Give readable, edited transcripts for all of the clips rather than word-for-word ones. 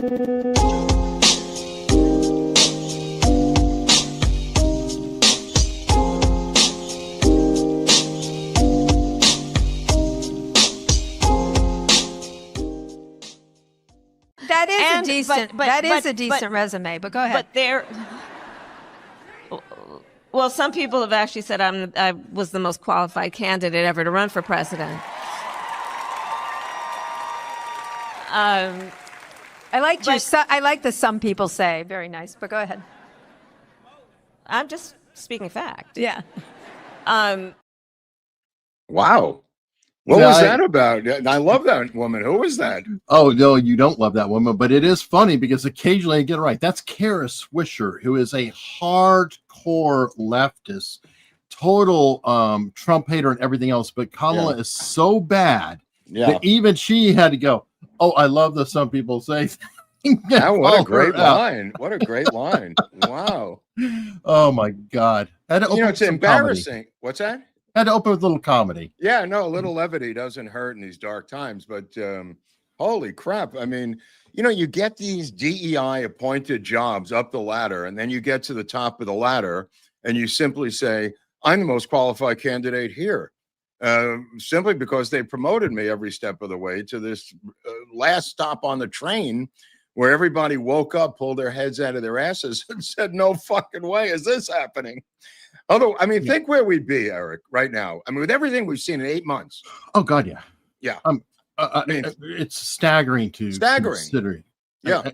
That is a decent resume, but go ahead. Well, some people have actually said I was the most qualified candidate ever to run for president. I like the some people say. Very nice, but go ahead. I'm just speaking fact. Yeah. Wow. What was that about? I love that woman. Who was that? Oh, no, you don't love that woman, but it is funny because occasionally I get it right. That's Kara Swisher, who is a hardcore leftist, total Trump hater and everything else. But Kamala is so bad that even she had to go, oh, I love the some people say. What a great line. What a great line. Wow. Oh, my God. It's embarrassing. Comedy. What's that? Had to open with a little comedy. Yeah, no, a little levity doesn't hurt in these dark times. But holy crap. I mean, you get these DEI appointed jobs up the ladder, and then you get to the top of the ladder, and you simply say, I'm the most qualified candidate here. Simply because they promoted me every step of the way to this last stop on the train where everybody woke up, pulled their heads out of their asses, and said, no fucking way is this happening. Although, I mean, think where we'd be, Eric, right now. I mean, with everything we've seen in 8 months. Oh, God, yeah. Yeah. I mean, it's staggering to consider. Yeah.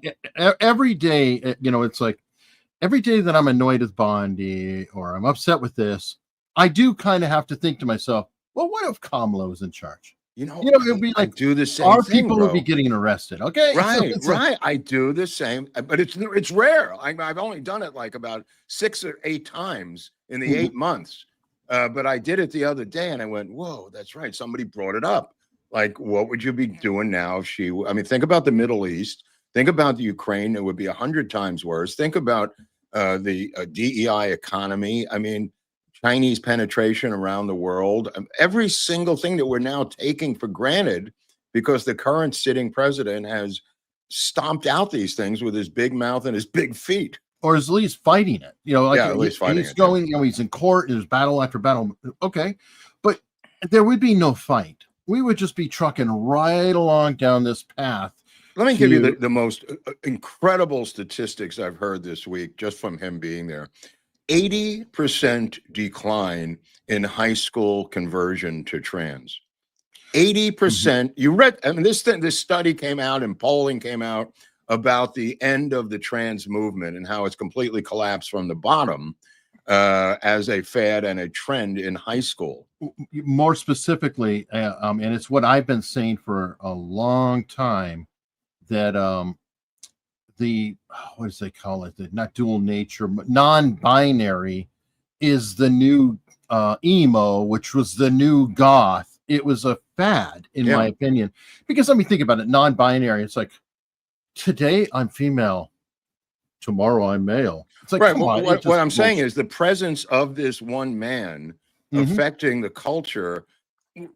Every day, it's like every day that I'm annoyed with Bondi or I'm upset with this, I do kind of have to think to myself, well, what if Kamala was in charge? It would be like, do the same our thing, people would be getting arrested. Okay. Right. I do the same, but it's rare. I've only done it like about 6 or 8 times in the 8 months. But I did it the other day and I went, whoa, that's right. Somebody brought it up. Like, what would you be doing now if think about the Middle East. Think about the Ukraine. It would be 100 times worse. Think about the DEI economy. I mean, Chinese penetration around the world, every single thing that we're now taking for granted because the current sitting president has stomped out these things with his big mouth and his big feet. Or is at least fighting it. At least fighting he's going, he's in court, there's battle after battle. Okay. But there would be no fight. We would just be trucking right along down this path. Let me give you the most incredible statistics I've heard this week just from him being there. 80% decline in high school conversion to trans. 80%. You read, this study came out and polling came out about the end of the trans movement and how it's completely collapsed from the bottom as a fad and a trend in high school. More specifically, and it's what I've been saying for a long time, that what does they call it? Not dual nature, but non-binary is the new emo, which was the new goth. It was a fad, in my opinion, because let me think about it. Non-binary, it's like, today I'm female, tomorrow I'm male. It's like, right. What I'm saying is the presence of this one man affecting the culture in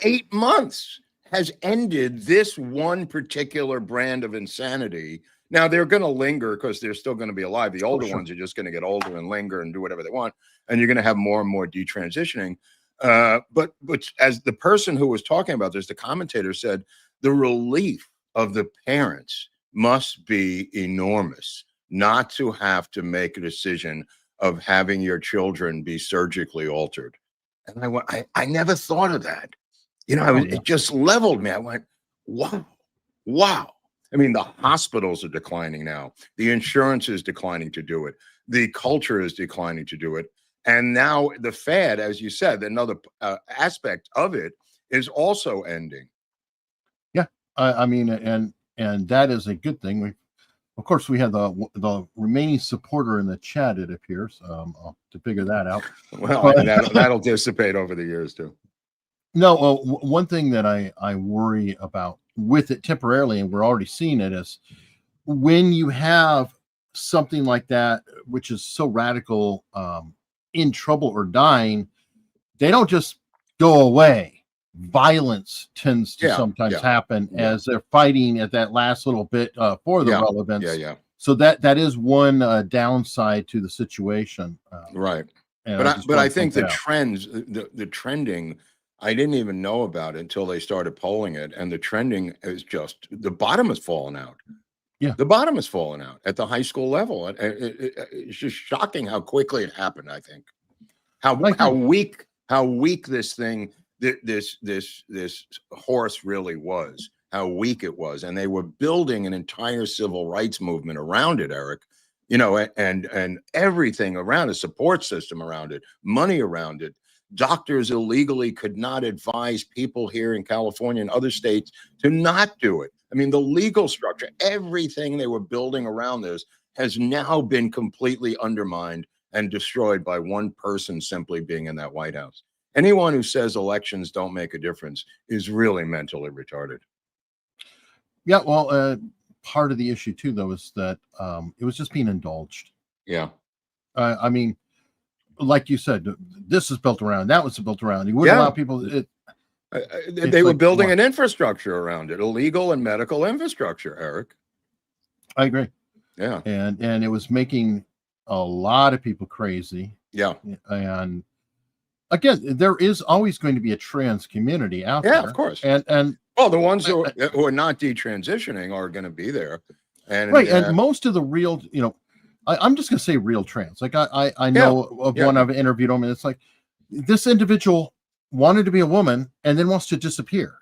8 months has ended this one particular brand of insanity. Now they're going to linger because they're still going to be alive. The older ones are just going to get older and linger and do whatever they want. And you're going to have more and more detransitioning. But as the person who was talking about this, the commentator said, the relief of the parents must be enormous not to have to make a decision of having your children be surgically altered. And I never thought of that. It just leveled me. I went, wow. I mean, the hospitals are declining now. The insurance is declining to do it. The culture is declining to do it. And now the fad, as you said, another aspect of it is also ending. Yeah, I mean, and that is a good thing. Of course, we have the remaining supporter in the chat, it appears, to figure that out. Well, that'll dissipate over the years too. No, one thing that I worry about with it temporarily, and we're already seeing it, is when you have something like that, which is so radical, in trouble or dying, they don't just go away. violence tends to Yeah, sometimes yeah, happen yeah. as they're fighting at that last little bit for the Yeah, relevance. yeah. So that is one downside to the situation. Right. And But I I just but want I to point think the that out. trends, the trending, I didn't even know about it until they started polling it, and the trending is just the bottom has fallen out. Yeah. The bottom has fallen out at the high school level. It's just shocking how quickly it happened. I think how I agree. how weak this thing, this horse really was. How weak it was, and they were building an entire civil rights movement around it, Eric. You know, and everything around a support system around it, money around it. Doctors illegally could not advise people here in California and other states to not do it. I mean, the legal structure, everything they were building around this has now been completely undermined and destroyed by one person simply being in that White House. Anyone who says elections don't make a difference is really mentally retarded. Yeah, well, part of the issue too, though, is that it was just being indulged. Yeah. I mean, like you said, this is built around, that was built around. You wouldn't allow people. They were like, building what? an infrastructure around it, illegal and medical infrastructure, Eric. I agree. Yeah. And it was making a lot of people crazy. Yeah. And again, there is always going to be a trans community out there. Yeah, of course. And well, the ones who are not detransitioning are going to be there. And right. And most of the real, I'm just going to say real trans. Like I know of one I've interviewed them, and it's like this individual wanted to be a woman and then wants to disappear.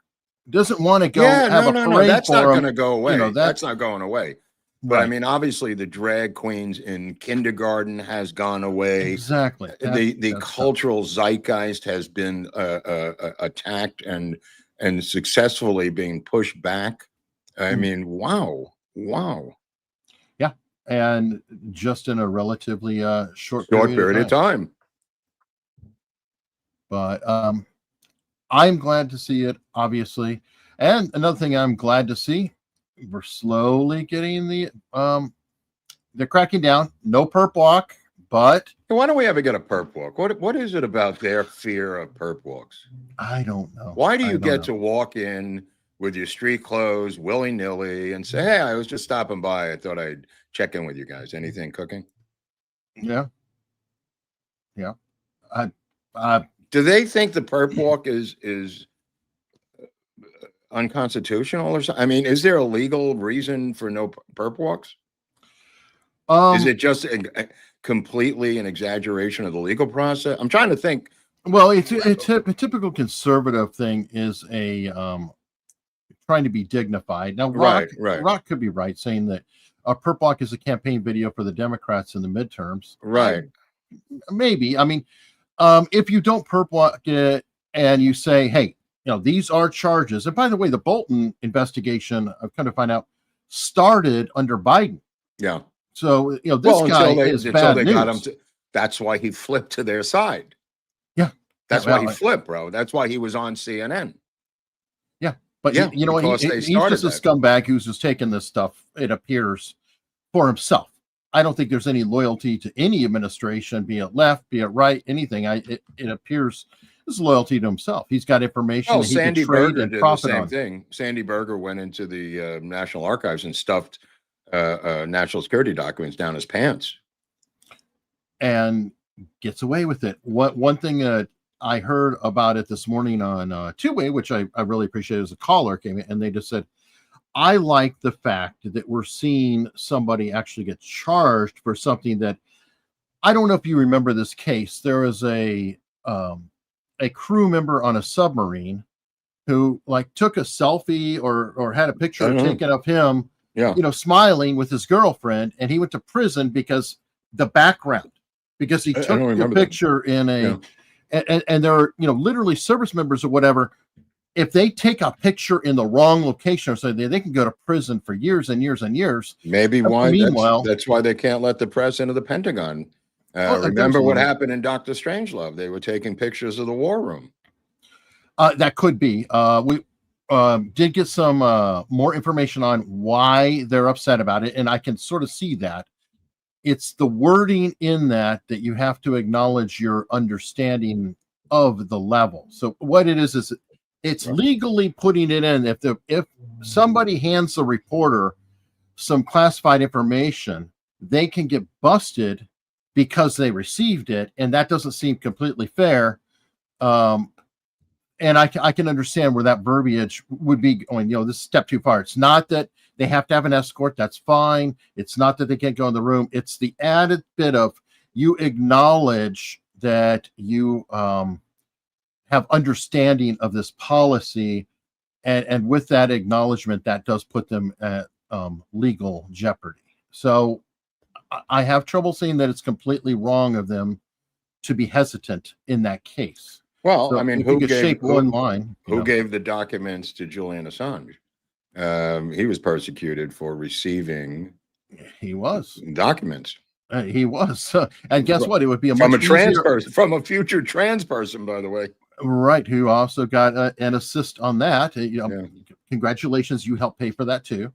Doesn't want to go have a parade. No. That's not going to them. go away. That's not going away. But I mean, obviously, the drag queens in kindergarten has gone away. Exactly. The cultural zeitgeist has been attacked and successfully being pushed back. I mean, wow. Yeah, and just in a relatively short period of time. But I'm glad to see it, obviously. And another thing I'm glad to see, we're slowly getting they're cracking down. No perp walk, but why don't we ever get a perp walk? What is it about their fear of perp walks? I don't know. Why do you get to walk in with your street clothes willy-nilly and say, hey, I was just stopping by. I thought I'd check in with you guys. Anything cooking? Yeah. Do they think the perp walk is unconstitutional or something? I mean, is there a legal reason for no perp walks? Is it just completely an exaggeration of the legal process? I'm trying to think. Well, it's a typical conservative thing is trying to be dignified. Now, Rock could be right saying that a perp walk is a campaign video for the Democrats in the midterms. Right. Maybe. I mean, if you don't perp walk it and you say, hey, these are charges. And by the way, the Bolton investigation, I've come to find out, started under Biden. Yeah. So, this guy is bad news. Got him that's why he flipped to their side. Yeah. That's why he flipped, bro. That's why he was on CNN. Yeah. But, he's just a scumbag who's just taking this stuff, it appears, for himself. I don't think there's any loyalty to any administration, be it left, be it right, anything. It appears this is loyalty to himself. He's got information that he Sandy can trade Berger and did profit the same on. thing. Sandy Berger went into the National Archives and stuffed national security documents down his pants. And gets away with it. One thing that I heard about it this morning on two-way, which I really appreciate, as a caller came in and they just said, I like the fact that we're seeing somebody actually get charged for something that, I don't know if you remember this case. There was a crew member on a submarine who took a selfie or had a picture taken of him, smiling with his girlfriend, and he went to prison because the background, because he took a picture in a, and there are, literally service members or whatever. If they take a picture in the wrong location or something, they can go to prison for years and years and years. Maybe that's why they can't let the press into the Pentagon. Remember what happened in Dr. Strangelove? They were taking pictures of the war room. That could be. We did get some more information on why they're upset about it, and I can sort of see that. It's the wording in that you have to acknowledge your understanding of the level. So what it is It's Right. legally putting it in. If somebody hands the reporter some classified information, they can get busted because they received it, and that doesn't seem completely fair. And I can understand where that verbiage would be going. This is step too far. It's not that they have to have an escort. That's fine. It's not that they can't go in the room. It's the added bit of you acknowledge that you have understanding of this policy, and with that acknowledgement, that does put them at legal jeopardy. So I have trouble seeing that it's completely wrong of them to be hesitant in that case. Well, So I mean, if you who could gave shape one line? who gave the documents to Julian Assange? He was persecuted for receiving He was. documents He was. And guess what? It would be a from much a trans easier, person, from a future trans person, by the way. right? Who also got an assist on that. Yeah. Congratulations, you helped pay for that too.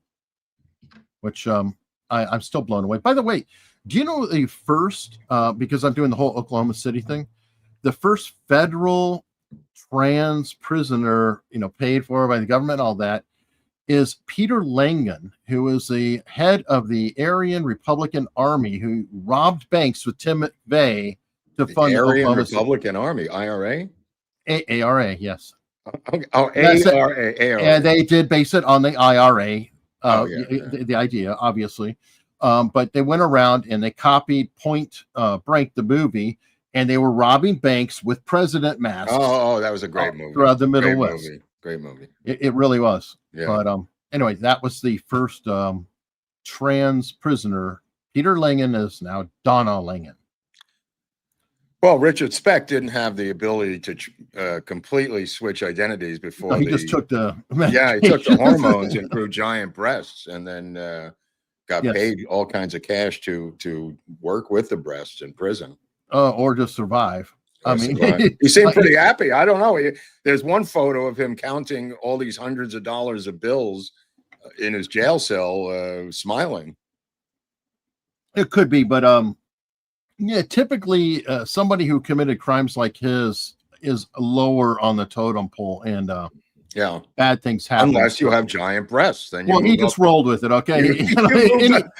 Which I'm still blown away. By the way, do you know the first? Because I'm doing the whole Oklahoma City thing. The first federal trans prisoner, paid for by the government, all that, is Peter Langan, who is the head of the Aryan Republican Army, who robbed banks with Tim McVeigh to fund the Aryan Oklahoma Republican Army, IRA. ARA, yes. Okay. Oh, That's it. ARA. And they did base it on the IRA, The idea, obviously. But they went around and they copied Point Break, the movie, and they were robbing banks with president masks. Oh, that was a great movie. Throughout the Middle West. Great movie. It really was. Yeah. But anyway, that was the first trans prisoner. Peter Langan is now Donna Langan. Well, Richard Speck didn't have the ability to completely switch identities before. He just took the he took the hormones and grew giant breasts, and then got paid all kinds of cash to work with the breasts in prison. Or to survive. I mean, he seemed pretty happy. I don't know. There's one photo of him counting all these hundreds of dollars of bills in his jail cell, smiling. It could be, but typically somebody who committed crimes like his is lower on the totem pole, and bad things happen. Unless you have giant breasts, then he just rolled with it. Okay,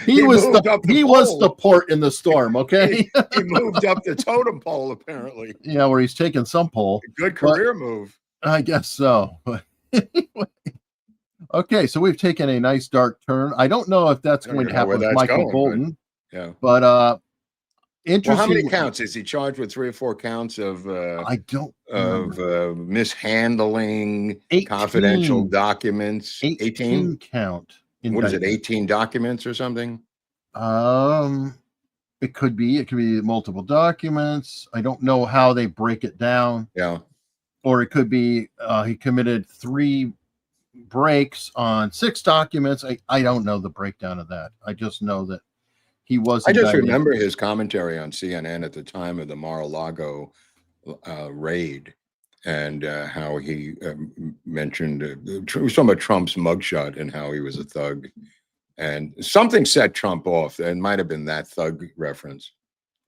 he was the port in the storm. Okay, he moved up the totem pole apparently. Yeah, where he's taking some pole. Good career move, I guess so. But anyway, okay, so we've taken a nice dark turn. I don't know if that's going to happen with Michael Bolton. But interesting. Well, how many counts is he charged with? 3 or 4 counts of mishandling 18. Confidential documents. 18 count. What is it? 18 documents or something? It could be multiple documents. I don't know how they break it down. Yeah. Or it could be he committed 3 breaks on 6 documents. I don't know the breakdown of that. I just know that he was. I just remember his commentary on CNN at the time of the Mar-a-Lago raid, and how he mentioned he was talking about Trump's mugshot and how he was a thug, and something set Trump off. It might have been that thug reference.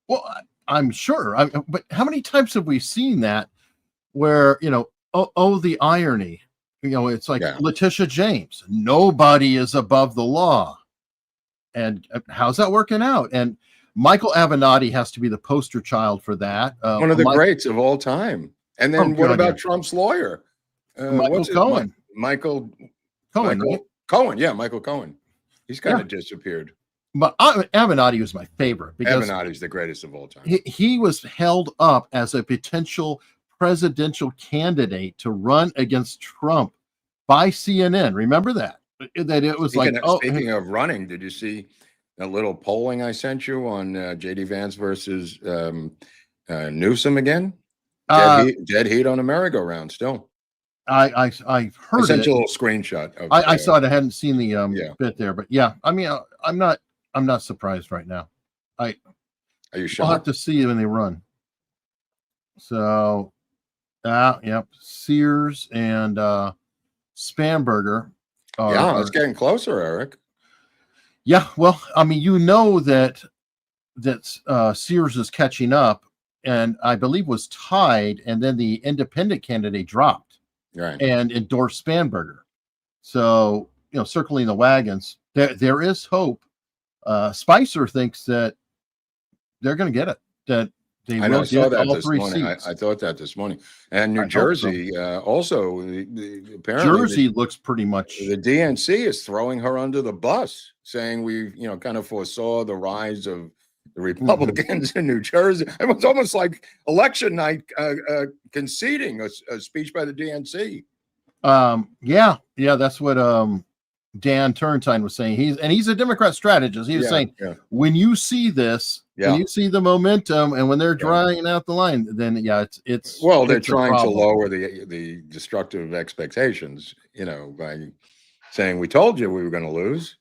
Well, I'm sure. But how many times have we seen that where, the irony, it's like Letitia James, nobody is above the law. And how's that working out? And Michael Avenatti has to be the poster child for that. One of the greats of all time. And then what about Trump's lawyer? Michael Cohen. Michael Cohen, right? Cohen, yeah, Michael Cohen. He's kind of disappeared. But Avenatti was my favorite because Avenatti's the greatest of all time. He was held up as a potential presidential candidate to run against Trump by CNN. Remember that? That it was speaking of running, did you see a little polling I sent you on JD Vance versus Newsom again? Dead heat on a merry-go-round still. I heard I sent you a little screenshot of I saw it. I hadn't seen the bit there, but I mean, I'm not surprised right now. Are you sure? I'll have to see when they run. So Sears and Spanberger. It's getting closer, Eric. Yeah, well, I mean, that Sears is catching up, and I believe was tied, and then the independent candidate dropped. Right. and endorse Spanberger. So, circling the wagons, there is hope. Spicer thinks that they're going to get it, that they I know, will I saw get that all this 3 morning. seats. I thought that this morning. And New I hope so. Jersey also, apparently Jersey looks pretty much. the DNC is throwing her under the bus, saying we, kind of foresaw the rise of the Republicans in New Jersey. It was almost like election night conceding a speech by the DNC. Yeah, that's what Dan Turntine was saying. He's a Democrat strategist. He was saying, when you see this, when you see the momentum, and when they're drawing out the line, then it's well, they're it's a trying to problem. lower the destructive expectations, by saying we told you we were going to lose.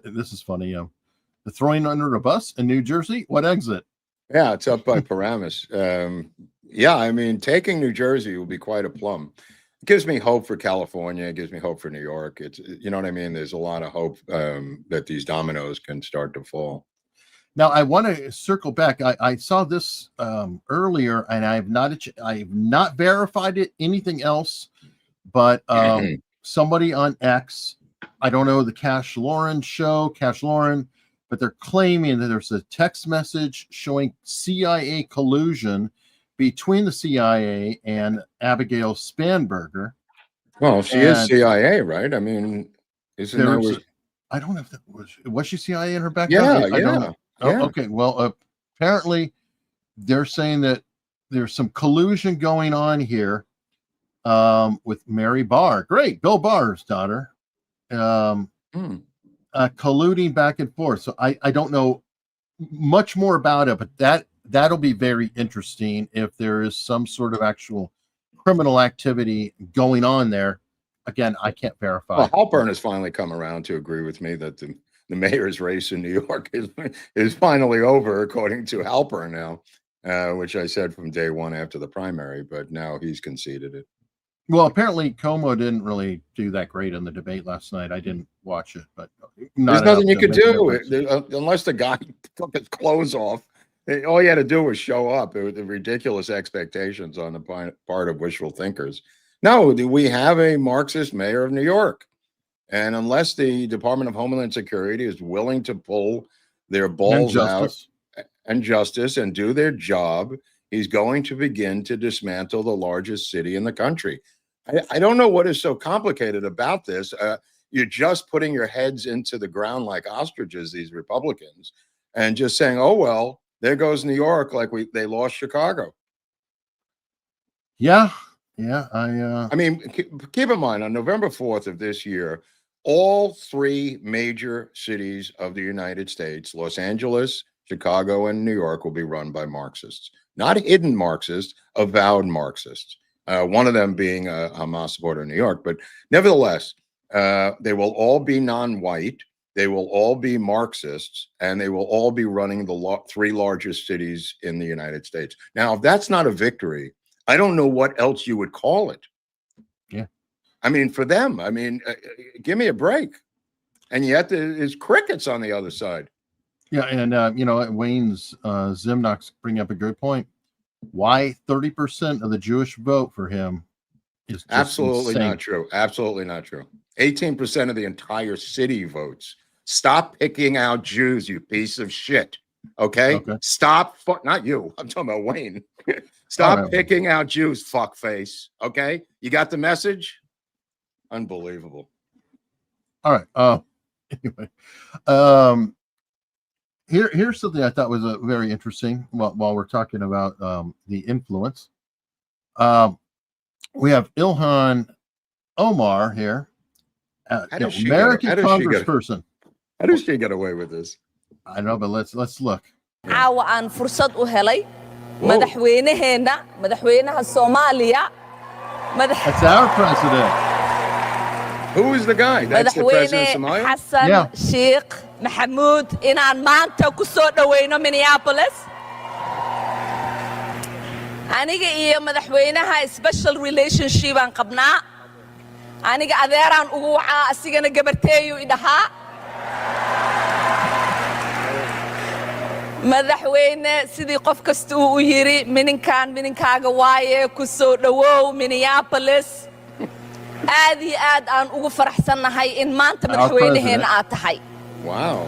This is funny. The throwing under a bus in New Jersey. What exit? Yeah, it's up by Paramus. I mean, taking New Jersey will be quite a plum. It gives me hope for California. It gives me hope for New York. It's, you know what I mean? There's a lot of hope that these dominoes can start to fall. Now, I want to circle back. I saw this earlier, and I have not verified it. Anything else, but somebody on X, I don't know the Cash Lauren, but they're claiming that there's a text message showing CIA collusion between the CIA and Abigail Spanberger. Well, she is CIA, right? I mean, isn't that what? I don't know if that was she CIA in her background? I don't know. Yeah. Oh, okay. Well, apparently they're saying that there's some collusion going on here with Mary Barr. Great. Bill Barr's daughter. Colluding back and forth. So I don't know much more about it, but that'll be very interesting if there is some sort of actual criminal activity going on there. Again, I can't verify. Well, Halpern has finally come around to agree with me that the mayor's race in New York is finally over, according to Halpern now, which I said from day one after the primary, but now he's conceded it. Well, apparently Como didn't really do that great in the debate last night. I didn't watch it, but there's nothing you could do unless the guy took his clothes off. All you had to do was show up with the ridiculous expectations on the part of wishful thinkers. No, we have a Marxist mayor of New York. And unless the Department of Homeland Security is willing to pull their balls out and justice and do their job, he's going to begin to dismantle the largest city in the country. I don't know what is so complicated about this. You're just putting your heads into the ground like ostriches, these Republicans, and just saying, oh, well, there goes New York, like they lost Chicago. Yeah. I mean, keep in mind, on November 4th of this year, all 3 major cities of the United States, Los Angeles, Chicago, and New York, will be run by Marxists. Not hidden Marxists, avowed Marxists. One of them being a Hamas supporter in New York. But nevertheless, they will all be non-white. They will all be Marxists, and they will all be running the 3 largest cities in the United States. Now, if that's not a victory, I don't know what else you would call it. Yeah. I mean, for them, give me a break. And yet there's crickets on the other side. Yeah. And, Wayne's Zimnock's bringing up a good point. Why 30% of the Jewish vote for him is just absolutely insane. Not true. Absolutely not true. 18% of the entire city votes. Stop picking out Jews, you piece of shit. Okay? Stop. Not you. I'm talking about Wayne. Stop picking out Jews, fuckface. Okay? You got the message? Unbelievable. All right. Anyway, here's something I thought was very interesting while we're talking about the influence. We have Ilhan Omar here, American congressperson. How does she get away with this? I know, but let's look. caawa aan fursad u helay madaxweynaha Soomaaliya That's our president. Who is the guy? That's the president of Somalia? Hassan Sheikh Mohamud inaan maanta ku soo dhaweyno Minneapolis aniga iyo madaxweynaha special relationship aan qabnaa aniga adeeraan ugu wacaa asigana gabarteeyu idhahaa madaxweyne sidii qof kasta uu u yiri mininkaaga waaye ku soo dhawow Minneapolis aad iyo aad aan ugu faraxsanahay in maanta madaxweynaheena aad tahay. Wow.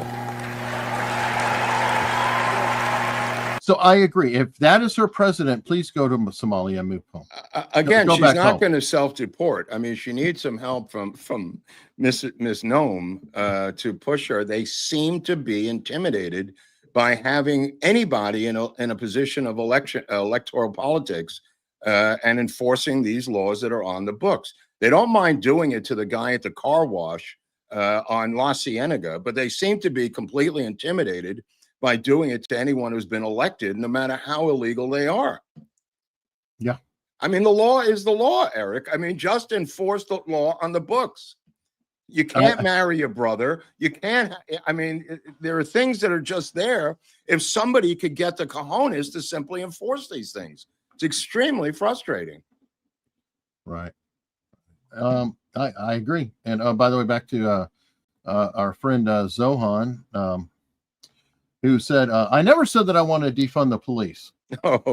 So I agree. If that is her president, please go to Somalia and move home. Again, Go she's back not home. going to self-deport. I mean, she needs some help from Miss Nome to push her. They seem to be intimidated by having anybody in a position of electoral politics and enforcing these laws that are on the books. They don't mind doing it to the guy at the car wash on La Cienega, but they seem to be completely intimidated by doing it to anyone who's been elected, no matter how illegal they are. Yeah. I mean, the law is the law, Eric. I mean, just enforce the law on the books. You can't marry your brother. You can't, I mean, there are things that are just there. If somebody could get the cojones to simply enforce these things, it's extremely frustrating. Right. I agree. And by the way, back to our friend Zohan, who said, I never said that I want to defund the police. Let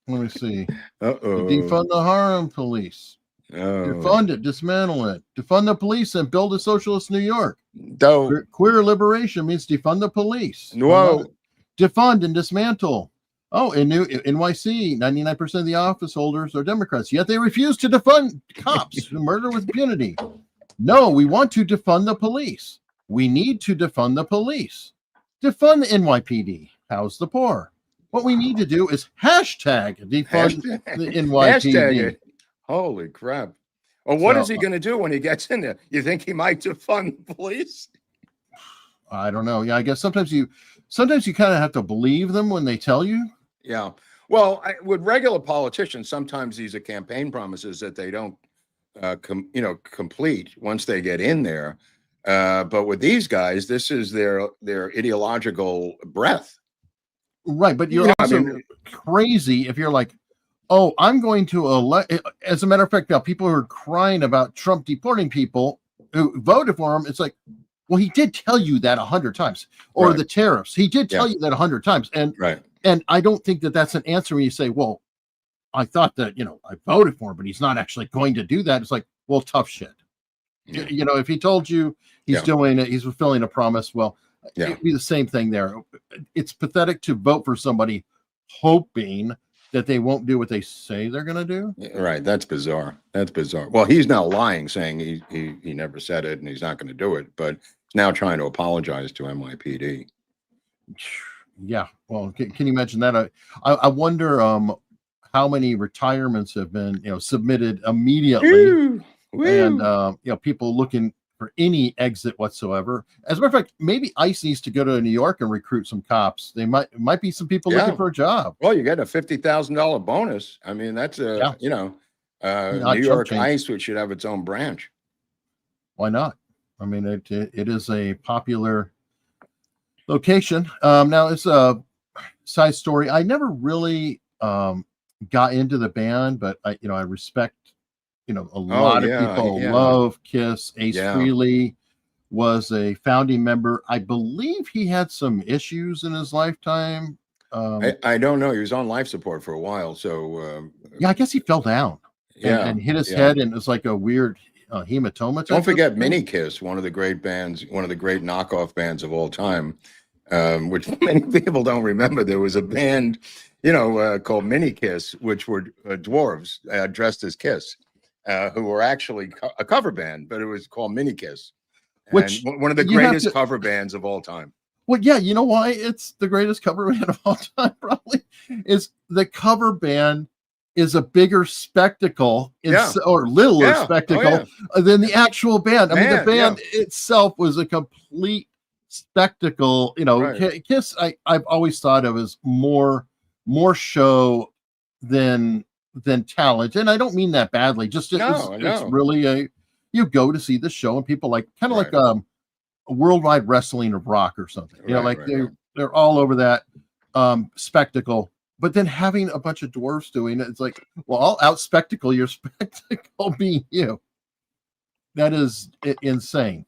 me see. Defund the harm police. Defund it, dismantle it. Defund the police and build a socialist New York. Queer liberation means defund the police. Whoa. Defund and dismantle. Oh, in NYC, 99% of the office holders are Democrats, yet they refuse to defund cops who murder with impunity. No, we want to defund the police. We need to defund the police. Defund the NYPD. House the poor. What we need to do is hashtag defund the NYPD. Hashtag it. Holy crap. Well, what is he going to do when he gets in there? You think he might defund the police? I don't know. Yeah, I guess sometimes you kind of have to believe them when they tell you. Yeah. Well, with regular politicians, sometimes these are campaign promises that they don't, complete once they get in there. But with these guys, this is their ideological breath. Right. But you're also crazy if you're like, oh, I'm going to elect. As a matter of fact, now people who are crying about Trump deporting people who voted for him. It's like, well, he did tell you that 100 times, or the tariffs. He did tell you that 100 times. And I don't think that that's an answer when you say, well, I thought that, I voted for him, but he's not actually going to do that. It's like, well, tough shit. Yeah. If he told you he's doing it, he's fulfilling a promise. Well, it'd be the same thing there. It's pathetic to vote for somebody hoping that they won't do what they say they're going to do. Right. That's bizarre. Well, he's now lying, saying he never said it and he's not going to do it, but he's now trying to apologize to NYPD. Yeah. Well, can you imagine that? I wonder how many retirements have been, submitted immediately. And, people looking for any exit whatsoever. As a matter of fact, maybe ICE needs to go to New York and recruit some cops. They might be some people looking for a job. Well, you get a $50,000 bonus. I mean, that's New York ICE, which should have its own branch. Why not? I mean, it is a popular location. Now it's a side story. I never really got into the band, but I respect. A lot of people love Kiss. Ace Frehley was a founding member. I believe he had some issues in his lifetime. I don't know. He was on life support for a while. So, I guess he fell down and hit his head, and it was like a weird hematoma. Don't forget Mini Kiss, one of the great bands, one of the great knockoff bands of all time, which many people don't remember. There was a band, called Mini Kiss, which were dwarves dressed as Kiss. Who were actually a cover band, but it was called Mini Kiss, which one of the greatest cover bands of all time. Well, yeah, you know why it's the greatest cover band of all time? Probably is the cover band is a bigger spectacle, or littler spectacle than the actual band. I mean, the band itself was a complete spectacle. Kiss. I've always thought of as more show than talent, and I don't mean that badly. Just it's really you go to see the show and people like kind of like Worldwide Wrestling or Brock or something. They're all over that spectacle. But then having a bunch of dwarfs doing it, it's like, well, I'll out spectacle your spectacle being you. That is insane.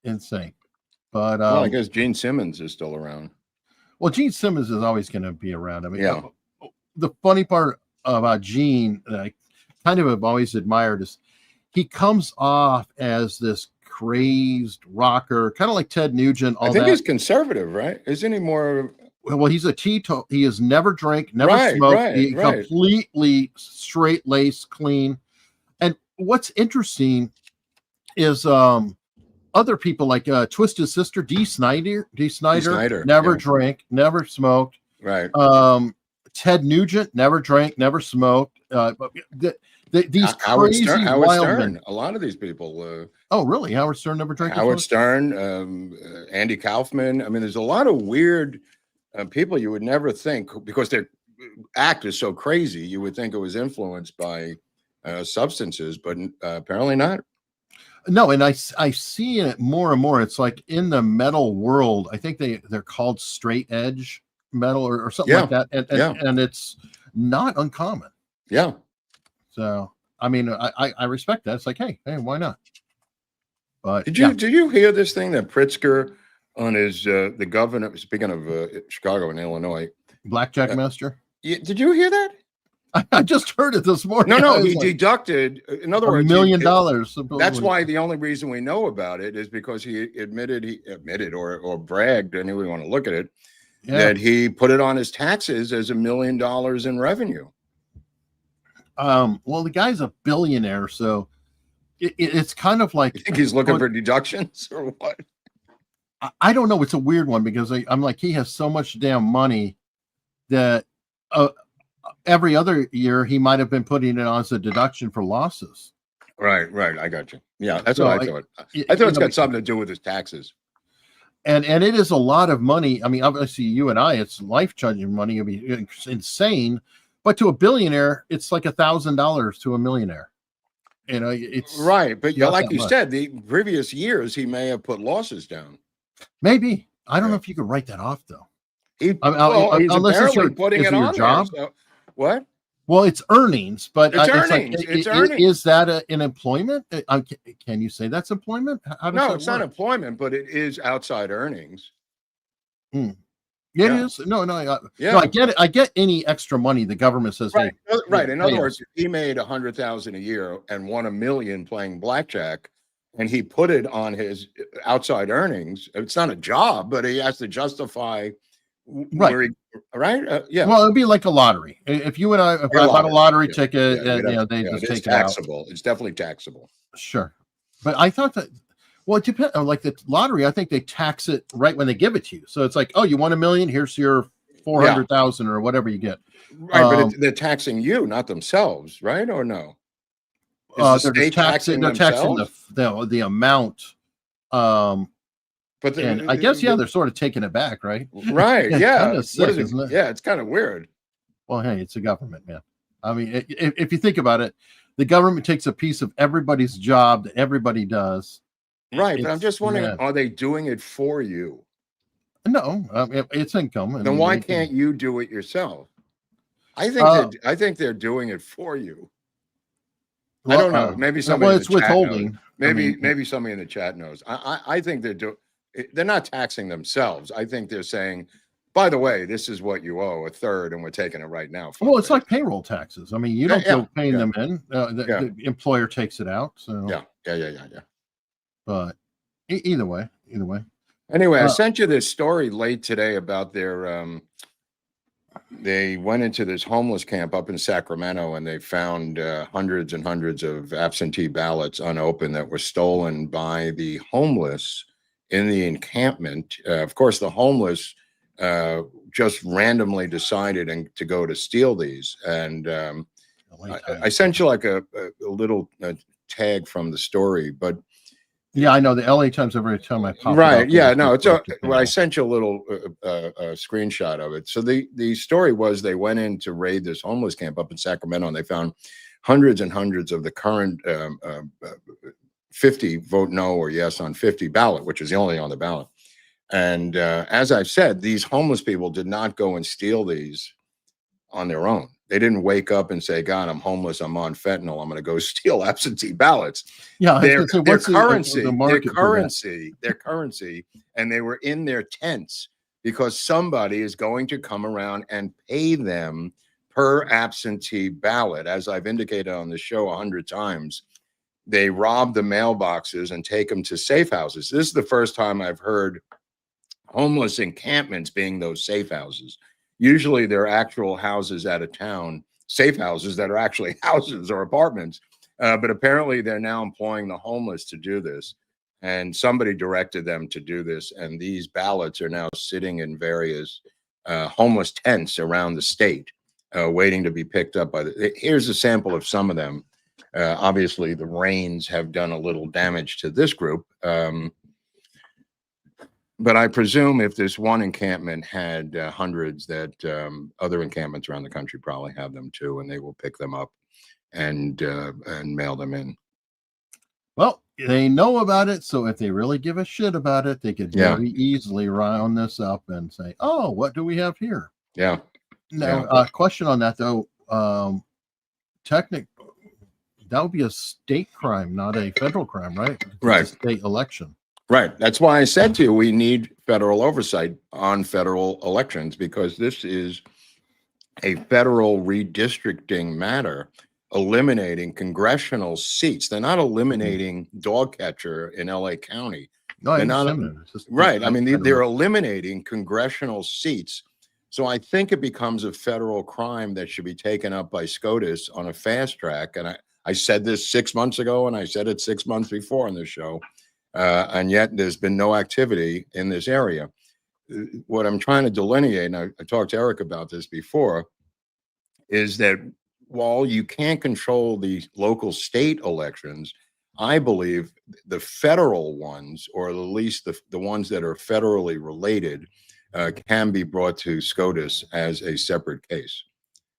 But well, I guess Gene Simmons is still around. Well, Gene Simmons is always going to be around. I mean, Yeah. the funny part about Gene that I kind of have always admired is he comes off as this crazed rocker, kind of like Ted Nugent. I think he's conservative, right? Isn't he more? Well, he's a teetotal. He has never drank, never Right, smoked. right, He right. completely straight laced, clean. And what's interesting is other people like Twisted Sister, D. Snyder, never yeah. drank, never smoked. Right. Ted Nugent never drank, never smoked. These crazy Howard wild Stern. men. A lot of these people. Oh, really? Howard Stern never drank. Howard Stern, Andy Kaufman. I mean, there's a lot of weird people you would never think, because their act is so crazy. You would think it was influenced by substances, but apparently not. No, and I see it more and more. It's like in the metal world, I think they're called straight edge metal or something like that, and it's not uncommon. Yeah. So I mean, I respect that. It's like, hey, why not? But did you hear this thing that Pritzker on his the governor, speaking of Chicago and Illinois, Blackjack Master? Did you hear that? I just heard it this morning. No, he deducted. In other words, $1 million. That's why the only reason we know about it is because he admitted or bragged, any way you want to look at it, that he put it on his taxes as $1 million in revenue. Well, the guy's a billionaire, so it's kind of like, you think he's looking for deductions or what? I don't know. It's a weird one because I'm like, he has so much damn money that every other year he might have been putting it on as a deduction for losses. Right. I got you. Yeah, that's what I thought. I thought it's got something to do with his taxes. And it is a lot of money. I mean, obviously, you and I, it's life-changing money. I mean, it's insane. But to a billionaire, it's like $1,000 to a millionaire. You know, it's right. But like you said, the previous years he may have put losses down. Maybe. I don't know if you could write that off though. He's unless apparently putting it on job. There, so, what? Well, it's earnings, but it's earnings. It's earnings. Is that an employment? Can you say that's employment? No, it's not employment, but it is outside earnings. It is. No, I get it. I get any extra money the government says. Right. Hey, right. In other words, he made $100,000 a year and won $1 million playing blackjack, and he put it on his outside earnings. It's not a job, but he has to justify. Right. Yeah. Well, it'd be like a lottery. If you and I bought a lottery ticket, they just take it taxable. out. It's definitely taxable. Sure. But I thought that, well, it depends. Like the lottery, I think they tax it right when they give it to you. So it's like, oh, you won $1 million. Here's your 400,000 or whatever you get. Right. But they're taxing you, not themselves, right? Or no? They're taxing the amount. But I guess, they're sort of taking it back, right? Right. Yeah. Kind of sick, isn't it? Yeah, it's kind of weird. Well, hey, it's a government, man. I mean, if you think about it, the government takes a piece of everybody's job that everybody does. Right. But I'm just wondering, are they doing it for you? No, it's income. Then why can't you do it yourself? I think they're doing it for you. I don't know. Maybe somebody. Well, it's withholding. Maybe somebody in the chat knows. I think they're not taxing themselves. I think they're saying, by the way, this is what you owe, 1/3, and we're taking it right now. Well, it's like payroll taxes. I mean, you don't go paying them in. The employer takes it out. So yeah. But either way. Anyway, I sent you this story late today about their. They went into this homeless camp up in Sacramento, and they found hundreds and hundreds of absentee ballots unopened that were stolen by the homeless in the encampment. Of course, the homeless just randomly decided to go to steal these. And I sent you like a little tag from the story, but yeah, I know the LA Times every time I pop. Right. Yeah. No, it's I sent you a little screenshot of it. So the story was they went in to raid this homeless camp up in Sacramento, and they found hundreds and hundreds of the current 50 vote no or yes on 50 ballot, which is the only on the ballot. And as I've said, these homeless people did not go and steal these on their own. They didn't wake up and say, God, I'm homeless, I'm on fentanyl, I'm going to go steal absentee ballots. Yeah, their currency, and they were in their tents because somebody is going to come around and pay them per absentee ballot. As I've indicated on the show 100 times, they rob the mailboxes and take them to safe houses. This is the first time I've heard homeless encampments being those safe houses. Usually they're actual houses out of town, safe houses that are actually houses or apartments. But apparently they're now employing the homeless to do this. And somebody directed them to do this. And these ballots are now sitting in various homeless tents around the state, waiting to be picked up by here's a sample of some of them. Obviously the rains have done a little damage to this group. But I presume if this one encampment had hundreds, that other encampments around the country probably have them too, and they will pick them up and mail them in. Well, they know about it, so if they really give a shit about it, they could very easily round this up and say, "Oh, what do we have here?" Yeah. Now, question on that though. That would be a state crime, not a federal crime, right? Right. It's a state election. Right. That's why I said to you, we need federal oversight on federal elections, because this is a federal redistricting matter, eliminating congressional seats. They're not eliminating dog catcher in LA County. No, They're not, right. I mean, they're eliminating congressional seats. So I think it becomes a federal crime that should be taken up by SCOTUS on a fast track. And I said this 6 months ago, and I said it 6 months before on the show. And yet there's been no activity in this area. What I'm trying to delineate, and I talked to Eric about this before, is that while you can't control the local state elections, I believe the federal ones, or at least the ones that are federally related, can be brought to SCOTUS as a separate case.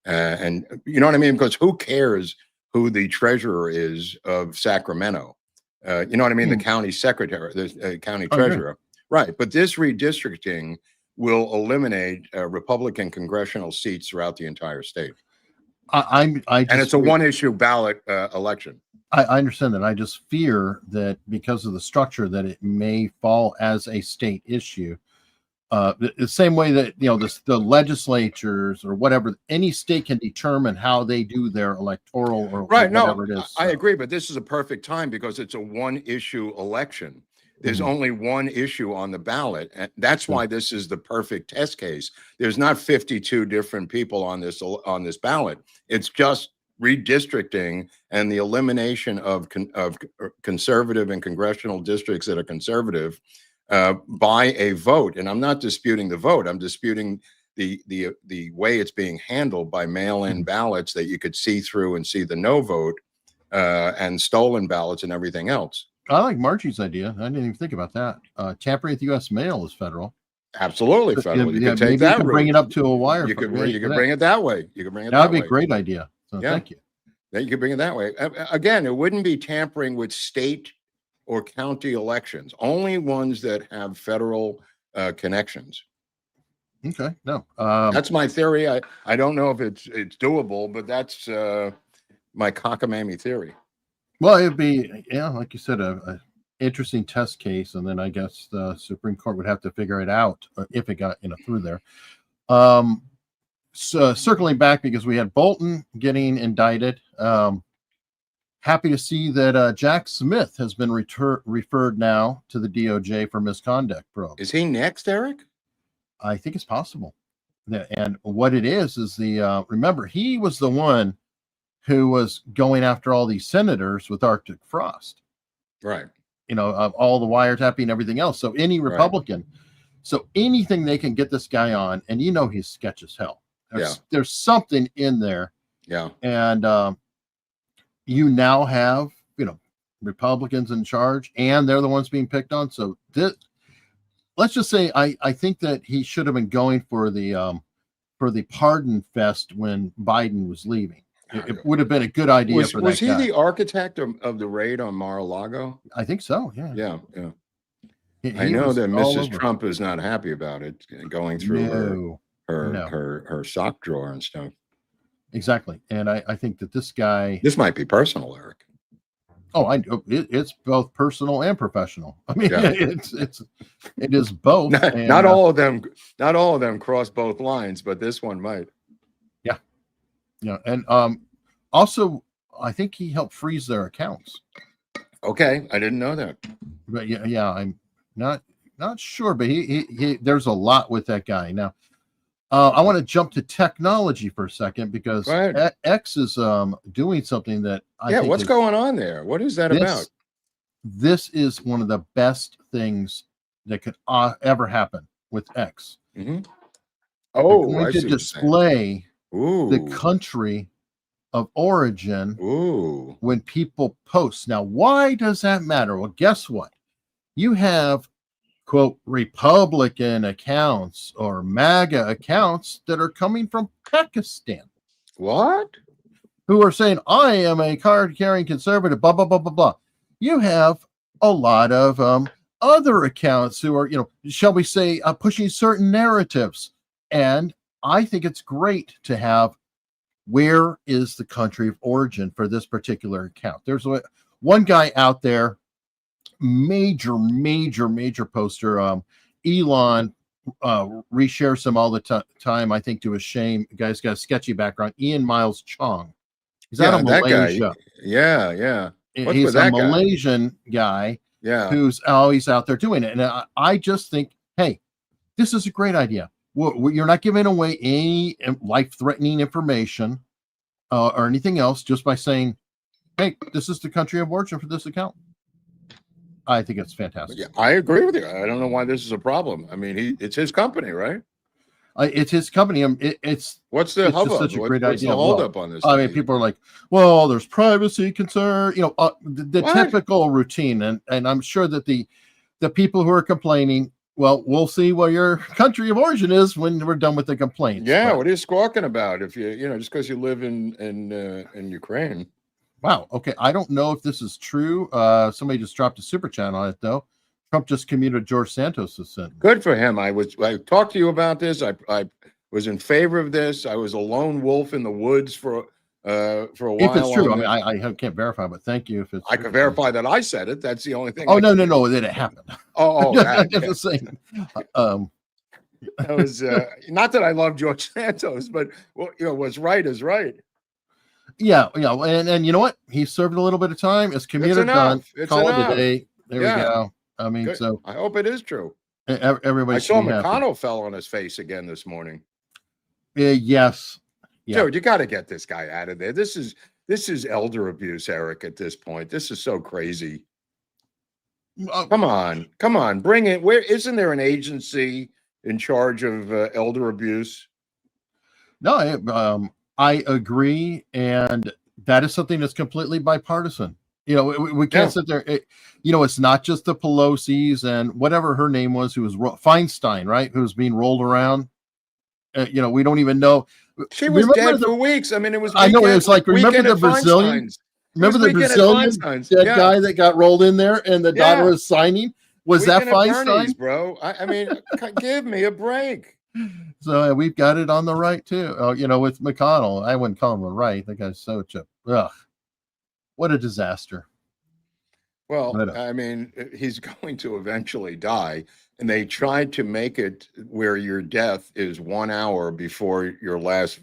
And you know what I mean? Because who cares who the treasurer is of Sacramento? You know what I mean? The county secretary, the county treasurer. Right. But this redistricting will eliminate Republican congressional seats throughout the entire state. And it's a one-issue ballot election. I understand that. I just fear that because of the structure that it may fall as a state issue. The same way that, you know, the legislatures or whatever, any state can determine how they do their electoral or whatever it is. I agree, but this is a perfect time because it's a one-issue election. There's only one issue on the ballot, and that's why this is the perfect test case. There's not 52 different people on this ballot. It's just redistricting and the elimination of conservative and congressional districts that are conservative by a vote. And I'm not disputing the vote. I'm disputing the way it's being handled by mail-in ballots that you could see through and see the no vote and stolen ballots and everything else. I like Margie's idea. I didn't even think about that. Tampering with U.S. mail is federal. Absolutely federal. You could take that route. Bring it up to a wire. You could bring it that way. You could bring it that way. That'd be a great idea. So thank you. Then you could bring it that way. Again, it wouldn't be tampering with state or county elections, only ones that have federal connections. Okay, no, that's my theory. I don't know if it's doable, but that's my cockamamie theory. Well, it'd be, like you said, a interesting test case, and then I guess the Supreme Court would have to figure it out if it got through there. So circling back, because we had Bolton getting indicted. Happy to see that Jack Smith has been referred now to the DOJ for misconduct probe. Is he next, Eric? I think it's possible. And what it is the remember, he was the one who was going after all these senators with Arctic frost. Right. Of all the wiretapping and everything else. So any Republican, so anything they can get this guy on, and he's sketch as hell. There's something in there. Yeah. And you now have, Republicans in charge, and they're the ones being picked on. So let's just say I think that he should have been going for the pardon fest when Biden was leaving. It would have been a good idea for that guy. Was he the architect of the raid on Mar-a-Lago? I think so, yeah. Yeah. I know that Mrs. Trump is not happy about it, going through her sock drawer and stuff. Exactly. And I think that this guy... This might be personal, Eric. Oh, I know it's both personal and professional. I mean, Yeah. it is both. Not all of them cross both lines, but this one might. Yeah, and also I think he helped freeze their accounts. Okay, I didn't know that. But yeah, I'm not sure, but he there's a lot with that guy. Now, I want to jump to technology for a second because Go ahead. X is doing something that I think what's going on there? What is that about? This is one of the best things that could ever happen with X. Mm-hmm. They're Oh, going to display the country of origin when people post. Now, why does that matter? Well, guess what? You have, quote, Republican accounts or MAGA accounts that are coming from Pakistan. What? Who are saying, I am a card-carrying conservative, blah, blah, blah, blah, blah. You have a lot of other accounts who are, shall we say, pushing certain narratives. And I think it's great to have where is the country of origin for this particular account. There's one guy out there, major poster. Elon reshares him all the time, I think to his shame. The guy's got a sketchy background. Ian Miles Chong. He's out of Malaysia. Yeah. He's a Malaysian guy who's always out there doing it. And I just think, hey, this is a great idea. You're not giving away any life-threatening information or anything else just by saying, hey, this is the country of origin for this account. I think it's fantastic. Yeah, I agree with you. I don't know why this is a problem. I mean, it's his company, right? It's his company. What's the hubbub? Such a great what's idea. the holdup on this? I mean, people are like, well, there's privacy concern, the typical routine. And I'm sure that the people who are complaining, well, we'll see what your country of origin is when we're done with the complaints. Yeah, what are you squawking about? If just because you live in Ukraine. Wow. Okay. I don't know if this is true. Somebody just dropped a super chat on it, though. Trump just commuted George Santos' sentence. Good for him. I talked to you about this. I was in favor of this. I was a lone wolf in the woods for a while. If it's true, I can't verify, but thank you. If it's I can verify that I said it. That's the only thing. Oh, no, that it happened. That, that's the same. That was not that I love George Santos, but what's right is right. Yeah, and you know what? He served a little bit of time. It's commuted done. Call it a day. There we go. I mean, good. So I hope it is true. Everybody. I saw McConnell fell on his face again this morning. Yes. Yeah. Dude, you got to get this guy out of there. This is elder abuse, Eric. At this point, this is so crazy. Come on, bring it. Where isn't there an agency in charge of elder abuse? No, I agree, and that is something that's completely bipartisan. We can't sit there. It's not just the Pelosi's and whatever her name was, who was Feinstein, right? Who was being rolled around. We don't even know. She was dead for weeks. I mean, it was. I know. It was like, remember the Brazilian? Remember the Brazilian dead guy that got rolled in there and the daughter was signing? Was that Feinstein? Bro, I mean, give me a break. So we've got it on the right too. With McConnell, I wouldn't call him a right. That guy's so chip. Ugh, what a disaster. Well, I mean, he's going to eventually die, and they tried to make it where your death is 1 hour before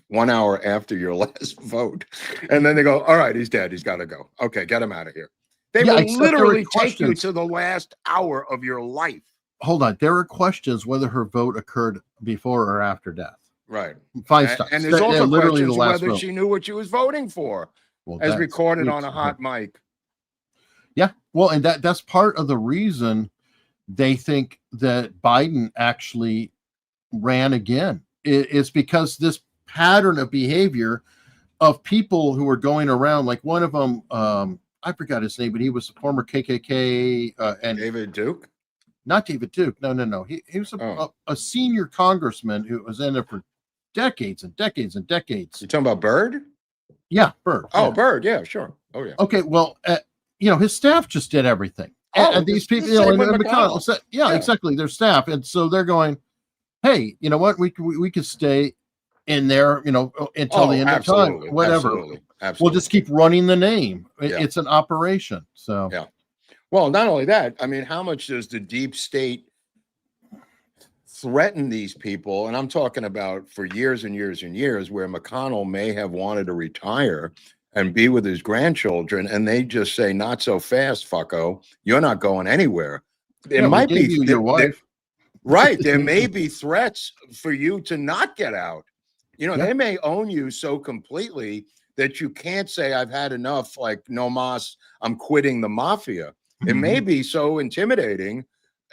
1 hour after your last vote, and then they go, "All right, he's dead. He's got to go. Okay, get him out of here." They will literally take you to the last hour of your life. Hold on. There are questions whether her vote occurred before or after death. Right. Feinstein. And there's also questions whether she knew what she was voting for, as recorded on a hot mic. Yeah. Well, and that's part of the reason they think that Biden actually ran again. It's because this pattern of behavior of people who were going around, like one of them, I forgot his name, but he was a former KKK and David Duke. Not David Duke. No. He was a senior congressman who was in there for decades and decades and decades. You talking about Byrd? Yeah, Byrd. Oh, yeah. Byrd. Yeah, sure. Oh, yeah. Okay. Well, his staff just did everything, and these people, and McConnell said, yeah, exactly, their staff, and so they're going, hey, you know what? We could stay in there, until the end of time, whatever. absolutely. We'll just keep running the name. Yeah. It's an operation. So Yeah. Well, not only that, I mean, how much does the deep state threaten these people? And I'm talking about for years and years and years, where McConnell may have wanted to retire and be with his grandchildren, and they just say, not so fast, fucko. You're not going anywhere. It yeah, might we gave be you your wife. right. There may be threats for you to not get out. You know, Yeah. they may own you so completely that you can't say, I've had enough, like, no mas, I'm quitting the mafia. It may be so intimidating,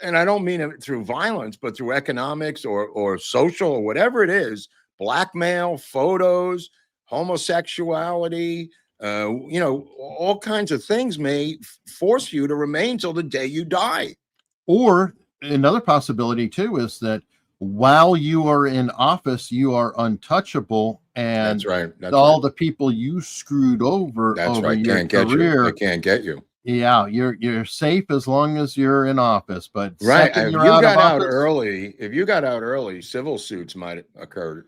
and I don't mean it through violence, but through economics or social or whatever it is, blackmail, photos, homosexuality, you know, all kinds of things may force you to remain till the day you die. Or another possibility too is that while you are in office, you are untouchable, and That's right. That's all right. the people you screwed over That's over right. your Can't get career. you. They can't get you. Yeah, you're safe as long as you're in office. But Right. second If you're you out got of out office, early, civil suits might occur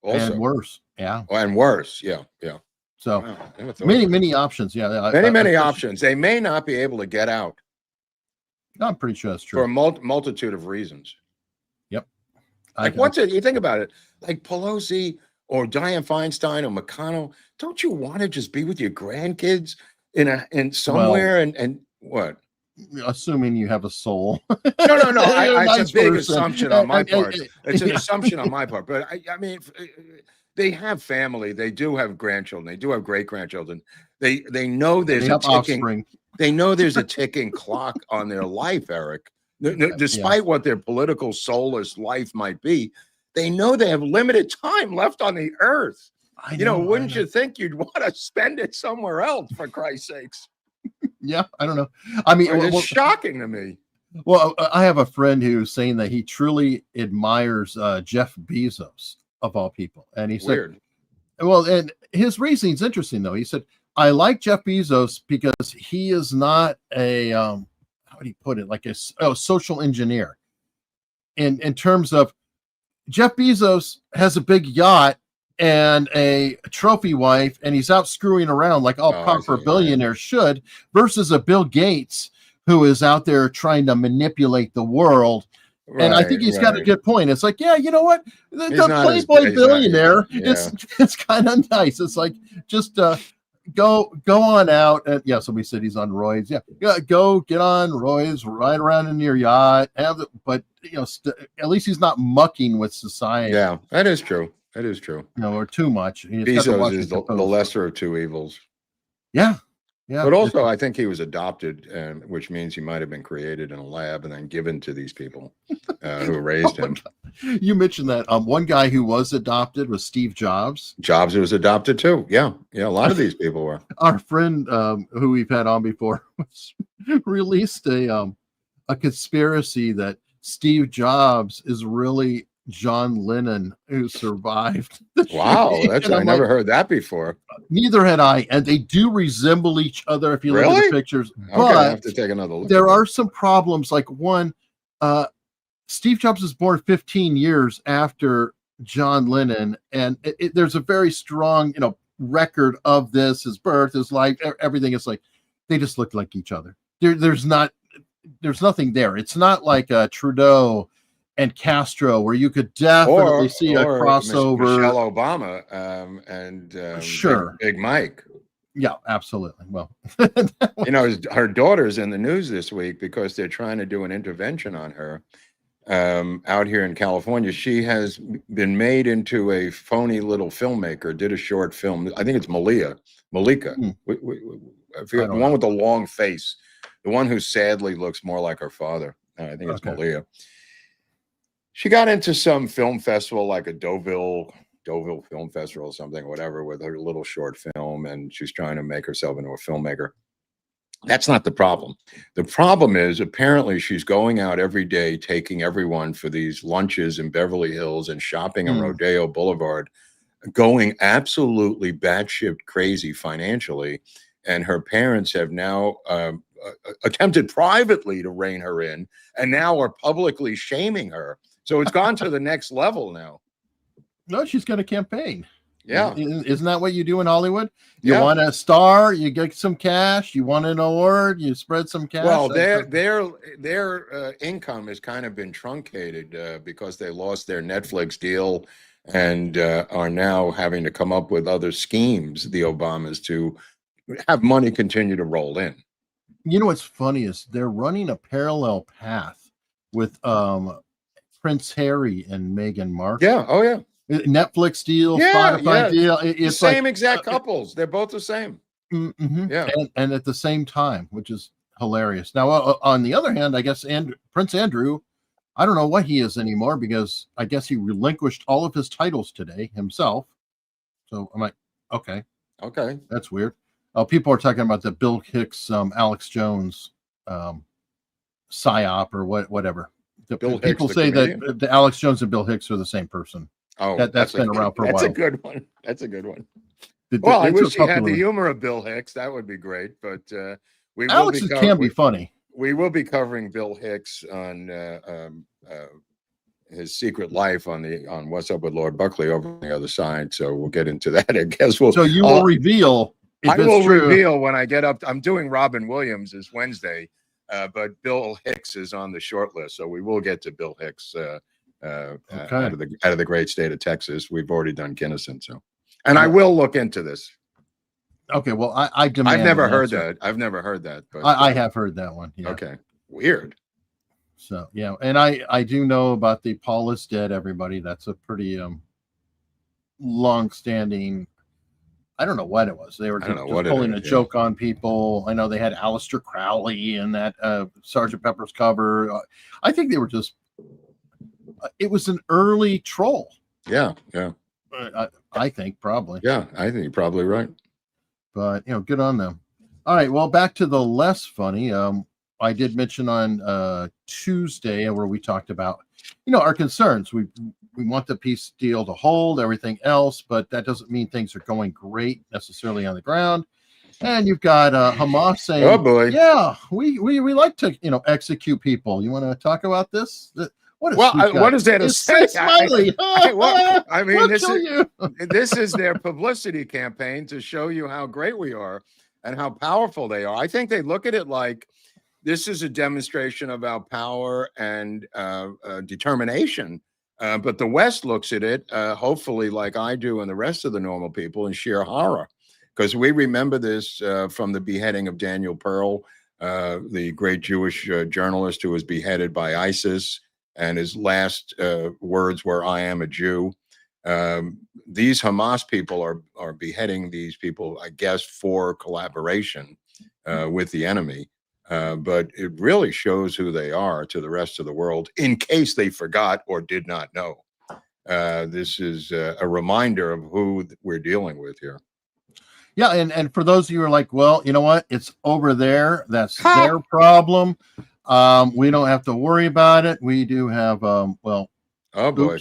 also. and worse. Yeah. And worse. Yeah. Yeah. So Wow. I never thought many, of that. many options. Yeah. Many especially- options. They may not be able to get out I'm pretty sure that's for true. a multitude of reasons. Yep. Like, what's it? You think about it, like Pelosi or Dianne Feinstein or McConnell. Don't you want to just be with your grandkids in somewhere and what? Assuming you have a soul. No. You're a It's nice a big person. assumption on my part. It's an Yeah. assumption on my part. But I mean, they have family. They do have grandchildren. They do have great grandchildren. They know there's They a have ticking. offspring. They know there's a ticking clock on their life, Eric. Despite what their political soulless life might be, they know they have limited time left on the earth. I You know, know, I wouldn't know. you think you'd want to spend it somewhere else, for Christ's sakes? Yeah, I don't know. I mean, It's well, shocking to me. well, I have a friend who's saying that he truly admires Jeff Bezos of all people, and he said, Weird. well, and his reasoning's interesting though. He said, I like Jeff Bezos because he is not a how would he put it, like a social engineer. In terms of, Jeff Bezos has a big yacht and a trophy wife, and he's out screwing around like all Oh, I proper see. billionaires should, versus a Bill Gates who is out there trying to manipulate the world. And I think he's got a good point. It's like, yeah, you know what? The He's not as- Playboy he's not- billionaire, yeah. it's kind of nice. It's like, just go on out. And yeah, somebody said he's on roids. Yeah, go get on roids, ride around in your yacht, but you know, at least he's not mucking with society. Yeah, that is true. That is true. You know, or too much. You just have to watch Bezos is the the lesser of two evils. Yeah. Yeah. But also, I think he was adopted, which means he might have been created in a lab and then given to these people who raised him. You mentioned that one guy who was adopted was Steve Jobs. Jobs was adopted too. Yeah. A lot of these people were. Our friend who we've had on before released a conspiracy that Steve Jobs is really John Lennon who survived. Wow, And I I'm never like, heard that before. neither had I, and they do resemble each other if you look at Really? the pictures. Okay, I have But to take another look. there at are some problems. Like one, Steve Jobs was born 15 years after John Lennon, and there's a very strong, record of this, his birth, his life, everything. It's like they just look like each other. There's nothing there. It's not like Trudeau and Castro, where you could definitely see a crossover. Michelle Obama and Sure. Big Mike. Yeah, absolutely. Well, Her daughter's in the news this week because they're trying to do an intervention on her out here in California. She has been made into a phony little filmmaker, did a short film. I think it's Malika. I forget, the one with the long face, the one who sadly looks more like her father. I think it's Malika. She got into some film festival, like a Deauville Film Festival or something, whatever, with her little short film, and she's trying to make herself into a filmmaker. That's not the problem. The problem is, apparently she's going out every day, taking everyone for these lunches in Beverly Hills and shopping on Rodeo Boulevard, going absolutely batshit crazy financially. And her parents have now attempted privately to rein her in, and now are publicly shaming her. So it's gone to the next level now. no, she's got a campaign. Yeah. Isn't that what you do in Hollywood? You Yeah. want a star, you get some cash. You want an award, you spread some cash. Well, their income has kind of been truncated because they lost their Netflix deal and are now having to come up with other schemes, the Obamas, to have money continue to roll in. You know what's funny is they're running a parallel path with Prince Harry and Meghan Markle. Yeah. Oh, yeah. Netflix deal, Yeah, Spotify yeah. deal. The It's same like, exact couples. They're both the same. Yeah. and at the same time, which is hilarious. Now, on the other hand, I guess Prince Andrew, I don't know what he is anymore because I guess he relinquished all of his titles today himself. So I'm like, okay, that's weird. People are talking about the Bill Hicks, Alex Jones psyop or whatever. People say that the Alex Jones and Bill Hicks are the same person. Oh, that's been around for a while. That's a good one. That's a good one. Well, I wish you had the humor of Bill Hicks. That would be great. But Alex can be funny. We will be covering Bill Hicks on his secret life on What's Up with Lord Buckley over on the other side. So we'll get into that. I guess So you will reveal. I will reveal when I get up. I'm doing Robin Williams this Wednesday, but Bill Hicks is on the short list. So we will get to Bill Hicks out of the great state of Texas. We've already done Kinnison. So, and I will look into this. Okay, well, I demand. I've never heard that. I've never heard that. But I have heard that one. Yeah. Okay, weird. So yeah, and I do know about the Paul is dead. Everybody, that's a pretty long-standing. I don't know what it was. They were just pulling a joke on people. I know they had Aleister Crowley in that Sgt. Pepper's cover. I think they were just. It was an early troll. Yeah. I think probably. Yeah, I think you're probably right. But good on them. All right, well, back to the less funny. I did mention on Tuesday where we talked about, our concerns. We want the peace deal to hold, everything else, but that doesn't mean things are going great necessarily on the ground. And you've got Hamas saying, "Oh boy, yeah, we like to execute people." You want to talk about this? What is that to say? Smiley. I mean, this is their publicity campaign to show you how great we are and how powerful they are. I think they look at it like this is a demonstration of our power and determination. But the West looks at it, hopefully, like I do and the rest of the normal people, in sheer horror. Because we remember this from the beheading of Daniel Pearl, the great Jewish journalist who was beheaded by ISIS. And his last words were, "I am a Jew." These Hamas people are beheading these people, I guess, for collaboration with the enemy. But it really shows who they are to the rest of the world, in case they forgot or did not know. This is a reminder of who we're dealing with here. Yeah, and for those of you who are like, well, you know what? It's over there. That's their problem. We don't have to worry about it. We do have, oh boy,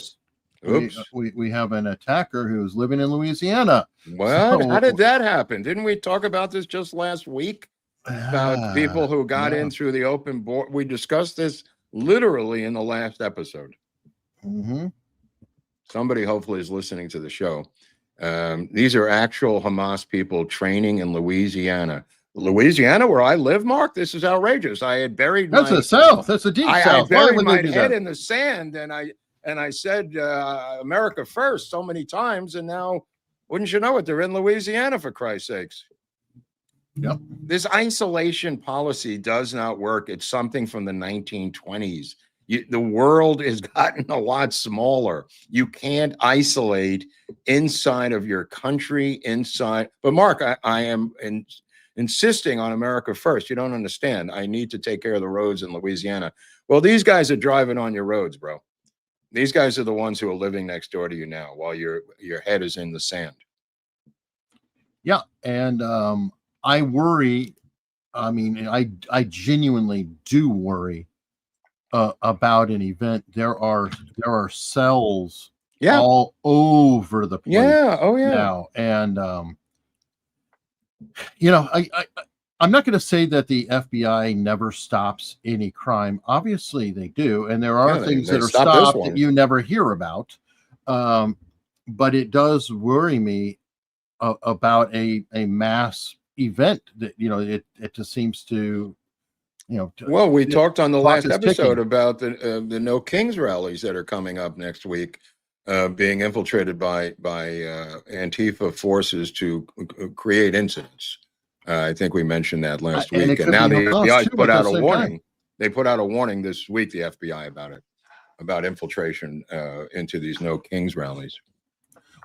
oops. We have an attacker who's living in Louisiana. What? How did that happen? Didn't we talk about this just last week? About people who got in through the open border. We discussed this literally in the last episode. Mm-hmm. Somebody hopefully is listening to the show. These are actual Hamas people training in Louisiana. Louisiana, where I live, Mark. This is outrageous. I had buried. That's the South. That's the deep South. I buried my head in the sand, and I said America first so many times, and now, wouldn't you know it, they're in Louisiana, for Christ's sakes. Yep. This isolation policy does not work. It's something from the 1920s. The world has gotten a lot smaller. You can't isolate inside of your country, But Mark, I am insisting on America first. You don't understand. I need to take care of the roads in Louisiana. Well, these guys are driving on your roads, bro. These guys are the ones who are living next door to you now while your head is in the sand. Yeah, and I worry. I mean, I genuinely do worry about an event. There are cells all over the place. Yeah. Oh yeah. Now, and I'm not going to say that the FBI never stops any crime. Obviously, they do, and there are things that are stopped that you never hear about. but it does worry me about a mass event that, it just seems to, Well, we talked on the clock last is episode ticking. about the No Kings rallies that are coming up next week, being infiltrated by Antifa forces to create incidents. I think we mentioned that last And it week, and could now be the Hamas FBI too put at out the a same warning. time. They put out a warning this week, the FBI, about infiltration into these No Kings rallies.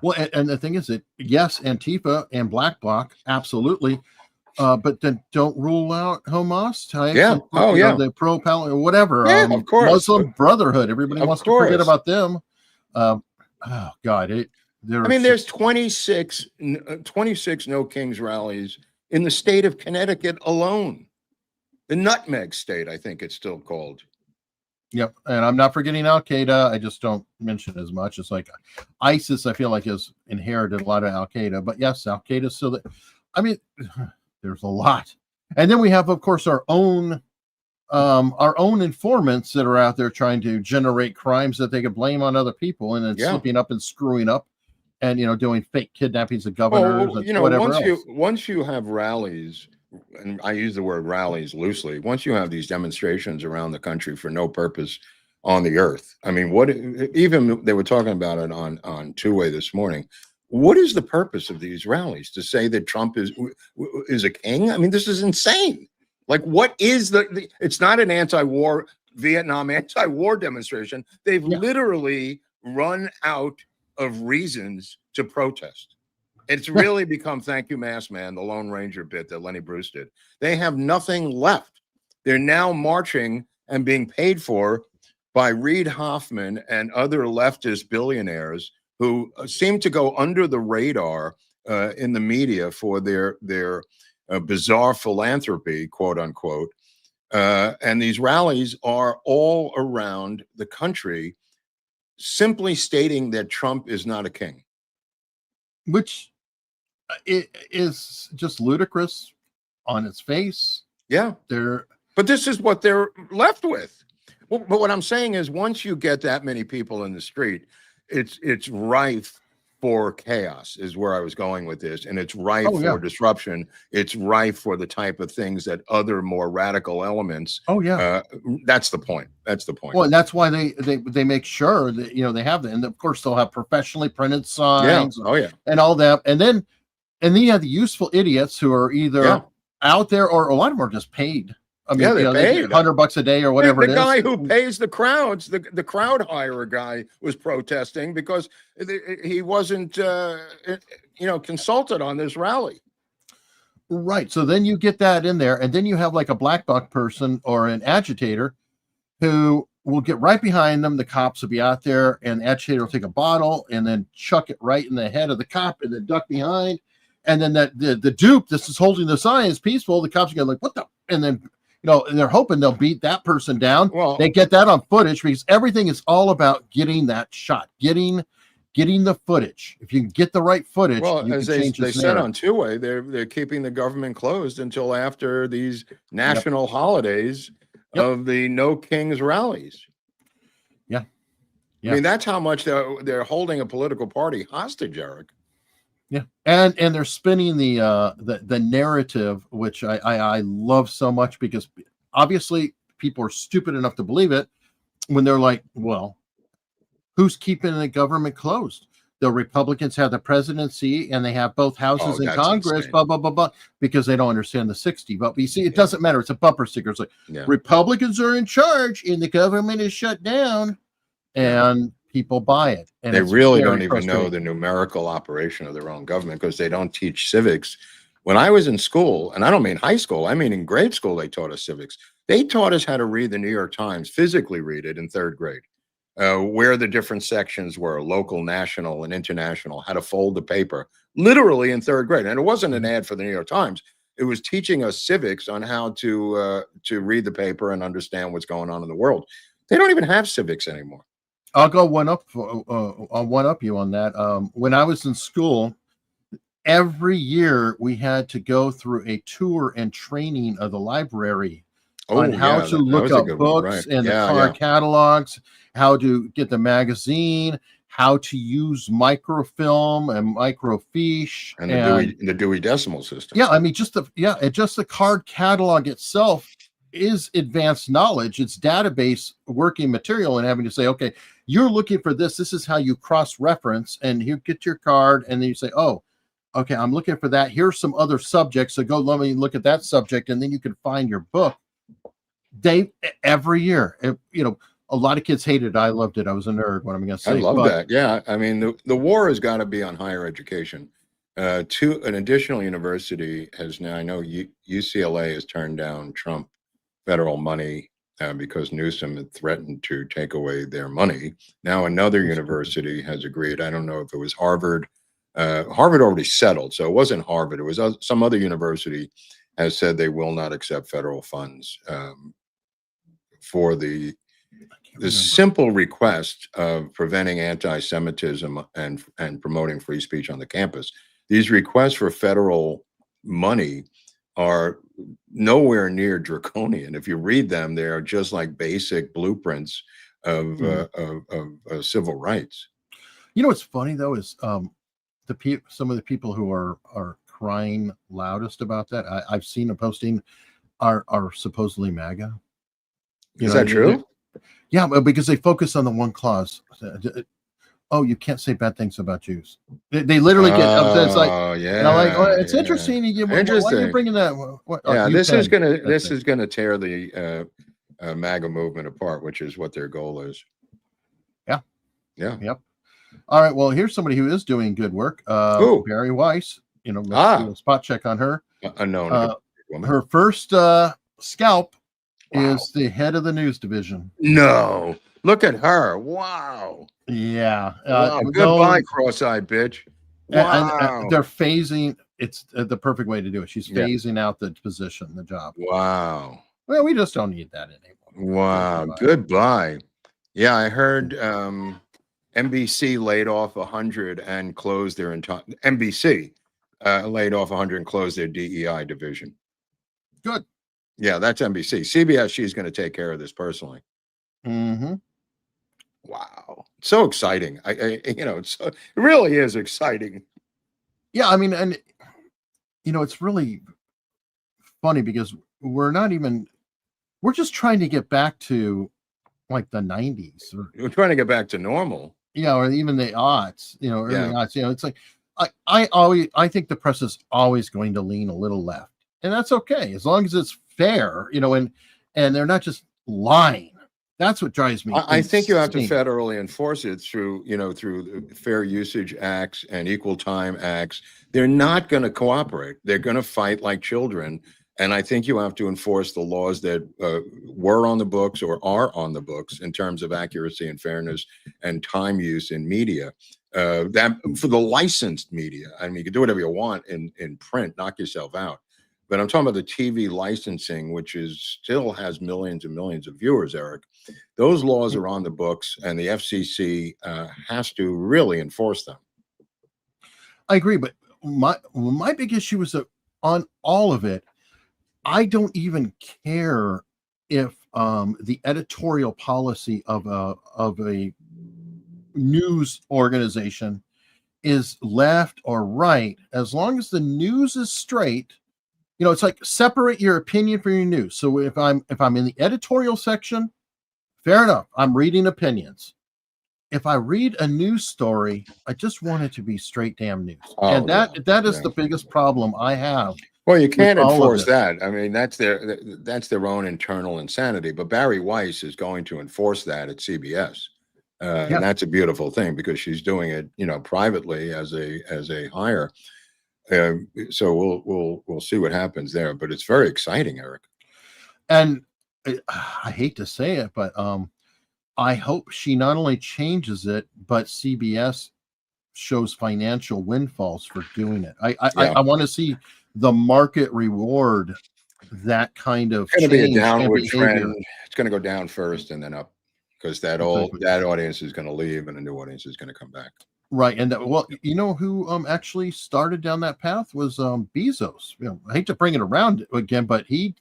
Well, and the thing is that, yes, Antifa and Black Bloc, absolutely. But then don't rule out Hamas types. Yeah. And, Oh, yeah. The pro-Palestine or whatever. Yeah, of course. Muslim Brotherhood. Everybody Of wants to forget course. about them. Oh God, there's 26 No Kings rallies in the state of Connecticut alone. The Nutmeg State, I think it's still called. Yep, and I'm not forgetting Al Qaeda. I just don't mention it as much. It's like ISIS. I feel like has inherited a lot of Al Qaeda, but yes, Al Qaeda still. There's a lot, and then we have, of course, our own informants that are out there trying to generate crimes that they can blame on other people, and then slipping up and screwing up, and doing fake kidnappings of governors and whatever else. Once you have rallies, and I use the word rallies loosely, once you have these demonstrations around the country for no purpose on the earth. I mean, even they were talking about it on Two-Way this morning. What is the purpose of these rallies? To say that Trump is a king? I mean, this is insane. Like, what is it's not an anti-war, Vietnam anti-war demonstration. They've literally run out of reasons to protest. It's really become, thank you, Masked Man, the Lone Ranger bit that Lenny Bruce did. They have nothing left. They're now marching and being paid for by Reid Hoffman and other leftist billionaires who seem to go under the radar in the media for their bizarre philanthropy, quote unquote. And these rallies are all around the country, simply stating that Trump is not a king. Which it is just ludicrous on its face. Yeah. But this is what they're left with. But what I'm saying is, once you get that many people in the street, it's rife for chaos, is where I was going with this. And it's rife for disruption. It's rife for the type of things that other more radical elements. That's the point. Well, and that's why they make sure that, they have that. And of course they'll have professionally printed signs. And all that. And then you have the useful idiots who are either out there, or a lot of them are just paid. I mean, they paid $100 a day or whatever it is. The guy who pays the crowds, the crowd hire guy, was protesting because he wasn't, consulted on this rally. Right. So then you get that in there, and then you have like a black bloc person or an agitator who will get right behind them. The cops will be out there, and the agitator will take a bottle and then chuck it right in the head of the cop and then duck behind. And then the dupe, this is holding the sign, is peaceful. The cops are going like, what the? And then, they're hoping they'll beat that person down. Well, they get that on footage, because everything is all about getting that shot, getting the footage. If you can get the right footage, well, you as can they change said on Two-Way, they're keeping the government closed until after these national holidays of the No Kings rallies. Yeah. I mean, that's how much they're holding a political party hostage, Eric. Yeah, and they're spinning the narrative, which I love so much, because obviously people are stupid enough to believe it when they're like, well, who's keeping the government closed? The Republicans have the presidency and they have both houses in Congress, insane. Blah, blah, blah, blah, because they don't understand the 60. But you see, it doesn't matter. It's a bumper sticker. It's like Republicans are in charge and the government is shut down, and people buy it. And they really don't even know the numerical operation of their own government, because they don't teach civics. When I was in school, and I don't mean high school, I mean in grade school, they taught us civics. They taught us how to read the New York Times, physically read it in third grade, where the different sections were, local, national, and international, how to fold the paper, literally in third grade. And it wasn't an ad for the New York Times. It was teaching us civics on how to read the paper and understand what's going on in the world. They don't even have civics anymore. I'll go one up you on that. When I was in school, every year we had to go through a tour and training of the library on how to look up books and the car catalogs, how to get the magazine, how to use microfilm and microfiche And the Dewey Decimal System. Yeah, I mean, just the card catalog itself is advanced knowledge. It's database working material, and having to say, okay, you're looking for this. This is how you cross-reference, and you get your card, and then you say, oh, okay, I'm looking for that. Here's some other subjects. So go, let me look at that subject, and then you can find your book. Every year, a lot of kids hated it. I loved it. I was a nerd. What am I going to say? I love that. Yeah, I mean, the war has got to be on higher education. An additional university has now. I know UCLA has turned down Trump federal money because Newsom had threatened to take away their money. Now another university has agreed. I don't know if it was Harvard. Harvard already settled, so it wasn't Harvard. It was some other university has said they will not accept federal funds for the simple request of preventing anti-Semitism and promoting free speech on the campus. These requests for federal money are nowhere near draconian. If you read them, they are just like basic blueprints of civil rights. You know what's funny though is some of the people who are crying loudest about that. I've seen a posting are supposedly MAGA. Is that true? Yeah, because they focus on the one clause. Oh, you can't say bad things about Jews. They literally get upset. It's like, it's interesting. Interesting. Why are you bringing that? This is gonna tear the MAGA movement apart, which is what their goal is. Yeah. Yep. All right. Well, here's somebody who is doing good work. Barry Weiss. Let's do a spot check on her. Unknown woman. Her first scalp is the head of the news division. No, look at her. Wow. Yeah. Goodbye, cross-eyed bitch. Wow. And they're phasing. It's the perfect way to do it. She's phasing out the position, the job. Wow. Well, we just don't need that anymore. Wow. Goodbye. Yeah, I heard NBC laid off 100 and closed their entire NBC laid off 100 and closed their DEI division. Good. Yeah, that's NBC. CBS, she's going to take care of this personally. Mm-hmm. Wow. So exciting. It really is exciting. Yeah, I mean, and it's really funny because we're just trying to get back to like the 90s. We're trying to get back to normal. Yeah, or even the aughts, early aughts. It's like I think the press is always going to lean a little left. And that's okay, as long as it's fair, and they're not just lying. That's what drives me. I think you have to federally enforce it through the Fair Usage Acts and Equal Time Acts. They're not going to cooperate. They're going to fight like children. And I think you have to enforce the laws that were on the books or are on the books in terms of accuracy and fairness and time use in media. That for the licensed media. I mean, you can do whatever you want in print, knock yourself out. But I'm talking about the TV licensing, which still has millions and millions of viewers, Eric. Those laws are on the books, and the FCC has to really enforce them. I agree, but my big issue is that on all of it, I don't even care if the editorial policy of a news organization is left or right, as long as the news is straight. It's like separate your opinion from your news. So if I'm in the editorial section, fair enough, I'm reading opinions. If I read a news story, I just want it to be straight damn news. And that is the biggest problem I have. Well, you can't enforce that. I mean, that's their own internal insanity. But Barry Weiss is going to enforce that at CBS. And that's a beautiful thing because she's doing it, privately as a hire. So we'll see what happens there, but it's very exciting, Eric. And I hate to say it, but I hope she not only changes it, but CBS shows financial windfalls for doing it. I want to see the market reward that kind of. It's going to be a downward trend. It's going to go down first and then up because that audience is going to leave and a new audience is going to come back. Right. And who actually started down that path was Bezos. I hate to bring it around again, but he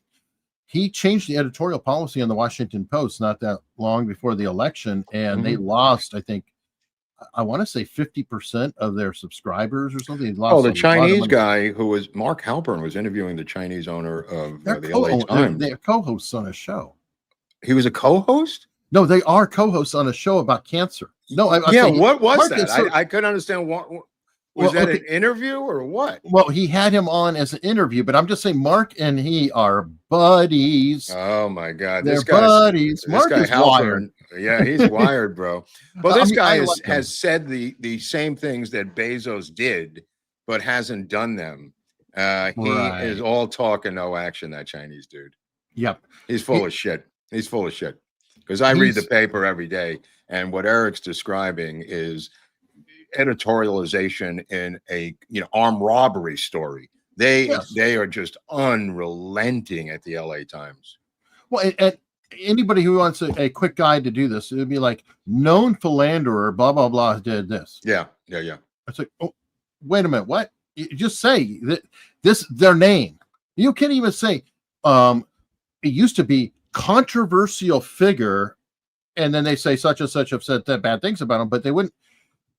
changed the editorial policy on the Washington Post not that long before the election, and they lost, I think, I want to say 50% of their subscribers or something. They Oh, lost the a lot of Chinese money. guy who was Mark Halpern was interviewing the Chinese owner of They're the LA co- Times. they're co-hosts on a show. He was a co-host? No, they are co-hosts on a show about cancer. No, I'm Yeah, saying what was Mark that? is so- I couldn't understand what was Well, that okay. an interview or what? Well, he had him on as an interview, but I'm just saying Mark and he are buddies. Oh my God, They're this guy's buddies. this Mark guy is Halpern, wired. yeah, he's wired, bro. Well, I this mean, guy I like him. has said the same things that Bezos did, but hasn't done them. He Right. is all talk and no action. That Chinese dude. Yep. He's full of shit. He's full of shit. Because I read the paper every day, and what Eric's describing is editorialization in a armed robbery story. They are just unrelenting at the LA Times. Well, and anybody who wants a quick guide to do this, it would be like known philanderer, blah blah blah, did this. Yeah. It's like, oh, wait a minute, what? You just say that this their name. You can't even say it used to be controversial figure, and then they say such and such have said that bad things about him, but they wouldn't.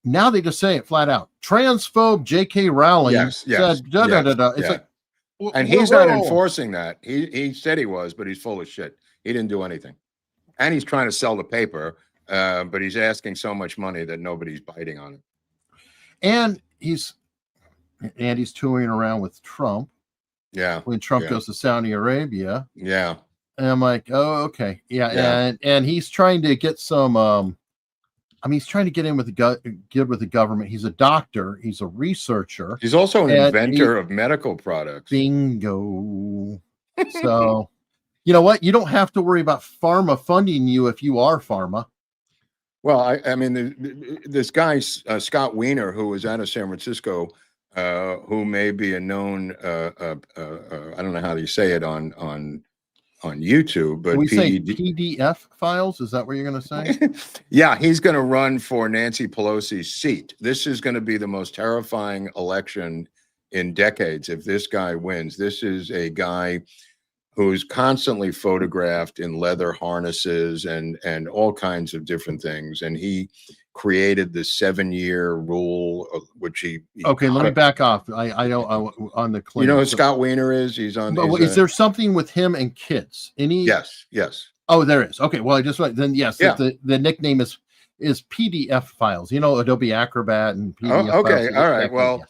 Now they just say it flat out. Transphobe J.K. Rowling said da da da da. It's like, and he's not enforcing that. He said he was, but he's full of shit. He didn't do anything, and he's trying to sell the paper, but he's asking so much money that nobody's biting on it. And he's touring around with Trump. Yeah, when Trump goes to Saudi Arabia. Yeah, and I'm like, oh, okay, yeah. And he's trying to get some. He's trying to get in with the government. He's a doctor. He's a researcher. He's also an inventor of medical products. Bingo. So, you know what? You don't have to worry about pharma funding you if you are pharma. Well, I mean, this guy, Scott Wiener, who was out of San Francisco, who may be a known, I don't know how you say it on YouTube, but we say PDF files. Is that what you're going to say? Yeah, he's going to run for Nancy Pelosi's seat. This is going to be the most terrifying election in decades if this guy wins. This is a guy who's constantly photographed in leather harnesses and all kinds of different things, and he created the 7-year rule, which he okay. Let me back off. I don't on the claim. You know who Scott Wiener is? He's on. Is there something with him and kids? Yes. Oh, there is. Okay. Well, I just then yes. Yeah. The nickname is PDF files. You know, Adobe Acrobat and PDF. Oh, okay. Files. All right. Well,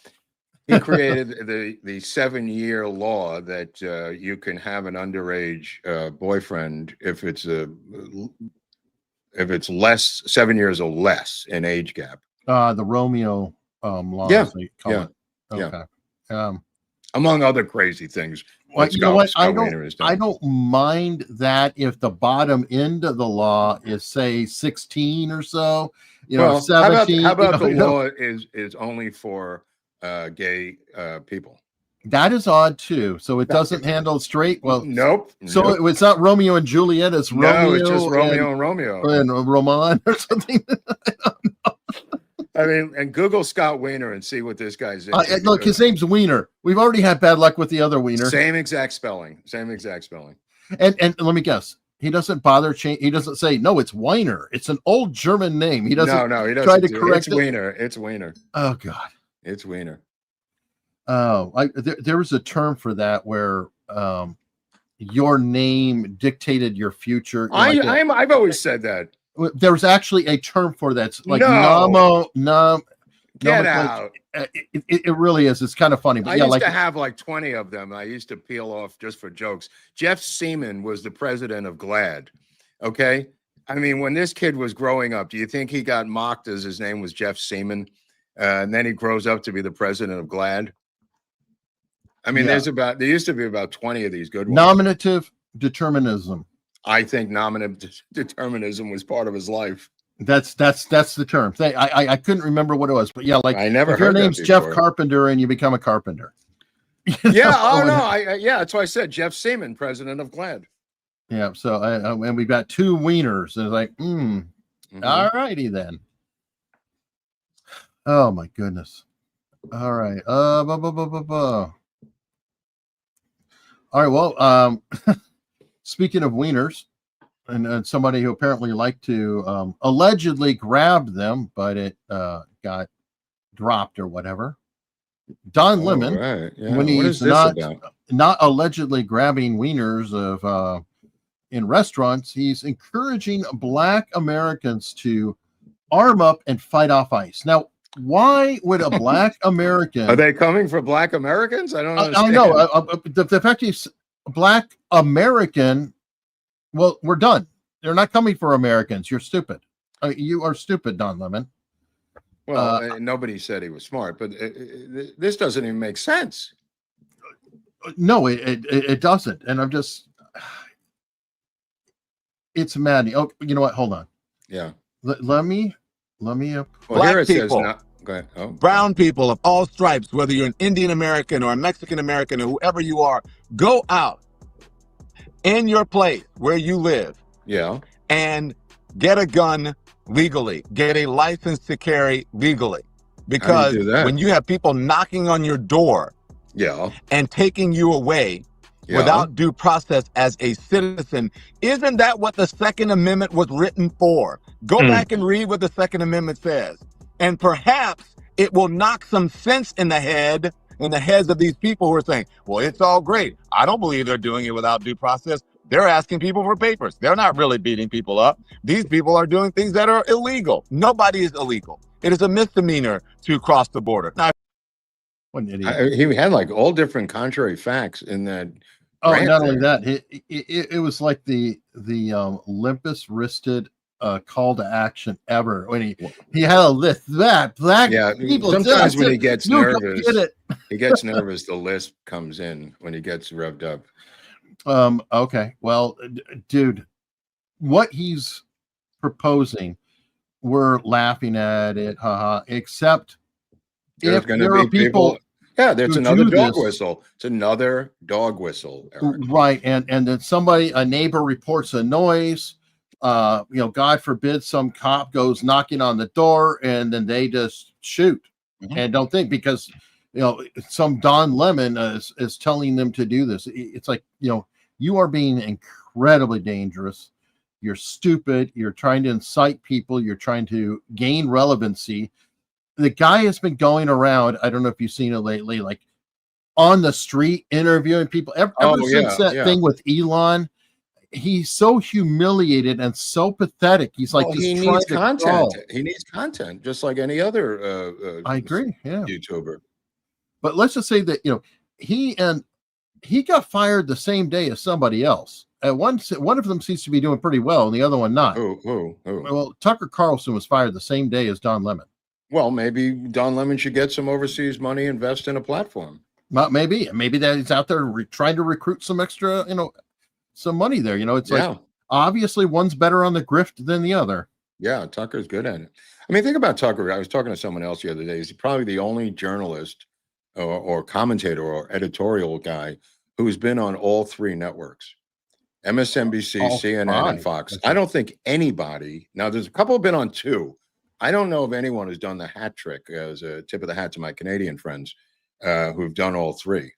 he created the 7-year law that you can have an underage boyfriend if it's less 7 years or less in age gap. The Romeo law. Yeah. Okay. Yeah. Among other crazy things. Well, you know what? I don't mind that if the bottom end of the law is say 16 or so. 17. How about the law is only for gay people? That is odd too. So it doesn't handle straight. Well, nope. So it's not Romeo and Juliet. It's Romeo. It's just Romeo and Romeo and Roman or something. I mean, and Google Scott Wiener and see what this guy's. Look, his name's Wiener. We've already had bad luck with the other Wiener. Same exact spelling. And let me guess. He doesn't bother change. He doesn't say no. It's Weiner. It's an old German name. He doesn't. No, he doesn't try to correct it. It's Wiener. Oh God. It's Wiener. Oh, there was a term for that where your name dictated your future. I've always said that. There was actually a term for that. It's like Get out. It really is. It's kind of funny. But I used to have like 20 of them. I used to peel off just for jokes. Jeff Seaman was the president of GLAAD. Okay. I mean, when this kid was growing up, do you think he got mocked as his name was Jeff Seaman? And then he grows up to be the president of GLAAD. I mean, there used to be about 20 of these good ones. Nominative determinism. I think nominative determinism was part of his life. That's the term. I couldn't remember what it was, but yeah, like I never if heard your name's that Jeff Carpenter and you become a carpenter. Yeah. Oh no. That's why I said Jeff Seaman, president of GLAAD. Yeah. So and we've got 2 wieners, and it's like, all righty then. Oh my goodness. All right. All right. Well, speaking of wieners, and somebody who apparently liked to allegedly grab them, but it got dropped or whatever. Don Lemon, right. Yeah. when What he's is this about? not allegedly grabbing wieners of in restaurants, he's encouraging Black Americans to arm up and fight off ICE. Now, why would a Black American? Are they coming for Black Americans? I don't understand. I know the fact he's Black American. Well, we're done. They're not coming for Americans. You're stupid. You are stupid, Don Lemon. Well, nobody said he was smart, but this doesn't even make sense. No, it doesn't. And I'm just, it's maddening. Oh, you know what? Hold on. Yeah. Let me. Well, Black here it says people. go ahead. Oh, Brown people of all stripes, whether you're an Indian American or a Mexican American or whoever you are, go out in your place where you live yeah. and get a gun legally, get a license to carry legally. Because do that? when you have people knocking on your door Yeah. and taking you away Yeah. without due process as a citizen, isn't that what the Second Amendment was written for? Go back and read what the Second Amendment says. And perhaps it will knock some sense in the heads of these people who are saying, well, it's all great. I don't believe they're doing it without due process. They're asking people for papers. They're not really beating people up. These people are doing things that are illegal. Nobody is illegal. It is a misdemeanor to cross the border. Now, What an idiot. He had like all different contrary facts in that. Oh, rant not only there. that, it was like the limpest wristed call to action ever when he had a list that Black people. Sometimes when he gets nervous, get it. he gets nervous. The lisp comes in when he gets revved up. Okay. Well, dude, what he's proposing, we're laughing at it, haha. Except There's if going there to are be people. Yeah, there's who another do dog this. whistle. It's another dog whistle, Eric. Right, and then a neighbor reports a noise. God forbid some cop goes knocking on the door, and then they just shoot and don't think because some Don Lemon is telling them to do this. It's like you are being incredibly dangerous. You're stupid. You're trying to incite people. You're trying to gain relevancy. The guy has been going around. I don't know if you've seen it lately, like on the street interviewing people. Ever since that thing with Elon, he's so humiliated and so pathetic. He's like, he needs content. He needs content, just like any other. I agree. Yeah, YouTuber. But let's just say that he got fired the same day as somebody else. One of them seems to be doing pretty well, and the other one not. Who? Well, Tucker Carlson was fired the same day as Don Lemon. Well, maybe Don Lemon should get some overseas money, invest in a platform. Maybe that he's out there trying to recruit some extra, some money there. It's like obviously one's better on the grift than the other. Yeah, Tucker's good at it. I mean, think about Tucker. I was talking to someone else the other day. He's probably the only journalist or commentator or editorial guy who's been on all three networks: MSNBC, CNN, and Fox. I don't think anybody. Now, there's a couple have been on two. I don't know of anyone who's done the hat trick as a tip of the hat to my Canadian friends who've done all three.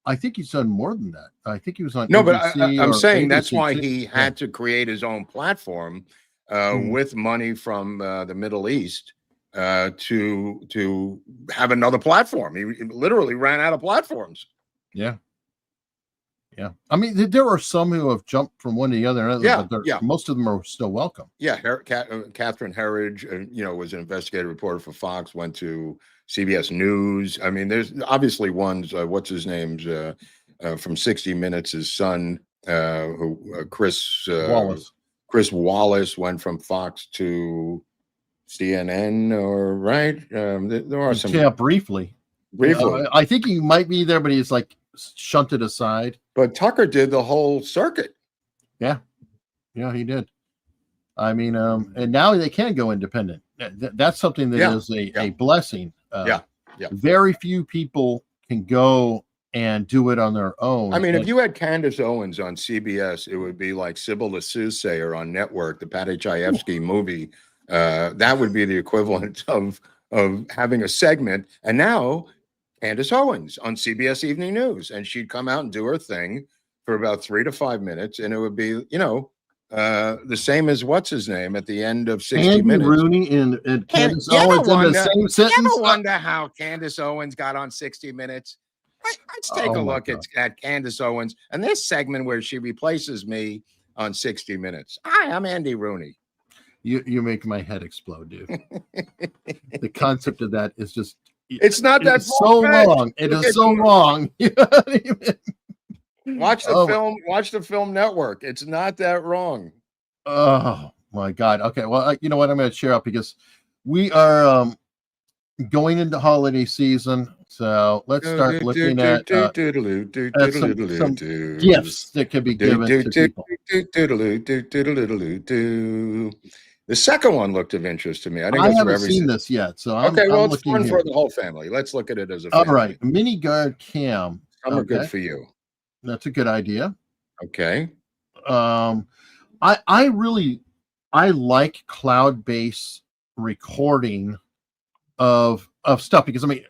I think he's done more than that. I think he was on. No, NBC but I'm saying ABC that's why he had to create his own platform with money from the Middle East to have another platform. He literally ran out of platforms. Yeah. Yeah. I mean, there are some who have jumped from one to the other. But most of them are still welcome. Yeah. Catherine Herridge, was an investigative reporter for Fox, went to CBS News. I mean, there's obviously ones, what's his name's from 60 Minutes, his son, Chris Wallace went from Fox to CNN, or right? There are some. Yeah, briefly. I think he might be there, but he's like shunted aside. But Tucker did the whole circuit. Yeah, he did. I mean, and now they can go independent. That's something that is a blessing. Very few people can go and do it on their own. I mean, if you had Candace Owens on CBS, it would be like Sybil the Soothsayer on Network, the Patty Chayefsky movie. That would be the equivalent of having a segment. And now Candace Owens on CBS Evening News, and she'd come out and do her thing for about 3 to 5 minutes, and it would be, The same as what's his name at the end of 60 Andy Minutes. Rooney and Candace You ever Owens in the wonder- same You sentence. ever wonder how Candace Owens got on 60 Minutes? Let's take a Oh my look at Candace Owens and this segment where she replaces me on 60 Minutes. Hi, I'm Andy Rooney. You make my head explode, dude. The concept of that is just It's not that it's so far-fetched. wrong. It Look is at so you. wrong. Watch the Oh. film. Watch the film network. It's not that wrong. Oh my God. Okay. Well, you know what? I'm going to share up because we are going into holiday season. So let's start looking at some gifts that could be given to people. The second one looked of interest to me. I think I that's for haven't every seen this yet. So I'm, okay, well, I'm it's looking fun here. for the whole family. Let's look at it as a All family. right. Mini guard cam. Some are good for you. That's a good idea. Okay. I like cloud-based recording of stuff because I mean,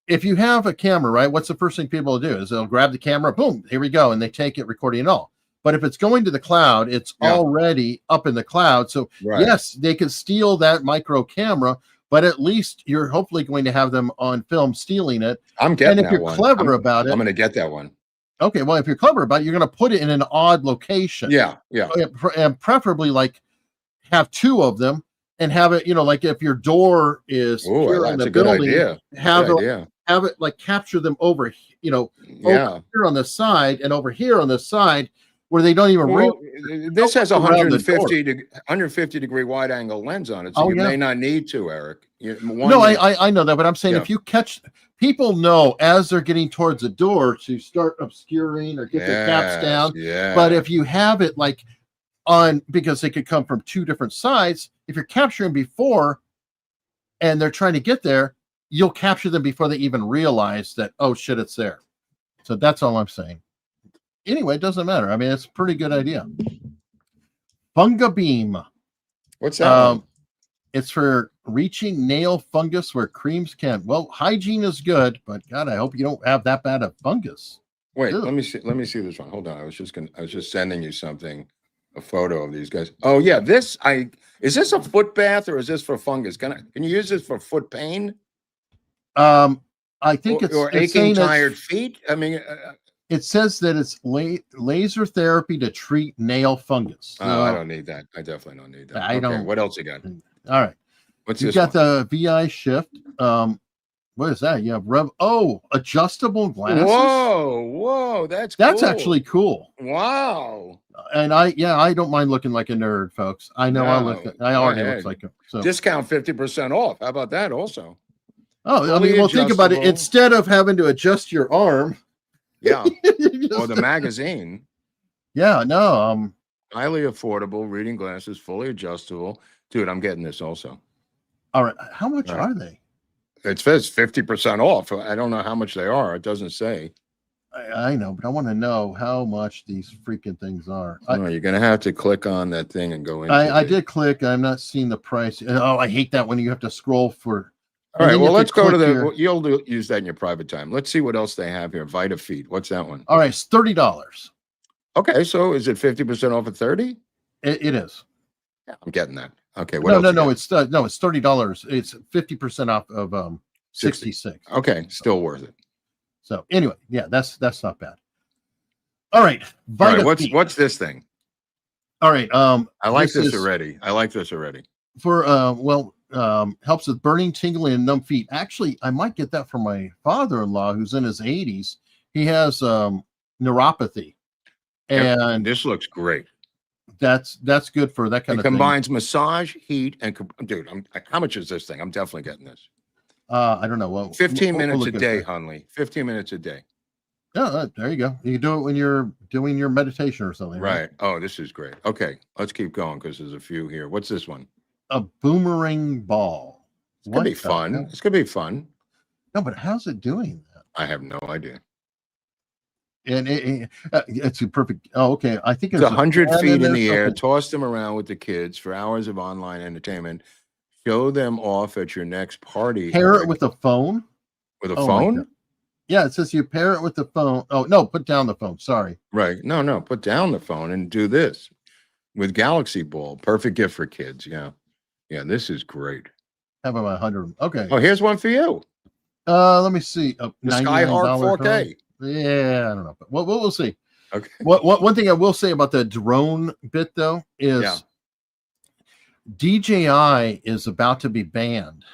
if you have a camera, right, what's the first thing people do is they'll grab the camera, boom, here we go, and they take it recording and all. But if it's going to the cloud, it's already up in the cloud. So yes, they can steal that micro camera, but at least you're hopefully going to have them on film stealing it. I'm getting and if that you're one. clever about it, I'm going to get that one. Okay, well, if you're clever about it, you're going to put it in an odd location. Yeah. And preferably like have two of them and have it, like if your door is here on that's the a good building, idea. have it like capture them over, over here on the side and over here on the side where they don't even this has a around the 150 degree wide angle lens on it, so you may not need to, Eric. I know that, but I'm saying if you catch, people know as they're getting towards the door to start obscuring or get their caps down. Yeah. But if you have it like on, because they could come from two different sides, if you're capturing before and they're trying to get there, you'll capture them before they even realize that, oh shit, it's there. So that's all I'm saying. Anyway, it doesn't matter. I mean, it's a pretty good idea. Funga beam. What's that? It's for reaching nail fungus where creams can't. Well, hygiene is good, but God, I hope you don't have that bad of fungus. Wait, let me see this one. Hold on. I was just sending you something, a photo of these guys. Oh yeah, is this a foot bath or is this for fungus? Can you use this for foot pain? I think or aching, tired feet. I mean, it says that it's laser therapy to treat nail fungus. Oh, I don't need that. I definitely don't need that. I don't. What else you got? All right. What's you this? Got the VI shift. What is that? You have adjustable glasses. Whoa, that's cool. Actually cool. Wow. And I don't mind looking like a nerd, folks. I know I already look like it. So discount 50% off. How about that also? Oh, I mean, well, think about it. Instead of having to adjust your arm. Yeah. Or the magazine. Yeah, no. Highly affordable reading glasses, fully adjustable. Dude, I'm getting this also. All right. How much are they? It says 50% off. I don't know how much they are. It doesn't say. I know, but I want to know how much these freaking things are. You're going to have to click on that thing and go in. I did click. I'm not seeing the price. Oh, I hate that when you have to scroll for. All right, well, let's go to you'll use that in your private time. Let's see what else they have here. VitaFeed. What's that one? All right, it's $30. Okay, so is it 50% off at 30? It is. Yeah, I'm getting that. Okay, No, it's $30. It's 50% off of 66. Okay, still worth it. So anyway, yeah, that's not bad. All right, what's this thing? All right, I like this already. For helps with burning, tingling, and numb feet. Actually, I might get that from my father-in-law who's in his 80s. He has neuropathy, and this looks great. That's good for that kind of thing. It combines massage, heat, and dude, how much is this thing? I'm definitely getting this. I don't know. Well, 15 minutes a day, Hunley. 15 minutes a day. Yeah, there you go. You can do it when you're doing your meditation or something. Right. Oh, this is great. Okay, let's keep going because there's a few here. What's this one? A boomerang ball. It's gonna be fun. It's gonna be fun. No, but how's it doing that? I have no idea. And it's a perfect. Oh, okay. I think it's 100 feet in the air. Toss them around with the kids for hours of online entertainment. Show them off at your next party. Pair it with a phone. With a phone? Yeah, it says you pair it with the phone. Oh no, put down the phone. Sorry. Right. No, put down the phone and do this. with Galaxy Ball. Perfect gift for kids. Yeah. Yeah, this is great. Have about 100. Okay. Oh, here's one for you. Let me see. The $99 Skyhawk 4K. Yeah, I don't know. But we'll see. Okay. One thing I will say about the drone bit, though, is DJI is about to be banned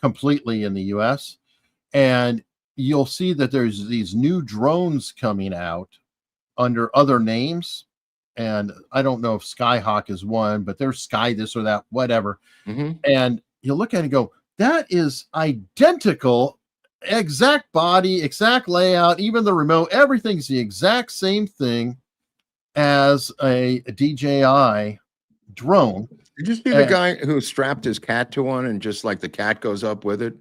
completely in the US. And you'll see that there's these new drones coming out under other names. And I don't know if Skyhawk is one, but there's Sky this or that, whatever. And you look at it and go, that is identical, exact body, exact layout, even the remote, everything's the exact same thing as a DJI drone. Did you see the guy who strapped his cat to one and just like the cat goes up with it?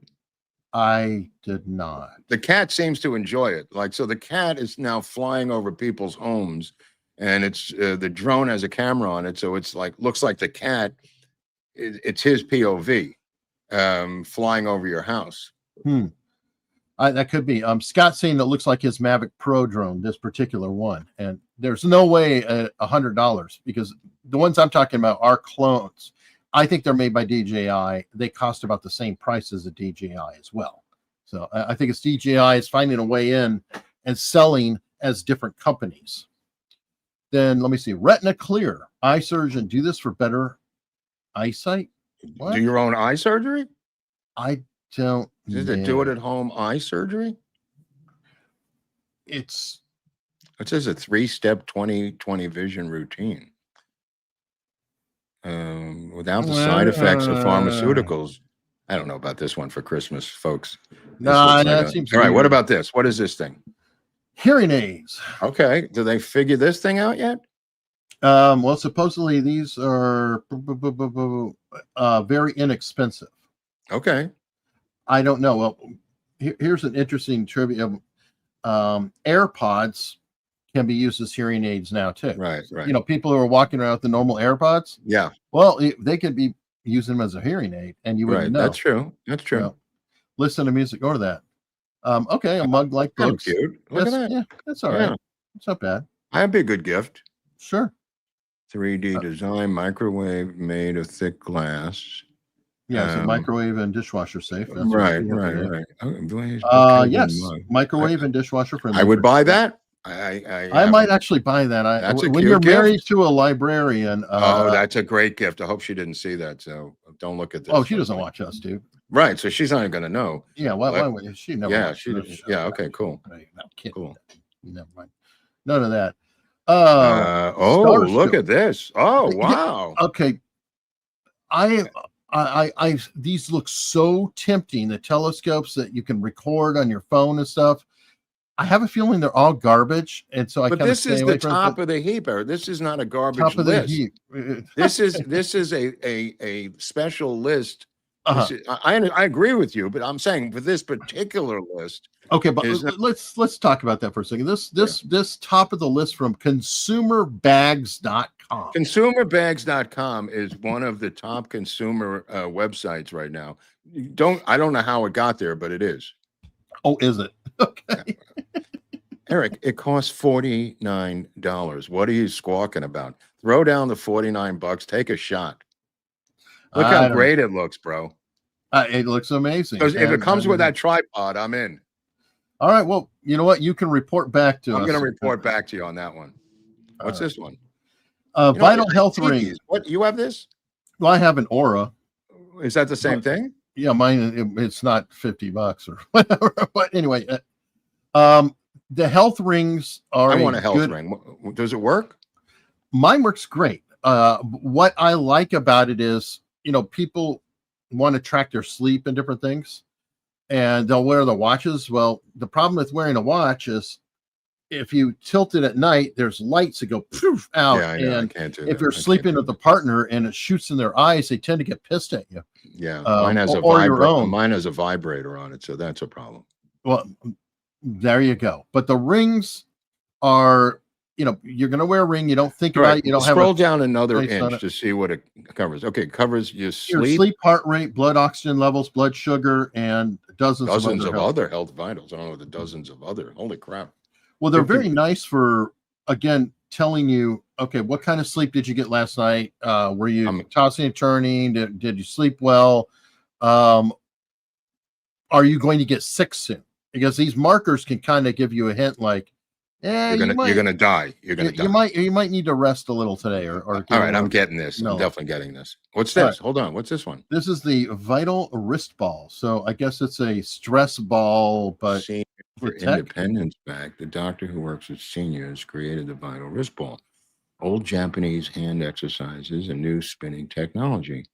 I did not. The cat seems to enjoy it. Like, so the cat is now flying over people's homes, and it's the drone has a camera on it. So it's like, looks like the cat, it's his POV flying over your house. That could be. Scott's saying it looks like his Mavic Pro drone, this particular one. And there's no way $100, because the ones I'm talking about are clones. I think they're made by DJI. They cost about the same price as a DJI as well. So I think it's DJI is finding a way in and selling as different companies. Then let me see. Retina Clear. Eye surgeon. Do this for better eyesight. What? Do your own eye surgery? I don't. Is it do it at home eye surgery? It says a 3-step 20/20 vision routine. Without the side effects of pharmaceuticals. I don't know about this one for Christmas, folks. No, that seems all right. weird. What about this? What is this thing? Hearing aids. Okay. Do they figure this thing out yet? Well, supposedly these are very inexpensive. Okay. I don't know. Well, here's an interesting trivia. AirPods can be used as hearing aids now too. Right. You know, people who are walking around with the normal AirPods. Yeah. Well, they could be using them as a hearing aid, and you wouldn't know. That's true. That's true. You know, listen to music. Go to that. Okay, a mug like books. Cute. Look at that. Yeah, that's all right. It's not bad. That'd be a good gift. Sure. 3D design, microwave made of thick glass. Yeah, it's a microwave and dishwasher safe. That's Right. Yes, microwave and dishwasher friendly. I would buy that. I might actually buy that. That's a when cute you're married gift. to a librarian. That's a great gift. I hope she didn't see that. So don't look at this. Oh, she doesn't watch us, dude. Right. So she's not even going to know. Yeah. Why would she never? Yeah. watched this show. Yeah. Okay. Cool. No, kidding. Cool. Never mind. None of that. Look at this. Oh, wow. Okay. I these look so tempting. The telescopes that you can record on your phone and stuff. I have a feeling they're all garbage, and so But this is the top of the heap, Eric. This is not a garbage top of the list. heap. This is a special list. Uh-huh. I agree with you, but I'm saying for this particular list. Okay, but let's talk about that for a second. This top of the list from consumerbags.com. Consumerbags.com is one of the top consumer websites right now. I don't know how it got there, but it is. Oh, is it? Okay. Eric, it costs $49. What are you squawking about? Throw down the $49. Take a shot. Look how great it looks, bro. It looks amazing. Because if it comes with that tripod, I'm in. All right. Well, you know what? You can report back to us. I'm going to report back to you on that one. What's this one? Vital health rings. What, you have this? Well, I have an Aura. Is that the same thing? Yeah, mine. It's not $50 or whatever. But anyway, the health rings are. I want a health ring. Does it work? Mine works great. What I like about it is, people want to track their sleep and different things, and they'll wear the watches. Well, the problem with wearing a watch is if you tilt it at night, there's lights that go poof out. Yeah, I know. And I can't do if that. you're sleeping with a partner and it shoots in their eyes, they tend to get pissed at you. Yeah, mine has mine has a vibrator on it, so that's a problem. Well, there you go. But the rings are, you're going to wear a ring. You don't think about it. You don't scroll down another inch to see what it covers. Okay, it covers your sleep, heart rate, blood oxygen levels, blood sugar, and dozens of other health vitals. I don't know the dozens of other. Holy crap! Well, they're very nice for, again, telling you, okay, what kind of sleep did you get last night? Were you tossing and turning? Did you sleep well? Are you going to get sick soon? Because these markers can kind of give you a hint, like, you're gonna die. You're gonna die. You might need to rest a little today, or all right. I'm getting this. I'm definitely getting this. What's this? Right. Hold on. What's this one? This is the vital wrist ball. So I guess it's a stress ball, but for Independence Back, the doctor who works with seniors created the vital wrist ball. Old Japanese hand exercises and new spinning technology.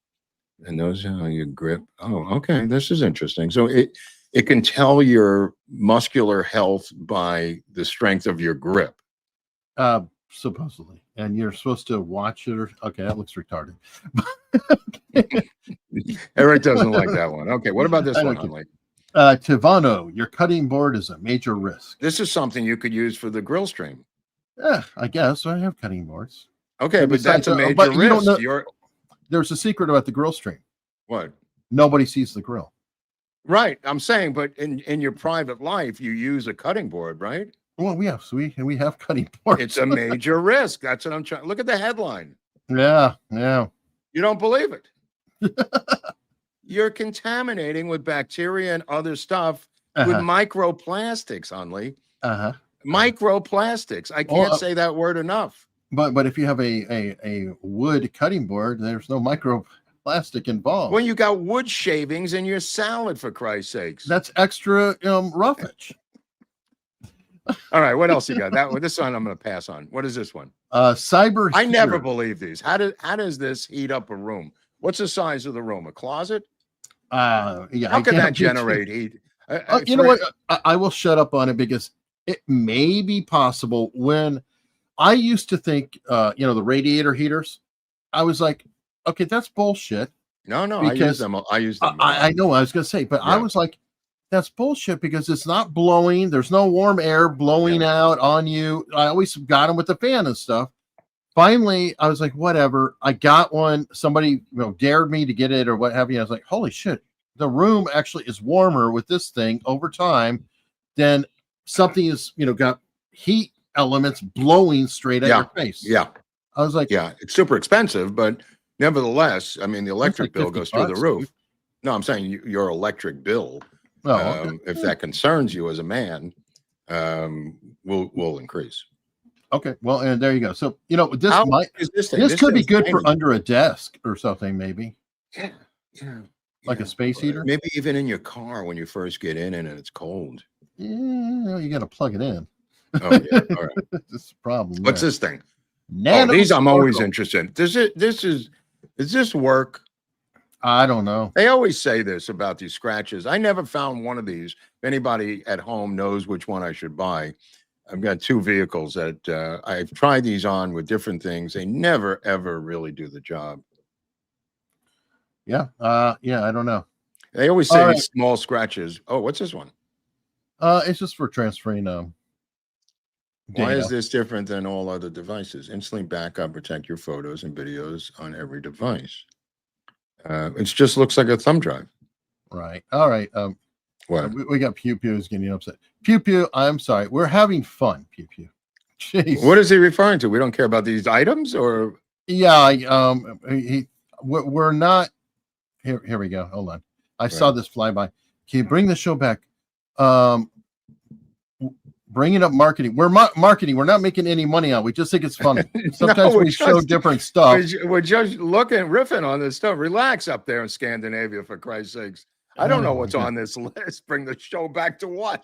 And those are how you grip. Oh, okay. This is interesting. So it can tell your muscular health by the strength of your grip. Supposedly. And you're supposed to watch it. Okay, that looks retarded. Eric doesn't like that one. Okay, what about this one, Hunley? Tivano, your cutting board is a major risk. This is something you could use for the grill stream. Yeah, I guess. I have cutting boards. Okay, but that's a major risk. There's a secret about the grill stream. What? Nobody sees the grill. Right. I'm saying, but in your private life, you use a cutting board, right? Well, we have cutting boards. It's a major risk. That's what I'm trying. Look at the headline. Yeah. You don't believe it. You're contaminating with bacteria and other stuff with microplastics, Hunley. Microplastics. I can't say that word enough. But if you have a wood cutting board, there's no microplastic involved. Well, you got wood shavings in your salad, for Christ's sakes. That's extra roughage. All right, what else you got? This one I'm going to pass on. What is this one? Cyber. I never believe these. How does this heat up a room? What's the size of the room? A closet? Yeah. How can that generate heat? You know what? I will shut up on it because it may be possible. When I used to think, the radiator heaters, I was like, okay, that's bullshit. No, I use them. I know. I was going to say, but I was like, that's bullshit because it's not blowing. There's no warm air blowing out on you. I always got them with the fan and stuff. Finally, I was like, whatever. I got one. Somebody dared me to get it or what have you. I was like, holy shit. The room actually is warmer with this thing over time than something is, got heat elements blowing straight at your face. Yeah. I was like, it's super expensive, but nevertheless, I mean, the electric bill goes through the roof. Dude. No, I'm saying your electric bill, if that concerns you as a man, will increase. Okay. Well, and there you go. So, this could be good for under a desk or something, maybe. Yeah. Like a space heater? Maybe even in your car when you first get in and it's cold. Yeah, you got to plug it in. Oh, yeah. All right. This is a problem. What's this thing? These I'm always interested in. Does this work? I don't know. They always say this about these scratches. I never found one of these. If anybody at home knows which one I should buy, I've got two vehicles that I've tried these on with different things. They never, ever really do the job. Yeah. I don't know. They always say small scratches. Oh, what's this one? It's just for transferring data. Why is this different than all other devices? Instantly backup, protect your photos and videos on every device. It just looks like a thumb drive. Right. All right. What? We got Pew Pew's getting upset. Pew Pew, I'm sorry. We're having fun, Pew Pew. Jeez. What is he referring to? We don't care about these items, or? Yeah. We're not. Here we go. Hold on. I saw this fly by. Can you bring the show back? Bringing up marketing. We're marketing. We're not making any money on it. We just think it's funny. Sometimes we show different stuff. We're just riffing on this stuff. Relax up there in Scandinavia, for Christ's sakes. I don't know what's on this list. Bring the show back to what?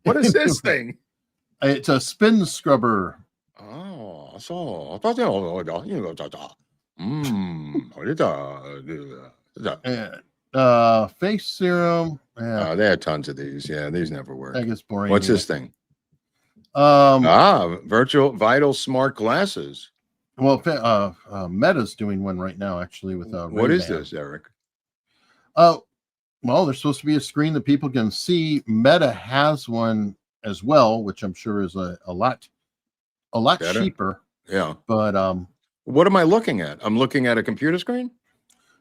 What is this thing? It's a spin scrubber. Oh, so face serum. Yeah. There are tons of these. Yeah, these never work. I guess boring. What's this thing? Virtual Vital smart glasses. Well, Meta's doing one right now, actually, with what is this, Eric? Well, there's supposed to be a screen that people can see. Meta has one as well, which I'm sure is a lot better. Cheaper. Yeah. But what am I looking at? I'm looking at a computer screen?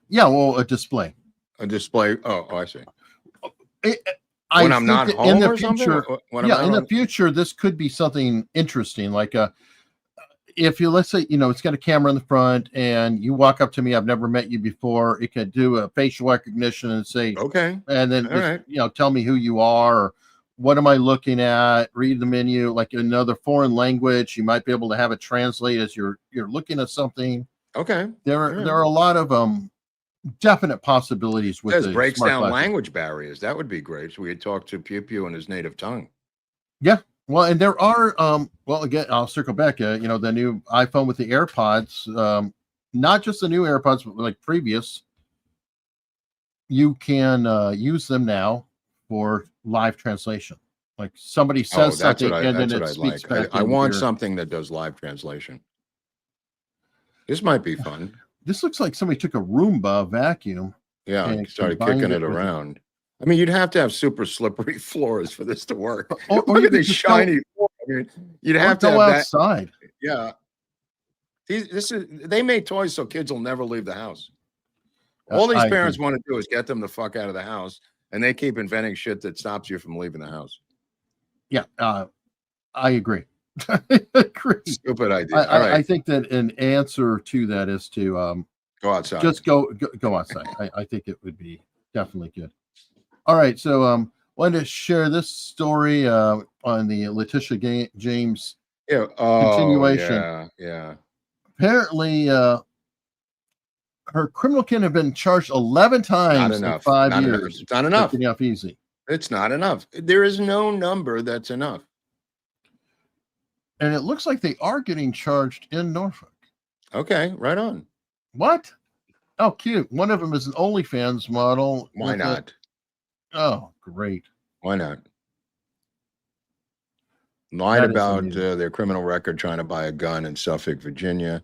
Yeah, well, a display. A display. Oh, I see. I when I'm think not that home or something? When I'm yeah, out in the on- future, this could be something interesting. Like, if you, let's say, it's got a camera in the front and you walk up to me, I've never met you before. It could do a facial recognition and say, Okay. and then All right. tell me who you are, or what am I looking at, read the menu, like another foreign language. You might be able to have it translate as you're looking at something. Okay. There are a lot of definite possibilities with This the breaks smart down glasses. language barriers. That would be great. So we could talk to Pew Pew in his native tongue. Yeah. Well, and there are well, again, I'll circle back. The new iPhone with the AirPods, not just the new AirPods, but like previous. You can use them now for live translation. Like somebody says something and then it speaks back. I want something that does live translation. This might be fun. This looks like somebody took a Roomba vacuum. Yeah, and and started combined kicking it with around. I mean, you'd have to have super slippery floors for this to work. Or Look you at could these just shiny floors. I mean, you'd have to go have that. outside. Yeah. They make toys so kids will never leave the house. All these I parents agree. want to do is get them the fuck out of the house, and they keep inventing shit that stops you from leaving the house. Yeah, I agree. I agree. Stupid idea. All right, I think that an answer to that is to go outside. just go outside. I think it would be definitely good. All right, so wanted to share this story on the Letitia James Yeah. continuation. Yeah. Apparently, her criminal kin have been charged 11 times in 5 Not years. enough. It's not enough. Getting off easy. It's not enough. There is no number that's enough. And it looks like they are getting charged in Norfolk. Okay, right on. What? Oh, cute. One of them is an OnlyFans model. Why not? Oh, great. Why not? Lied That is about amazing. their criminal record trying to buy a gun in Suffolk, Virginia.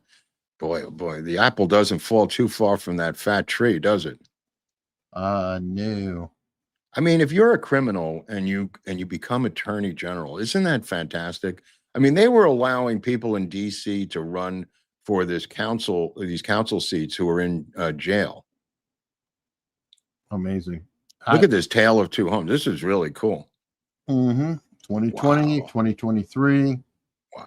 Boy, oh boy, the apple doesn't fall too far from that fat tree, does it? No. I mean, if you're a criminal and you become attorney general, isn't that fantastic? I mean, they were allowing people in DC to run for these council seats who are in jail. Amazing. Look at this tale of two homes. This is really cool. 2020, Wow. 2023. Wow.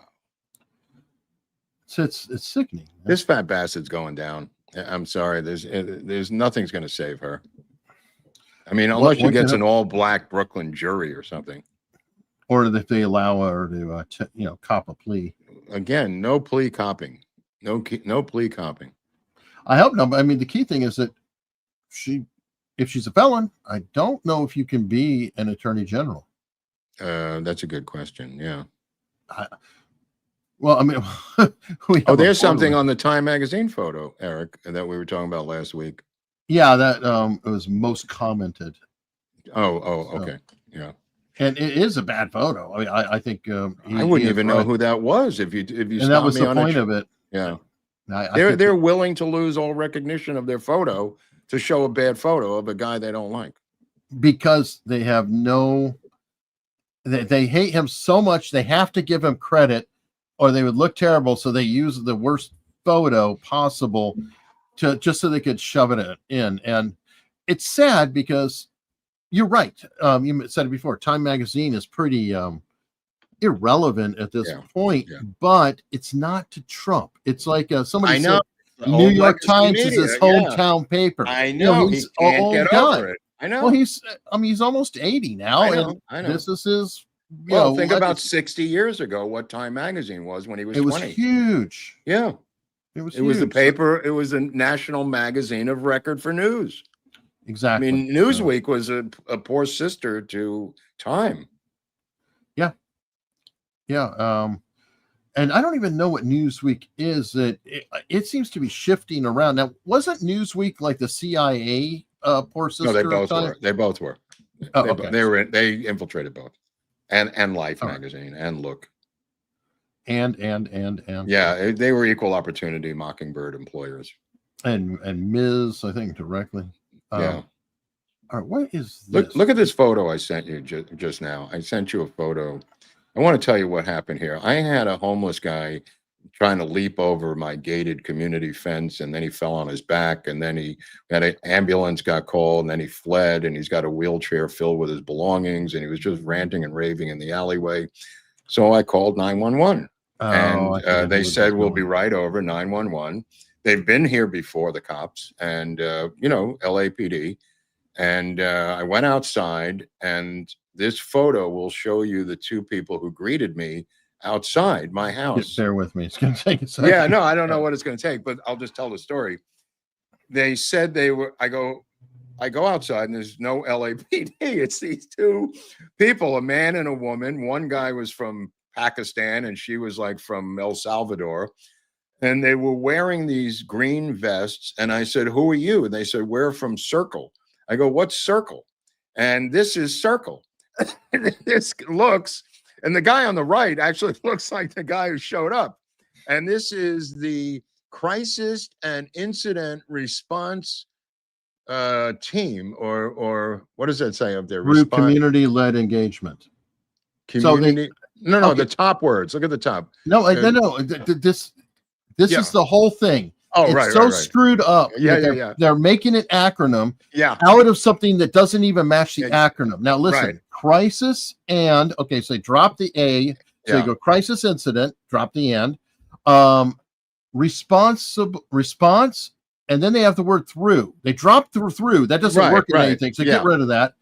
It's sickening. This fat bastard's going down. I'm sorry. There's nothing's going to save her. I mean, unless she gets an all-black Brooklyn jury or something. Or if they allow her to, cop a plea. Again, no plea copping. No plea copping. I hope not. I mean, the key thing is that if she's a felon, I don't know if you can be an attorney general. That's a good question. Yeah. Well, I mean, there's something on the Time magazine photo, Eric, that we were talking about last week. Yeah, that it was most commented. Okay. Yeah. And it is a bad photo. I mean, I think I wouldn't even know who that was if you. And that was the point of it. Yeah. They're willing to lose all recognition of their photo to show a bad photo of a guy they don't like. Because they have they hate him so much they have to give him credit or they would look terrible, so they use the worst photo possible just so they could shove it in. And it's sad because you're right. You said it before. Time magazine is pretty irrelevant at this point, but it's not to Trump. It's like somebody said, New York Times is his hometown paper. I know. He's he can't get over it. I know. Well, he's almost 80 now. I know. This is his. Think about 60 years ago what Time magazine was when he was 20. It was huge. Yeah. It was the paper. It was a national magazine of record for news. Exactly. I mean, Newsweek was a poor sister to Time. Yeah. Yeah. And I don't even know what Newsweek is. It seems to be shifting around. Now, wasn't Newsweek like the CIA poor sister? No, they both were. They both were. Oh, okay. They infiltrated both. And Life magazine and Look. And yeah, they were equal opportunity Mockingbird employers. And Ms. I think directly. Yeah. All right, what is this? Look at this photo I sent you just now. I sent you a photo. I want to tell you what happened here. I had a homeless guy trying to leap over my gated community fence, and then he fell on his back, and then he had an ambulance got called, and then he fled, and he's got a wheelchair filled with his belongings, and he was just ranting and raving in the alleyway. So I called 911, and they said, we'll be right over. 911. They've been here before, the cops, and LAPD. And I went outside, and this photo will show you the two people who greeted me outside my house. Bear with me. It's going to take a second. Yeah, no, I don't know what it's going to take, but I'll just tell the story. They said they were, I go outside, and there's no LAPD. It's these two people, a man and a woman. One guy was from Pakistan, and she was like from El Salvador. And they were wearing these green vests. And I said, who are you? And they said, we're from Circle. I go, what's Circle? And this is Circle. This looks, and the guy on the right actually looks like the guy who showed up. And this is the Crisis and Incident Response team, or what does that say up there? Through community-led engagement. Community. So the top words. Look at the top. No. This is the whole thing. Oh, it's right, so right. screwed up. Yeah. They're making an acronym out of something that doesn't even match the acronym. Now, listen, crisis and, so they drop the A. So you go crisis incident, drop the end. Response, and then they have the word through. They drop through. That doesn't work in anything. So get rid of that.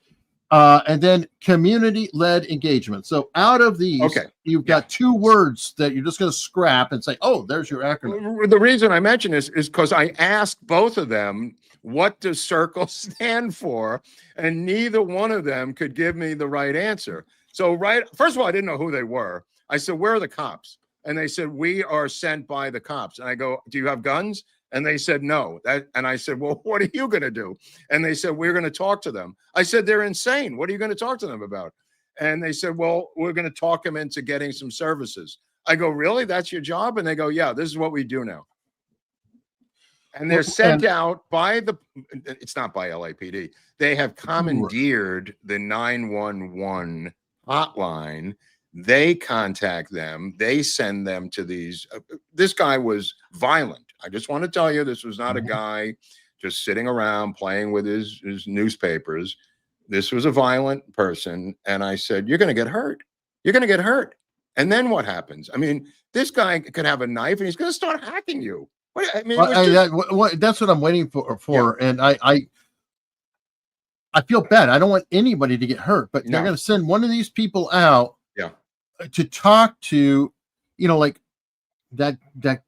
And then community-led engagement. So out of these, you've got two words that you're just going to scrap and say, oh, there's your acronym. The reason I mention this is because I asked both of them, what does Circle stand for? And neither one of them could give me the right answer. So first of all, I didn't know who they were. I said, where are the cops? And they said, we are sent by the cops. And I go, do you have guns? And they said, no. And I said, well, what are you going to do? And they said, we're going to talk to them. I said, they're insane. What are you going to talk to them about? And they said, well, we're going to talk them into getting some services. I go, really? That's your job? And they go, yeah, this is what we do now. And they're sent out by it's not by LAPD. They have commandeered the 911 hotline. They contact them. They send them to these. This guy was violent. I just want to tell you, this was not a guy just sitting around playing with his newspapers. This was a violent person. And I said, you're going to get hurt. You're going to get hurt. And then what happens? I mean, this guy could have a knife and he's going to start hacking you. I mean, that's what I'm waiting for. And I feel bad. I don't want anybody to get hurt, but they're going to send one of these people out to talk to, like that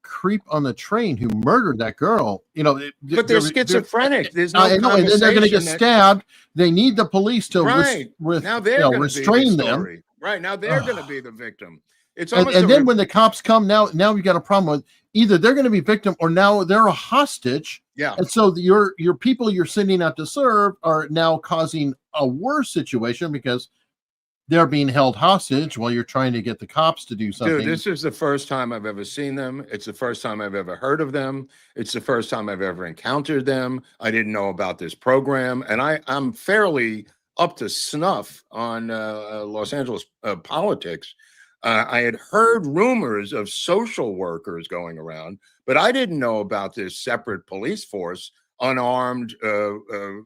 creep on the train who murdered that girl. But they're schizophrenic. There's no and then they're going to get stabbed. They need the police to now they're restrain them. Right now they're going to be the victim. It's and then when the cops come, now we've got a problem with either they're going to be victim or now they're a hostage. Yeah. And so your people you're sending out to serve are now causing a worse situation because they're being held hostage while you're trying to get the cops to do something. Dude, this is the first time I've ever seen them. It's the first time I've ever heard of them. It's the first time I've ever encountered them. I didn't know about this program. And I'm fairly up to snuff on Los Angeles politics. I had heard rumors of social workers going around, but I didn't know about this separate police force, unarmed, to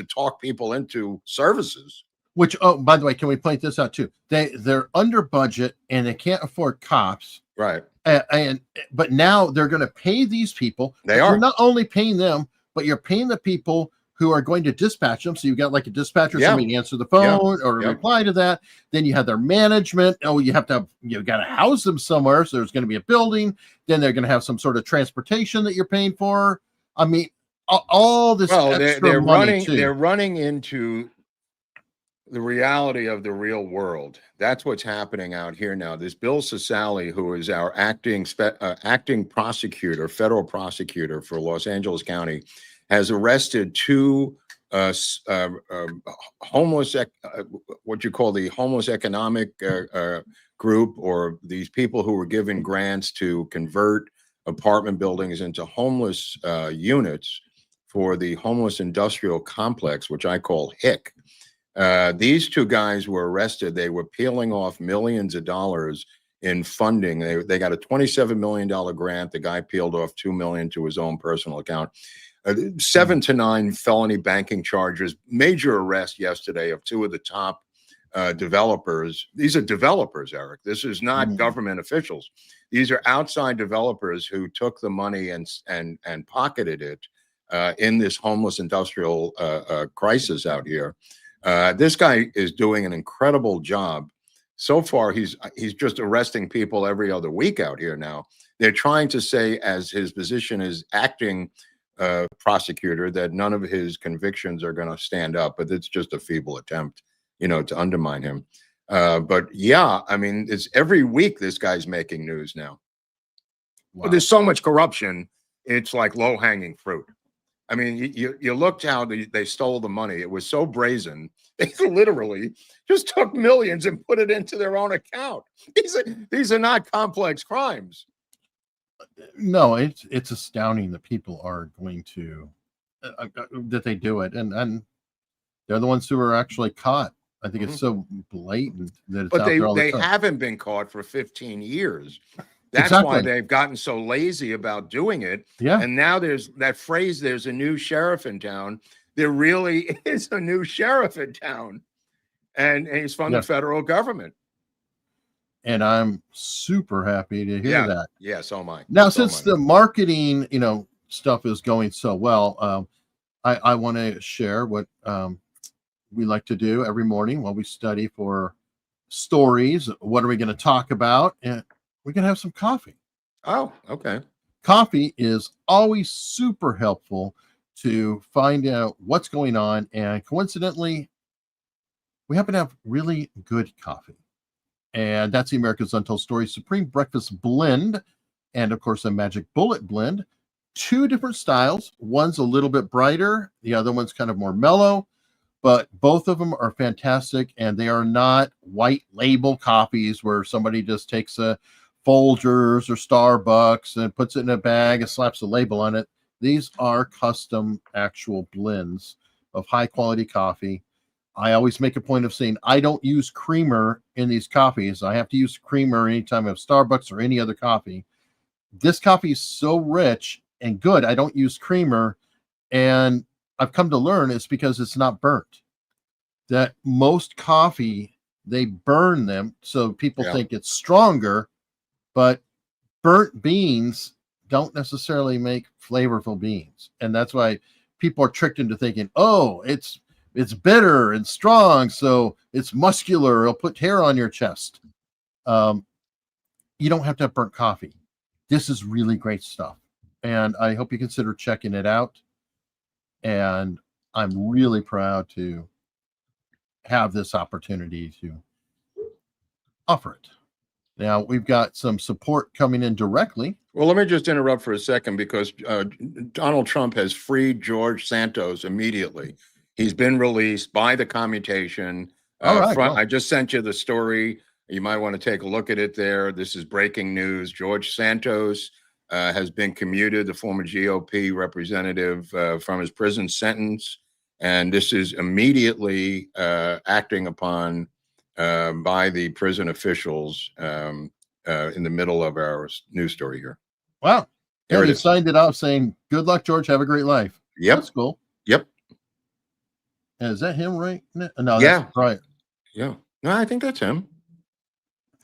talk people into services. Which, by the way, can we point this out too? They're under budget and they can't afford cops. Right. But now they're going to pay these people. You're not only paying them, but you're paying the people who are going to dispatch them. So you've got like a dispatcher, somebody to answer the phone or reply to that. Then you have their management. You've got to house them somewhere. So there's going to be a building. Then they're going to have some sort of transportation that you're paying for. I mean, all this extra money too. They're running into the reality of the real world. That's what's happening out here now. This Bill Cicali, who is our acting prosecutor, federal prosecutor for Los Angeles County, has arrested two homeless, what you call the homeless economic group, or these people who were given grants to convert apartment buildings into homeless units for the homeless industrial complex, which I call HIC. These two guys were arrested. They were peeling off millions of dollars in funding. They got a $27 million grant. The guy peeled off $2 million to his own personal account. 7 to 9 felony banking charges. Major arrest yesterday of 2 of the top developers. These are developers, Eric. This is not government officials. These are outside developers who took the money and pocketed it in this homeless industrial crisis out here. This guy is doing an incredible job. So far, he's just arresting people every other week out here now. They're trying to say, as his position is acting prosecutor, that none of his convictions are going to stand up, but it's just a feeble attempt, to undermine him. But yeah, I mean, it's every week this guy's making news now. Wow. But there's so much corruption, it's like low-hanging fruit. I mean, you looked how they stole the money. It was so brazen. They literally just took millions and put it into their own account. These are not complex crimes. No, it's astounding that people are going to that they do it, and they're the ones who are actually caught. I think it's so blatant that it's out there all the time. They haven't been caught for 15 years. That's why they've gotten so lazy about doing it. Yeah. And now there's that phrase, there's a new sheriff in town. There really is a new sheriff in town. And he's from the federal government. And I'm super happy to hear that. Yeah, so am I. Now, since the marketing, stuff is going so well, I want to share what we like to do every morning while we study for stories. What are we going to talk about? And we're going to have some coffee. Oh, okay. Coffee is always super helpful to find out what's going on. And coincidentally, we happen to have really good coffee. And that's the America's Untold Stories Supreme Breakfast Blend. And of course, a Magic Bullet Blend. 2 different styles. One's a little bit brighter. The other one's kind of more mellow. But both of them are fantastic. And they are not white label coffees where somebody just takes a Folgers or Starbucks and puts it in a bag and slaps a label on it. These are custom actual blends of high quality coffee. I always make a point of saying I don't use creamer in these coffees. I have to use creamer anytime I have Starbucks or any other coffee. This coffee is so rich and good. I don't use creamer. And I've come to learn it's because it's not burnt. That most coffee, they burn them. So people think it's stronger. But burnt beans don't necessarily make flavorful beans. And that's why people are tricked into thinking, oh, it's bitter and strong, so it's muscular. It'll put hair on your chest. You don't have to have burnt coffee. This is really great stuff. And I hope you consider checking it out. And I'm really proud to have this opportunity to offer it. Now, we've got some support coming in directly. Well, let me just interrupt for a second because Donald Trump has freed George Santos immediately. He's been released by the commutation. I just sent you the story. You might want to take a look at it there. This is breaking news. George Santos has been commuted, the former GOP representative, from his prison sentence. And this is immediately acting upon by the prison officials in the middle of our news story here. Wow. Yeah, they signed it off saying, good luck, George. Have a great life. Yep. That's cool. Yep. And is that him, right? No, that's right. Yeah. No, I think that's him.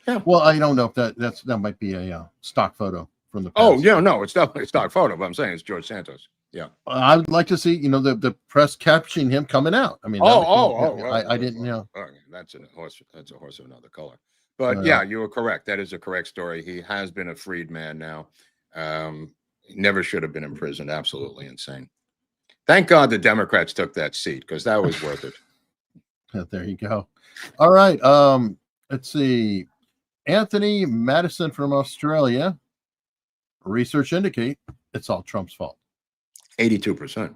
Yeah. Well, I don't know if that might be a stock photo from the past. Oh, yeah, no, it's definitely a stock photo, but I'm saying it's George Santos. Yeah. I would like to see, the press capturing him coming out. I mean, I didn't know. That's a horse of another color. But yeah, you were correct. That is a correct story. He has been a freed man now. Never should have been imprisoned. Absolutely insane. Thank God the Democrats took that seat because that was worth it. There you go. All right. Let's see. Anthony Madison from Australia. Research indicate it's all Trump's fault. 82%.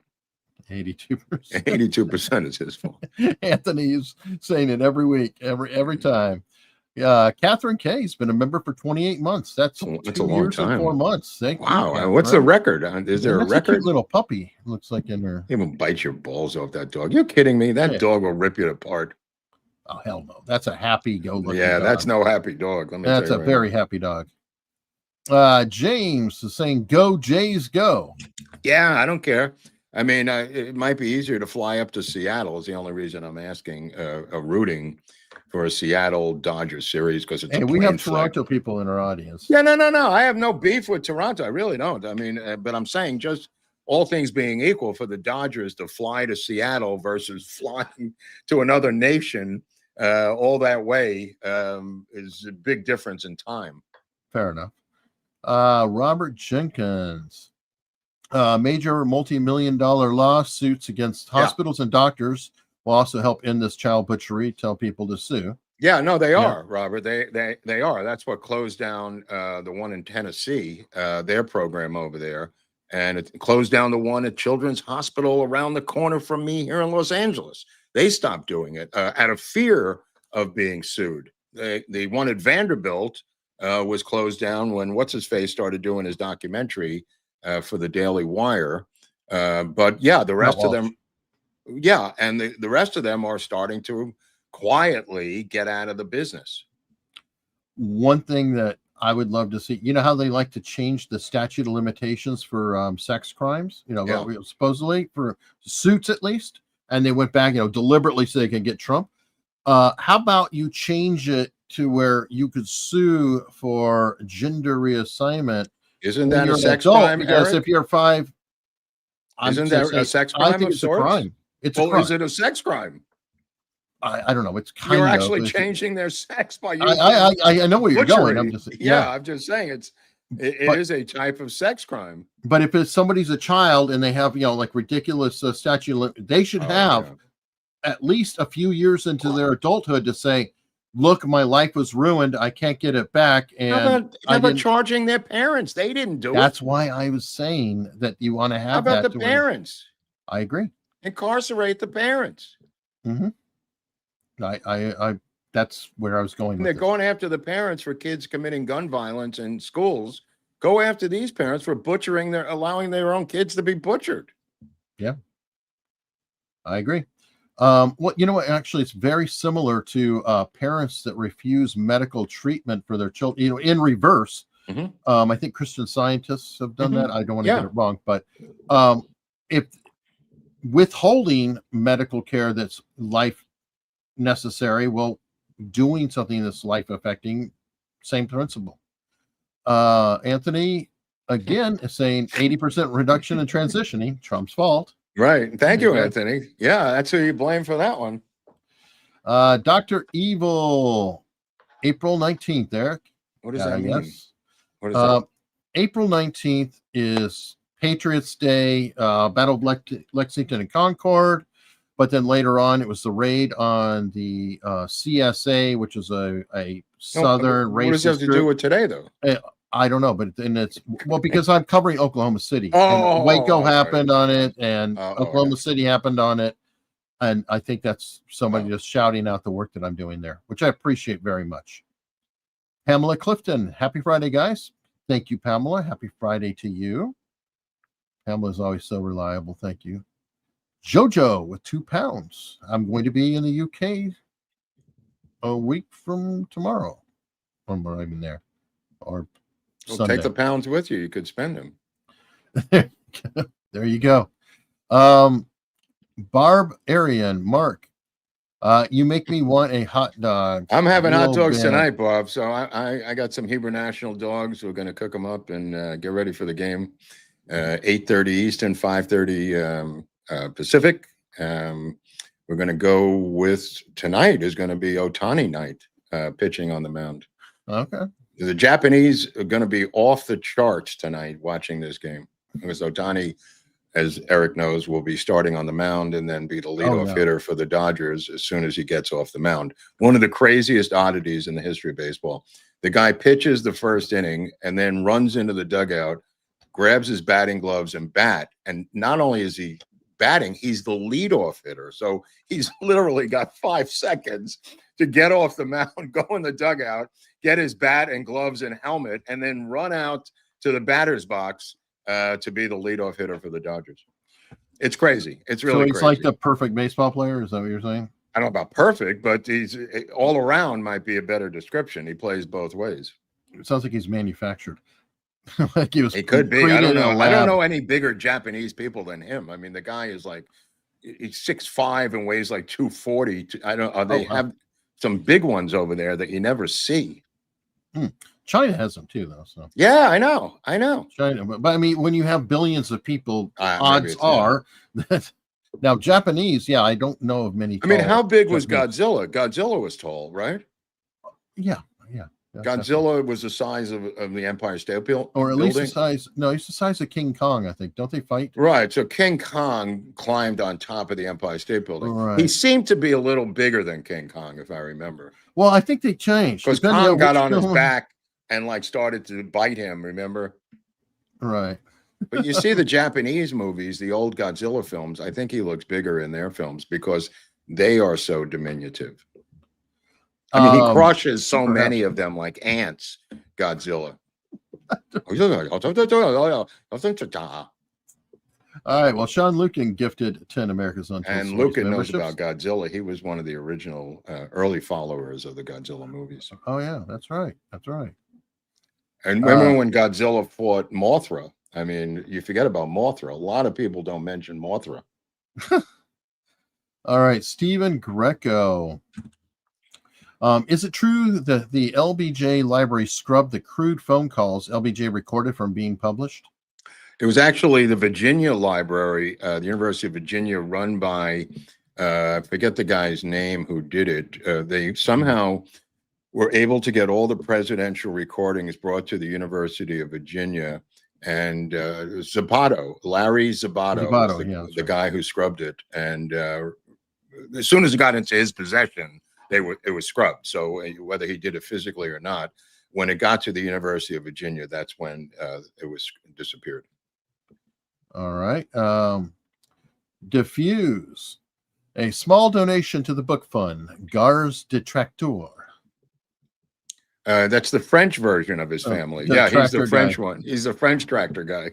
82%. 82% is his fault. Anthony is saying it every week, every time. Catherine Kay's been a member for 28 months. That's 2 a long years time. And 4 months. Wow. What's the record? Is there a record? A cute little puppy. Looks like in her. Even bite your balls off that dog. You're kidding me? That dog will rip you apart. Oh, hell no. That's a happy-go-lucky Yeah, dog. that's no happy dog. Let me That's tell a you right very now. happy dog. James is saying, go Jays, go. Yeah, I don't care. I mean, it might be easier to fly up to Seattle is the only reason I'm asking, rooting for a Seattle Dodgers series because it's And a we plain have Toronto people in our audience. Yeah, no. I have no beef with Toronto. I really don't. I mean, but I'm saying just all things being equal for the Dodgers to fly to Seattle versus flying to another nation all that way is a big difference in time. Fair enough. Robert Jenkins. Major multi-million-dollar lawsuits against hospitals and doctors will also help end this child butchery. Tell people to sue. Yeah, no, they are, Robert. They are. That's what closed down the one in Tennessee, their program over there, and it closed down the one at Children's Hospital around the corner from me here in Los Angeles. They stopped doing it out of fear of being sued. The one at Vanderbilt was closed down when what's his face started doing his documentary for the Daily Wire. But yeah, the rest of them, and the rest of them are starting to quietly get out of the business. One thing that I would love to see, you know how they like to change the statute of limitations for sex crimes, supposedly for suits at least, and they went back, deliberately so they can get Trump. How about you change it to where you could sue for gender reassignment? Isn't that a sex crime? Because Eric? if you're 5, isn't that a sex crime? I think it's a crime. It's a crime. Is it a sex crime? I don't know. It's kind You're of actually changing their sex by using I know where you're going. I'm just I'm just saying it is a type of sex crime. But if somebody's a child and they have like ridiculous statute, they should have at least a few years into their adulthood to say, "Look, my life was ruined. I can't get it back." And how about charging their parents? They didn't do it. That's why I was saying that you want to have. How about the parents? I agree. Incarcerate the parents. Mm-hmm. I that's where I was going. They're going after the parents for kids committing gun violence in schools. Go after these parents for allowing their own kids to be butchered. Yeah, I agree. What actually, it's very similar to parents that refuse medical treatment for their children. In reverse. Mm-hmm. I think Christian Scientists have done that. I don't want to get it wrong, but if withholding medical care that's life necessary, doing something that's life affecting, same principle. Anthony again is saying 80% reduction in transitioning, Trump's fault. Right. Thank you, Anthony. Yeah, that's who you blame for that one. Dr. Evil, April 19th, Eric. What does that mean? Yes. What is that? April 19th is Patriots Day, Battle of Lexington and Concord. But then later on, it was the raid on the CSA, which is a Southern racist. What does that have to do with today, though? I don't know, but then it's because I'm covering Oklahoma City. And Waco happened on it, and Oklahoma City happened on it, and I think that's somebody just shouting out the work that I'm doing there, which I appreciate very much. Pamela Clifton, happy Friday, guys! Thank you, Pamela. Happy Friday to you. Pamela is always so reliable. Thank you. Jojo with £2. I'm going to be in the UK a week from tomorrow. When we're even there. Or Sunday. Take the pounds with you. You could spend them. There you go. Barb Arian, Mark. You make me want a hot dog. I'm having hot dogs tonight, Bob. So I got some Hebrew National dogs. We're going to cook them up and get ready for the game. 8:30 Eastern, 5:30 Pacific. We're going to go with tonight is going to be Ohtani night, pitching on the mound. Okay. The Japanese are going to be off the charts tonight watching this game because Ohtani, as Eric knows, will be starting on the mound and then be the leadoff hitter for the Dodgers as soon as he gets off the mound. One of the craziest oddities in the history of baseball. The guy pitches the first inning and then runs into the dugout, grabs his batting gloves and bat. And not only is he batting, he's the leadoff hitter. So he's literally got 5 seconds to get off the mound, go in the dugout, get his bat and gloves and helmet, and then run out to the batter's box to be the leadoff hitter for the Dodgers. It's crazy. It's really crazy. Like the perfect baseball player. Is that what you're saying? I don't know about perfect, but he's all around might be a better description. He plays both ways. It sounds like he's manufactured. Like he was. He could be. I created don't in a know. I don't lab. know any bigger Japanese people than him. I mean, the guy is like he's 6'5" and weighs like 240. I don't. They have some big ones over there that you never see. China has them too, though. So yeah, I know. China, but I mean, when you have billions of people, odds it's are that now Japanese. Yeah, I don't know of many. I mean, how big was Japanese. Godzilla? Godzilla was tall, right? Yeah. Godzilla was the size of the Empire State Building, or at least the size. No, he's the size of King Kong. I think. Don't they fight? Right. So King Kong climbed on top of the Empire State Building. Right. He seemed to be a little bigger than King Kong, if I remember. Well, I think they changed Because Kong got on his back and like started to bite him. Remember? Right. But you see the Japanese movies, the old Godzilla films. I think he looks bigger in their films because they are so diminutive. I mean, he crushes so many of them like ants, Godzilla. All right. Well, Sean Lucan gifted 10 America's Untold And Stories Lucan knows memberships. about Godzilla. He was one of the original early followers of the Godzilla movies. Oh, yeah. That's right. That's right. And remember when Godzilla fought Mothra? I mean, you forget about Mothra. A lot of people don't mention Mothra. All right. Stephen Greco. Is it true that the LBJ library scrubbed the crude phone calls LBJ recorded from being published? It was actually the Virginia Library, the University of Virginia, run by, I forget the guy's name who did it. They somehow were able to get all the presidential recordings brought to the University of Virginia. And Zapata, Larry Zapata, was the guy who scrubbed it. And as soon as it got into his possession, it was scrubbed. So whether he did it physically or not, when it got to the University of Virginia, that's when it was disappeared. All right. Diffuse. A small donation to the book fund. Gars Detracteur. That's the French version of his family. Yeah, he's the French one. He's the French tractor guy.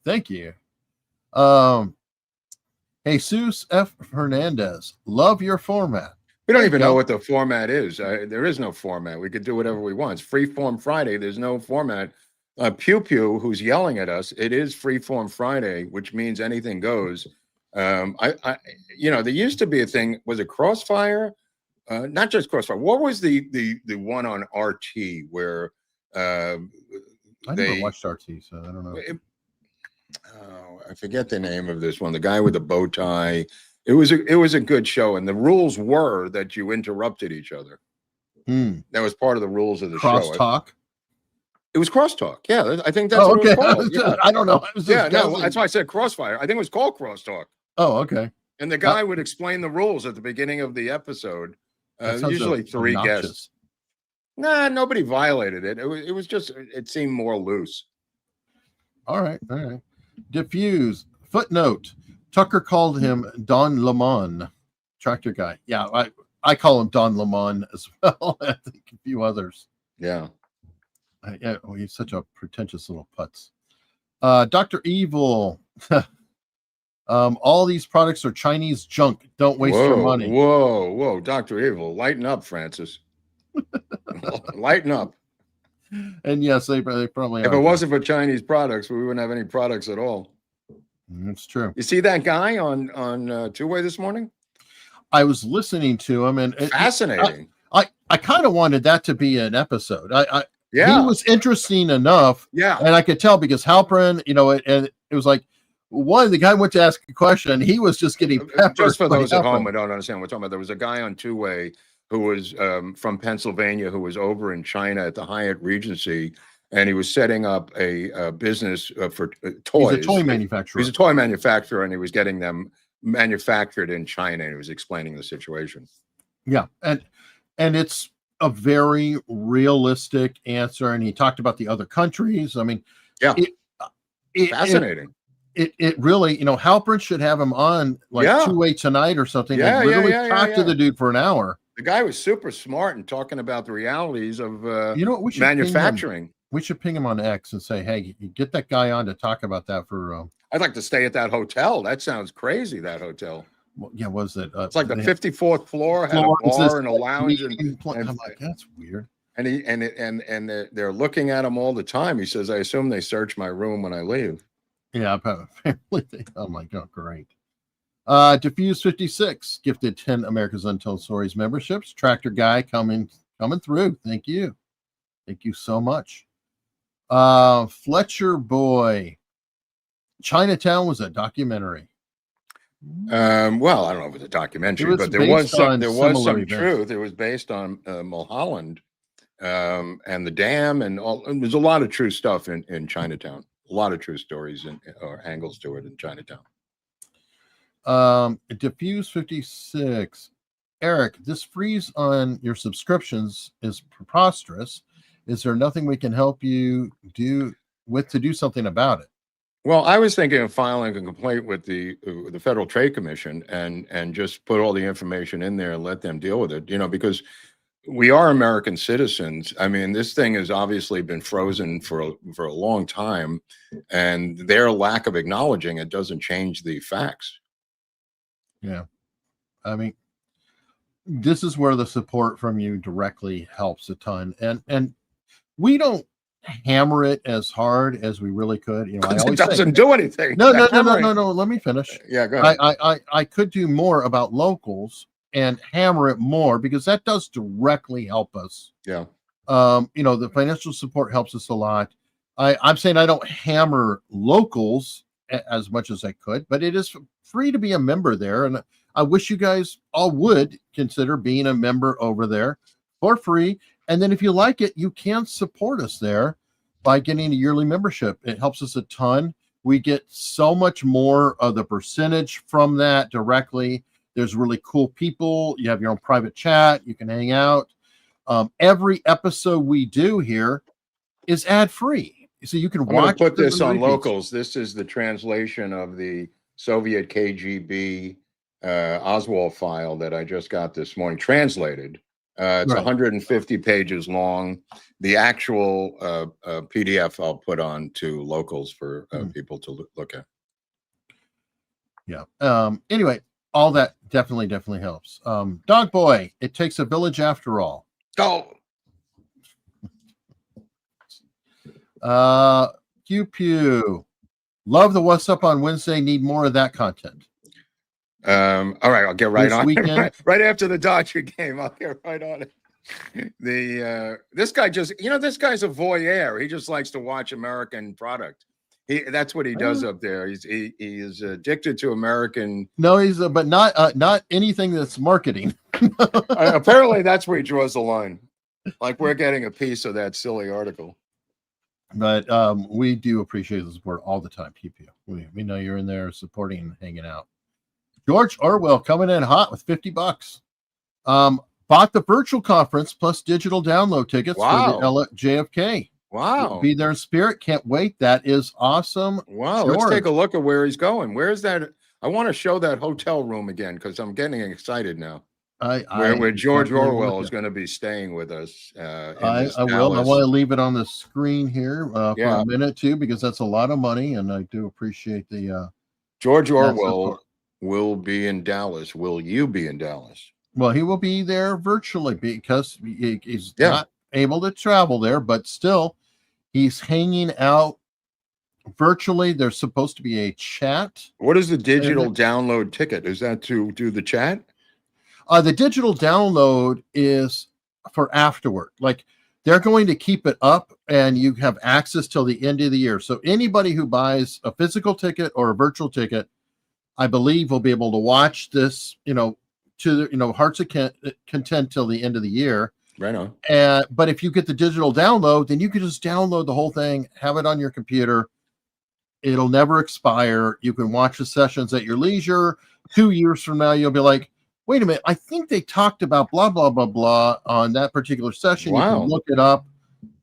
Thank you. Jesus F. Hernandez, love your format. We don't even know what the format is. There is no format. We could do whatever we want. It's Freeform Friday. There's no format. Pew Pew, who's yelling at us, it is Freeform Friday, which means anything goes. There used to be a thing. Was it Crossfire? Not just Crossfire. What was the one on RT where I never watched RT, so I don't know. I forget the name of this one. The guy with the bow tie. It was a good show, and the rules were that you interrupted each other. That was part of the rules of the show. Crosstalk. It was Crosstalk. Yeah, I think that's what it was called. Yeah. I don't know. That's why I said Crossfire. I think it was called Crosstalk. Oh, okay. And the guy would explain the rules at the beginning of the episode. Usually three guests. Nah, nobody violated it. It was just, it seemed more loose. All right. Diffuse. Footnote. Tucker called him Don Lemon, tractor guy. Yeah, I call him Don Lemon as well. I think a few others. Yeah. He's such a pretentious little putz. Dr. Evil. All these products are Chinese junk. Don't waste your money. Whoa, Dr. Evil, lighten up, Francis. Lighten up. And yes, they probably. If it wasn't for Chinese products, we wouldn't have any products at all. That's true. You see that guy on Two-Way this morning? I was listening to him, and fascinating. I kind of wanted that to be an episode. He was interesting enough. Yeah, and I could tell because Halperin, and it was like. The guy went to ask a question. He was just getting peppered. Just for those at home, I don't understand what we're talking about. There was a guy on Two-Way who was from Pennsylvania who was over in China at the Hyatt Regency, and he was setting up a business for toys. He's a toy manufacturer. He's a toy manufacturer, and he was getting them manufactured in China, and he was explaining the situation. Yeah, and it's a very realistic answer, and he talked about the other countries. I mean, yeah, fascinating. It really, Halpern should have him on Two-Way tonight or something. And really talk to the dude for an hour. The guy was super smart and talking about the realities of we should manufacturing. We should ping him on X and say, hey, get that guy on to talk about that for. I'd like to stay at that hotel. That sounds crazy. That hotel. yeah, was it? It's like the they had 54th floor had a floors, this, bar and a lounge, and I'm like, that's weird. they're looking at him all the time. He says, I assume they search my room when I leave. Yeah, apparently. Oh my God, great. Diffuse 56 gifted 10 America's Untold Stories memberships. Tractor Guy coming through. Thank you so much. Fletcher Boy, Chinatown was a documentary. Well, I don't know if it's a documentary, but there was some truth. It was based on Mulholland and the dam, and all. And there's a lot of true stuff in Chinatown. A lot of true stories or angles to it in Chinatown. Diffuse 56, Eric, this freeze on your subscriptions is preposterous. Is there nothing we can help you do to do something about it? Well, I was thinking of filing a complaint with the Federal Trade Commission and just put all the information in there and let them deal with it. Because we are American citizens. I mean, this thing has obviously been frozen for a long time, and their lack of acknowledging it doesn't change the facts. Yeah, I mean, this is where the support from you directly helps a ton, and we don't hammer it as hard as we really could. I always it doesn't do anything. No. Let me finish. Yeah, go ahead. I could do more about locals and hammer it more, because that does directly help us. Yeah. The financial support helps us a lot. I'm saying I don't hammer locals as much as I could, but it is free to be a member there. And I wish you guys all would consider being a member over there for free. And then if you like it, you can support us there by getting a yearly membership. It helps us a ton. We get so much more of the percentage from that directly. There's really cool people. You have your own private chat. You can hang out. Every episode we do here is ad free, so you can watch. Put this on locals. This is the translation of the Soviet KGB Oswald file that I just got this morning, translated. It's 150 pages long. The actual PDF I'll put on to locals for people to look at. Yeah. Anyway, all that definitely helps. Dog Boy, it takes a village after all. Oh. Pew Pew. Love the What's Up on Wednesday. Need more of that content. All right, I'll get right This on weekend? it. Right after the Dodger game, I'll get right on it. This guy this guy's a voyeur. He just likes to watch American product. That's what he does up there. He is addicted to American. No, he's but not anything that's marketing. Apparently, that's where he draws the line. Like we're getting a piece of that silly article. But we do appreciate the support all the time. Keep you. We know you're in there supporting and hanging out. George Orwell coming in hot with $50. Bought the virtual conference plus digital download tickets for the JFK. Wow. Be there in spirit. Can't wait. That is awesome. Wow. George. Let's take a look at where he's going. Where's that? I want to show that hotel room again because I'm getting excited now. Where George Orwell is going to be staying with us. I will. I want to leave it on the screen here for a minute too, because that's a lot of money, and I do appreciate the George Orwell will be in Dallas. Will you be in Dallas? Well, he will be there virtually because he's not able to travel there, but still he's hanging out virtually. There's supposed to be a chat. What is the digital download ticket? Is that to do the chat? The digital download is for afterward. Like they're going to keep it up and you have access till the end of the year. So anybody who buys a physical ticket or a virtual ticket, I believe will be able to watch this, to heart's content till the end of the year. Right on. But if you get the digital download, then you can just download the whole thing, have it on your computer. It'll never expire. You can watch the sessions at your leisure. 2 years from now, you'll be like, wait a minute, I think they talked about blah, blah, blah, blah on that particular session. Wow. You can look it up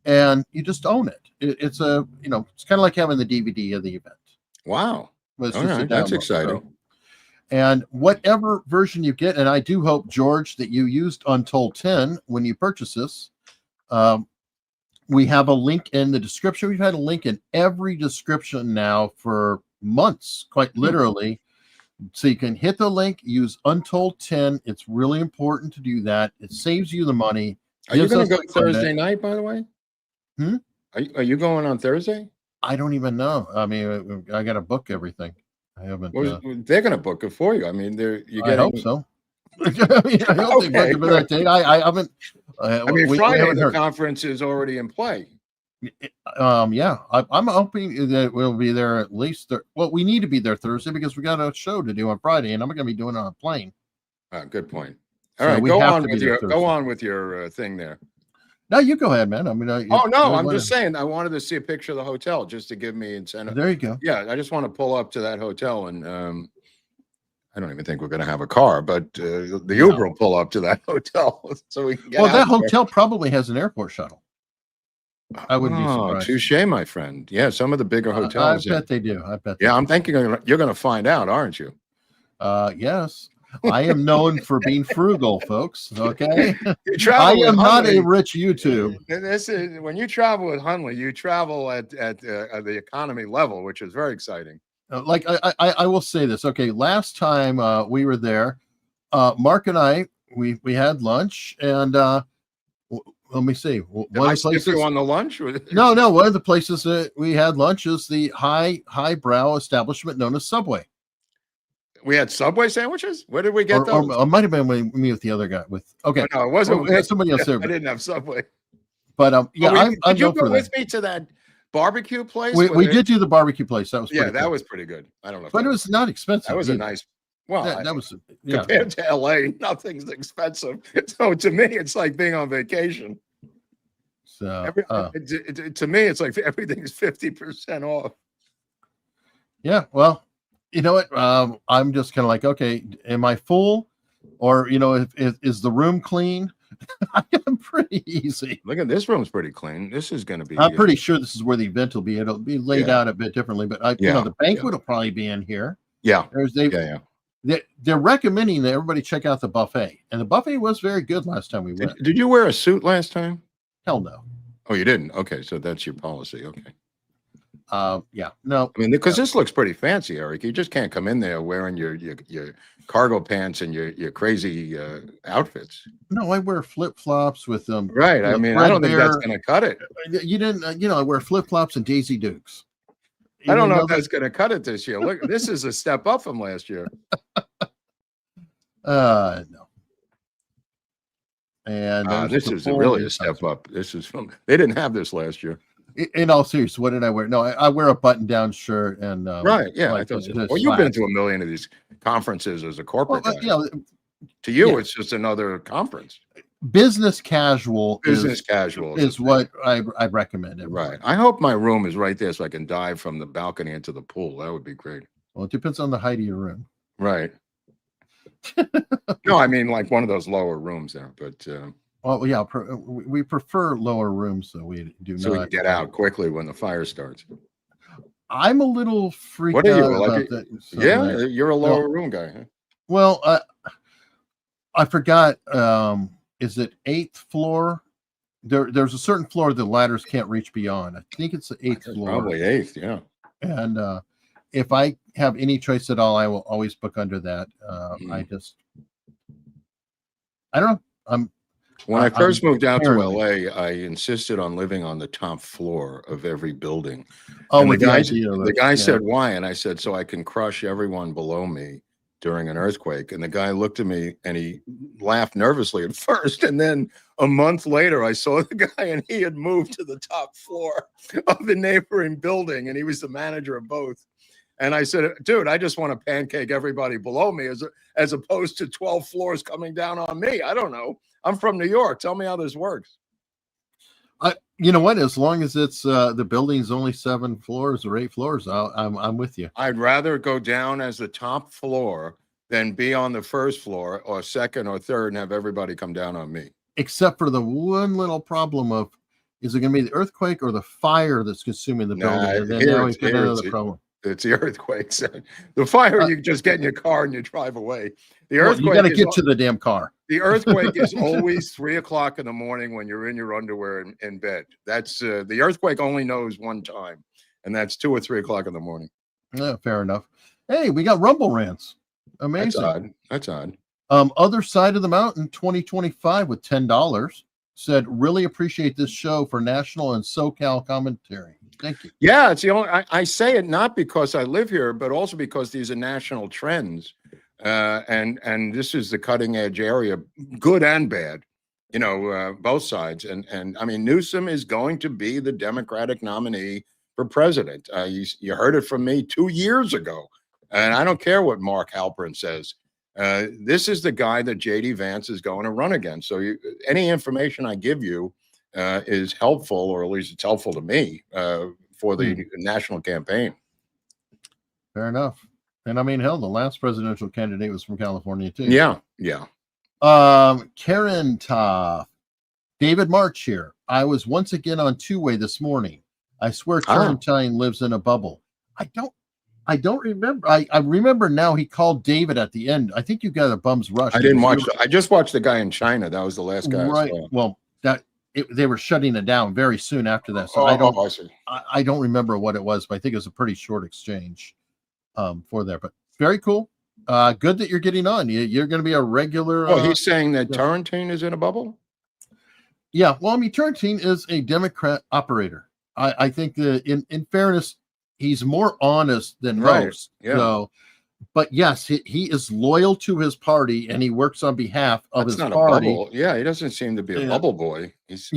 and you just own it. It's kind of like having the DVD of the event. Wow. All right, that's exciting. And whatever version you get, and I do hope, George, that you used Untold 10 when you purchase this. We have a link in the description. We've had a link in every description now for months, quite literally, So you can hit the link, use Untold 10. It's really important to do that. It saves you the money. Are you gives going us to go the credit. Thursday night, by the way? Hmm? Are you going on Thursday? I don't even know. I mean, I got to book everything. I haven't. Well, they're going to book it for you. I mean, you're I getting. hope so. I hope they book it for that day. I haven't. I mean, we Friday haven't the heard. conference is already in play. Yeah, I'm hoping that we'll be there at least. Well, we need to be there Thursday because we got a show to do on Friday, and I'm going to be doing it on a plane. Good point. All So right, we go have on to be with there your Thursday. thing there. No, you go ahead, man. I mean, Oh no, I'm just saying. I wanted to see a picture of the hotel just to give me incentive. There you go. Yeah, I just want to pull up to that hotel, and I don't even think we're going to have a car, but the Uber will pull up to that hotel so we can get. Well, out that there. hotel probably has an airport shuttle. I wouldn't be surprised. Touche, my friend. Yeah, some of the bigger hotels. I bet they do. I bet. Yeah, I'm thinking you're going to find out, aren't you? Yes. I am known for being frugal, folks. Okay. I am not a rich YouTube. This is when you travel with Hunley, you travel at the economy level, which is very exciting. Like I will say this. Okay, last time we were there, Mark and I we had lunch, and let me see. One of the places on the lunch. No, one of the places that we had lunch is the highbrow establishment known as Subway. We had Subway sandwiches. Where did we get those? Or it might have been me with the other guy. Okay, no, it wasn't. We had somebody else there. I didn't have Subway. But yeah, did you go with me to that barbecue place? We did do the barbecue place. That was that was pretty good. I don't know, but it was not expensive. That was a nice. Well, that was compared to LA, nothing's expensive. So to me, it's like being on vacation. So to me, it's like everything's 50% off. Yeah, well, you know what? I'm just kind of like, okay, am I full, or is the room clean? I'm pretty easy. Look at this room's pretty clean. This is going to be. I'm pretty sure this is where the event will be. It'll be laid out a bit differently, but the banquet will probably be in here. Yeah. They're recommending that everybody check out the buffet, and the buffet was very good last time we went. Did you wear a suit last time? Hell no. Oh, you didn't? Okay, so that's your policy. Okay. Yeah, no. I mean, because this looks pretty fancy, Eric. You just can't come in there wearing your cargo pants and your crazy outfits. No, I wear flip flops with them. Right. I mean, I don't think that's going to cut it. You didn't. I wear flip flops and Daisy Dukes. I don't know if that's going to cut it this year. Look, this is a step up from last year. No. And this is really a step up. This is they didn't have this last year. In all seriousness, what did I wear? No, I wear a button-down shirt and right. Yeah, I thought so. Well, you've been to a million of these conferences as a corporate guy. To you, it's just another conference. Business casual is what I recommend. Right. I hope my room is right there so I can dive from the balcony into the pool. That would be great. Well, it depends on the height of your room. Right. No, I mean like one of those lower rooms there, but well, yeah, we prefer lower rooms, so we do so we can get out quickly when the fire starts. I'm a little freaked out about that. So you're a lower room guy, huh? Well, I forgot. Is it 8th floor? There's a certain floor the ladders can't reach beyond. I think it's the 8th floor. Probably 8th, yeah. And if I have any choice at all, I will always book under that. I don't know. When I first moved out to LA, I insisted on living on the top floor of every building. Oh, and the guy said, why? And I said, so I can crush everyone below me during an earthquake. And the guy looked at me and he laughed nervously at first. And then a month later, I saw the guy and he had moved to the top floor of the neighboring building. And he was the manager of both. And I said, dude, I just want to pancake everybody below me as opposed to 12 floors coming down on me. I don't know. I'm from New York. Tell me how this works. You know what? As long as it's the building's only 7 floors or 8 floors, I'm with you. I'd rather go down as the top floor than be on the first floor or second or third and have everybody come down on me. Except for the one little problem of, is it going to be the earthquake or the fire that's consuming the building? And then now we've got another problem. It's the earthquakes. The fire, you just get in your car and you drive away. The earthquake, you got to get to the damn car. The earthquake is always 3 o'clock in the morning when you're in your underwear in bed. That's the earthquake only knows one time, and that's 2 or 3 o'clock in the morning. Yeah, fair enough. Hey, we got Rumble rants. Amazing. That's odd. Other Side of the Mountain 2025 with $10 said, really appreciate this show for national and SoCal commentary. Thank you. Yeah, it's the only. I say it not because I live here, but also because these are national trends, and this is the cutting edge area, good and bad. Both sides. And I mean, Newsom is going to be the Democratic nominee for president. You heard it from me 2 years ago, and I don't care what Mark Halperin says. This is the guy that J.D. Vance is going to run against. So any information I give you is helpful, or at least it's helpful to me for the national campaign. Fair enough. And I mean, hell, the last presidential candidate was from California too. Yeah. Karen Toff, David March here. I was once again on two-way this morning. I swear Turrentine lives in a bubble. I don't remember. I remember now he called David at the end. I think you got a bum's rush. I didn't watch. I just watched the guy in China. That was the last guy. Right. Well, they were shutting it down very soon after that. So I don't remember what it was, but I think it was a pretty short exchange for there. But very cool. Good that you're getting on. You're going to be a regular. Well, he's saying that Turrentine is in a bubble. Yeah. Well, I mean, Turrentine is a Democrat operator. I think that in fairness, he's more honest than most. Yeah. So, but yes, he is loyal to his party and he works on behalf of his party. A bubble. Yeah, he doesn't seem to be a bubble boy. He's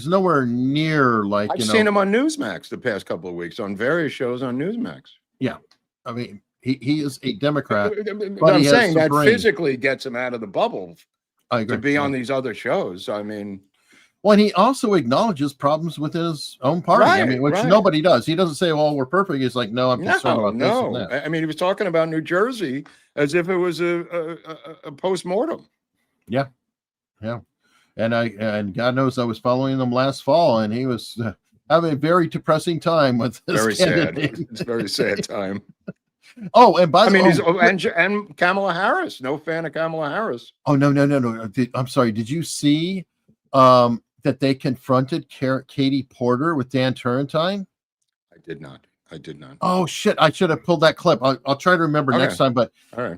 nowhere near like. I've seen him on Newsmax the past couple of weeks on various shows on Newsmax. Yeah, I mean he is a Democrat. But I'm saying that physically gets him out of the bubble to be on these other shows. I mean. Well, and he also acknowledges problems within his own party. I mean, which nobody does. He doesn't say, "Well, we're perfect." He's like, "No, I'm concerned about this and that." I mean, he was talking about New Jersey as if it was a post-mortem. Yeah, and God knows I was following them last fall, and he was having a very depressing time with this. Very sad. It's a very sad time. Oh, and by the way, and Kamala Harris. No fan of Kamala Harris. Oh no! I'm sorry. Did you see? That they confronted Katie Porter with Dan Turrentine? I did not. Oh shit! I should have pulled that clip. I'll try to remember next time. But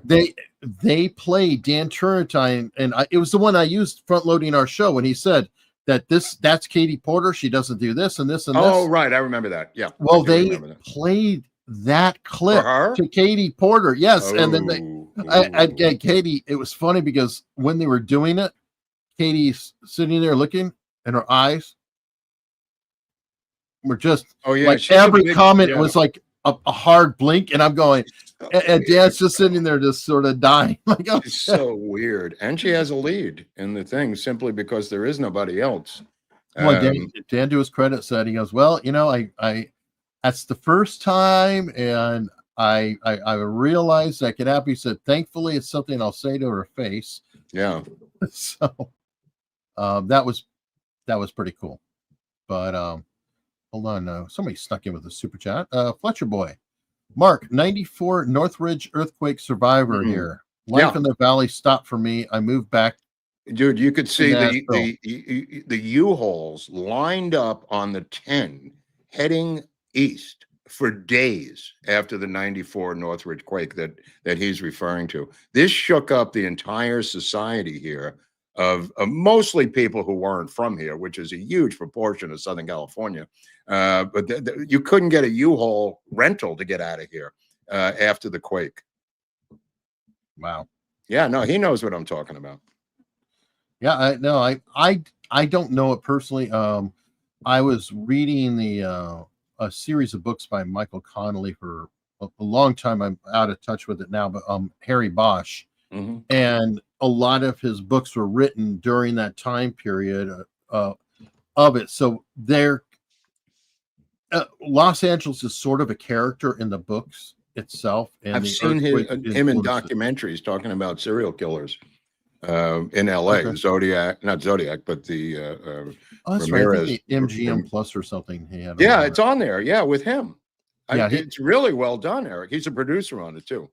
they played Dan Turrentine, and it was the one I used front loading our show when he said that that's Katie Porter. She doesn't do this and this and this. Oh right, I remember that. Yeah. Well, they played that clip to Katie Porter. Yes, and then Katie. It was funny because when they were doing it. Katie's sitting there looking, and her eyes were just like every comment was like a hard blink, and I'm going, and Dan's just sitting there, just sort of dying. Like, oh, it's so weird, and she has a lead in the thing simply because there is nobody else. Well, Dan, to his credit, said he goes, well, I that's the first time, and I realized that could happen. He said, thankfully, it's something I'll say to her face. Yeah. So. That was pretty cool, but hold on, somebody stuck in with a super chat. Fletcher boy, Mark, 94 Northridge earthquake survivor here. Life in the valley stopped for me. I moved back. Dude, you could see the U-Hauls lined up on the 10 heading east for days after the 94 Northridge quake that he's referring to. This shook up the entire society here. Of mostly people who weren't from here, which is a huge proportion of Southern California. But you couldn't get a U-Haul rental to get out of here after the quake. Wow. Yeah, no, he knows what I'm talking about. Yeah, I don't know it personally. I was reading a series of books by Michael Connolly for a long time. I'm out of touch with it now, but Harry Bosch. Mm-hmm. And a lot of his books were written during that time period of it. So Los Angeles is sort of a character in the books itself. And I've seen him in documentaries talking about serial killers in LA. Not Zodiac, but the Ramirez. Right. The MGM Plus or something. He had it's on there. Yeah, with him. It's really well done, Eric. He's a producer on it too.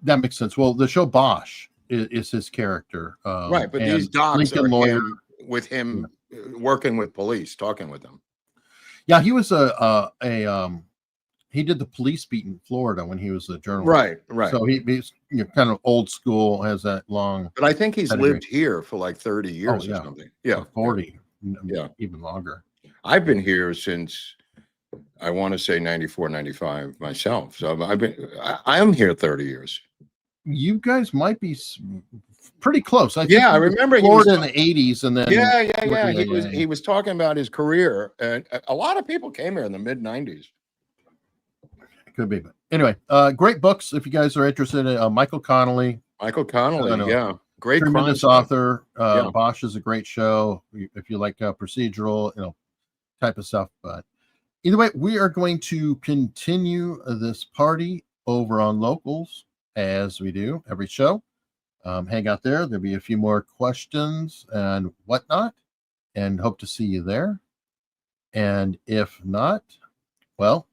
That makes sense. Well, the show Bosch is his character, right? But these docs are with him working with police, talking with them. Yeah, he was he did the police beat in Florida when he was a journalist. Right, right. So he's kind of old school, has that long. But I think he's pedigree. lived here for like 30 years or something. Yeah, 40. Yeah, even longer. I've been here since I want to say 94, 95 myself. So I am here 30 years. You guys might be pretty close. I remember Florida in the 80s, and then He was talking about his career, and a lot of people came here in the mid 90s. Could be, but anyway, great books if you guys are interested in Michael Connolly. Great tremendous author. Bosch is a great show if you like procedural, type of stuff. But either way, we are going to continue this party over on Locals as we do every show. Hang out there. There'll be a few more questions and whatnot, and hope to see you there. And if not, well,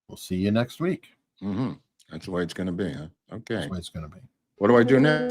we'll see you next week. Mm-hmm. That's the way it's going to be, huh? Okay. That's the way it's going to be. What do I do now?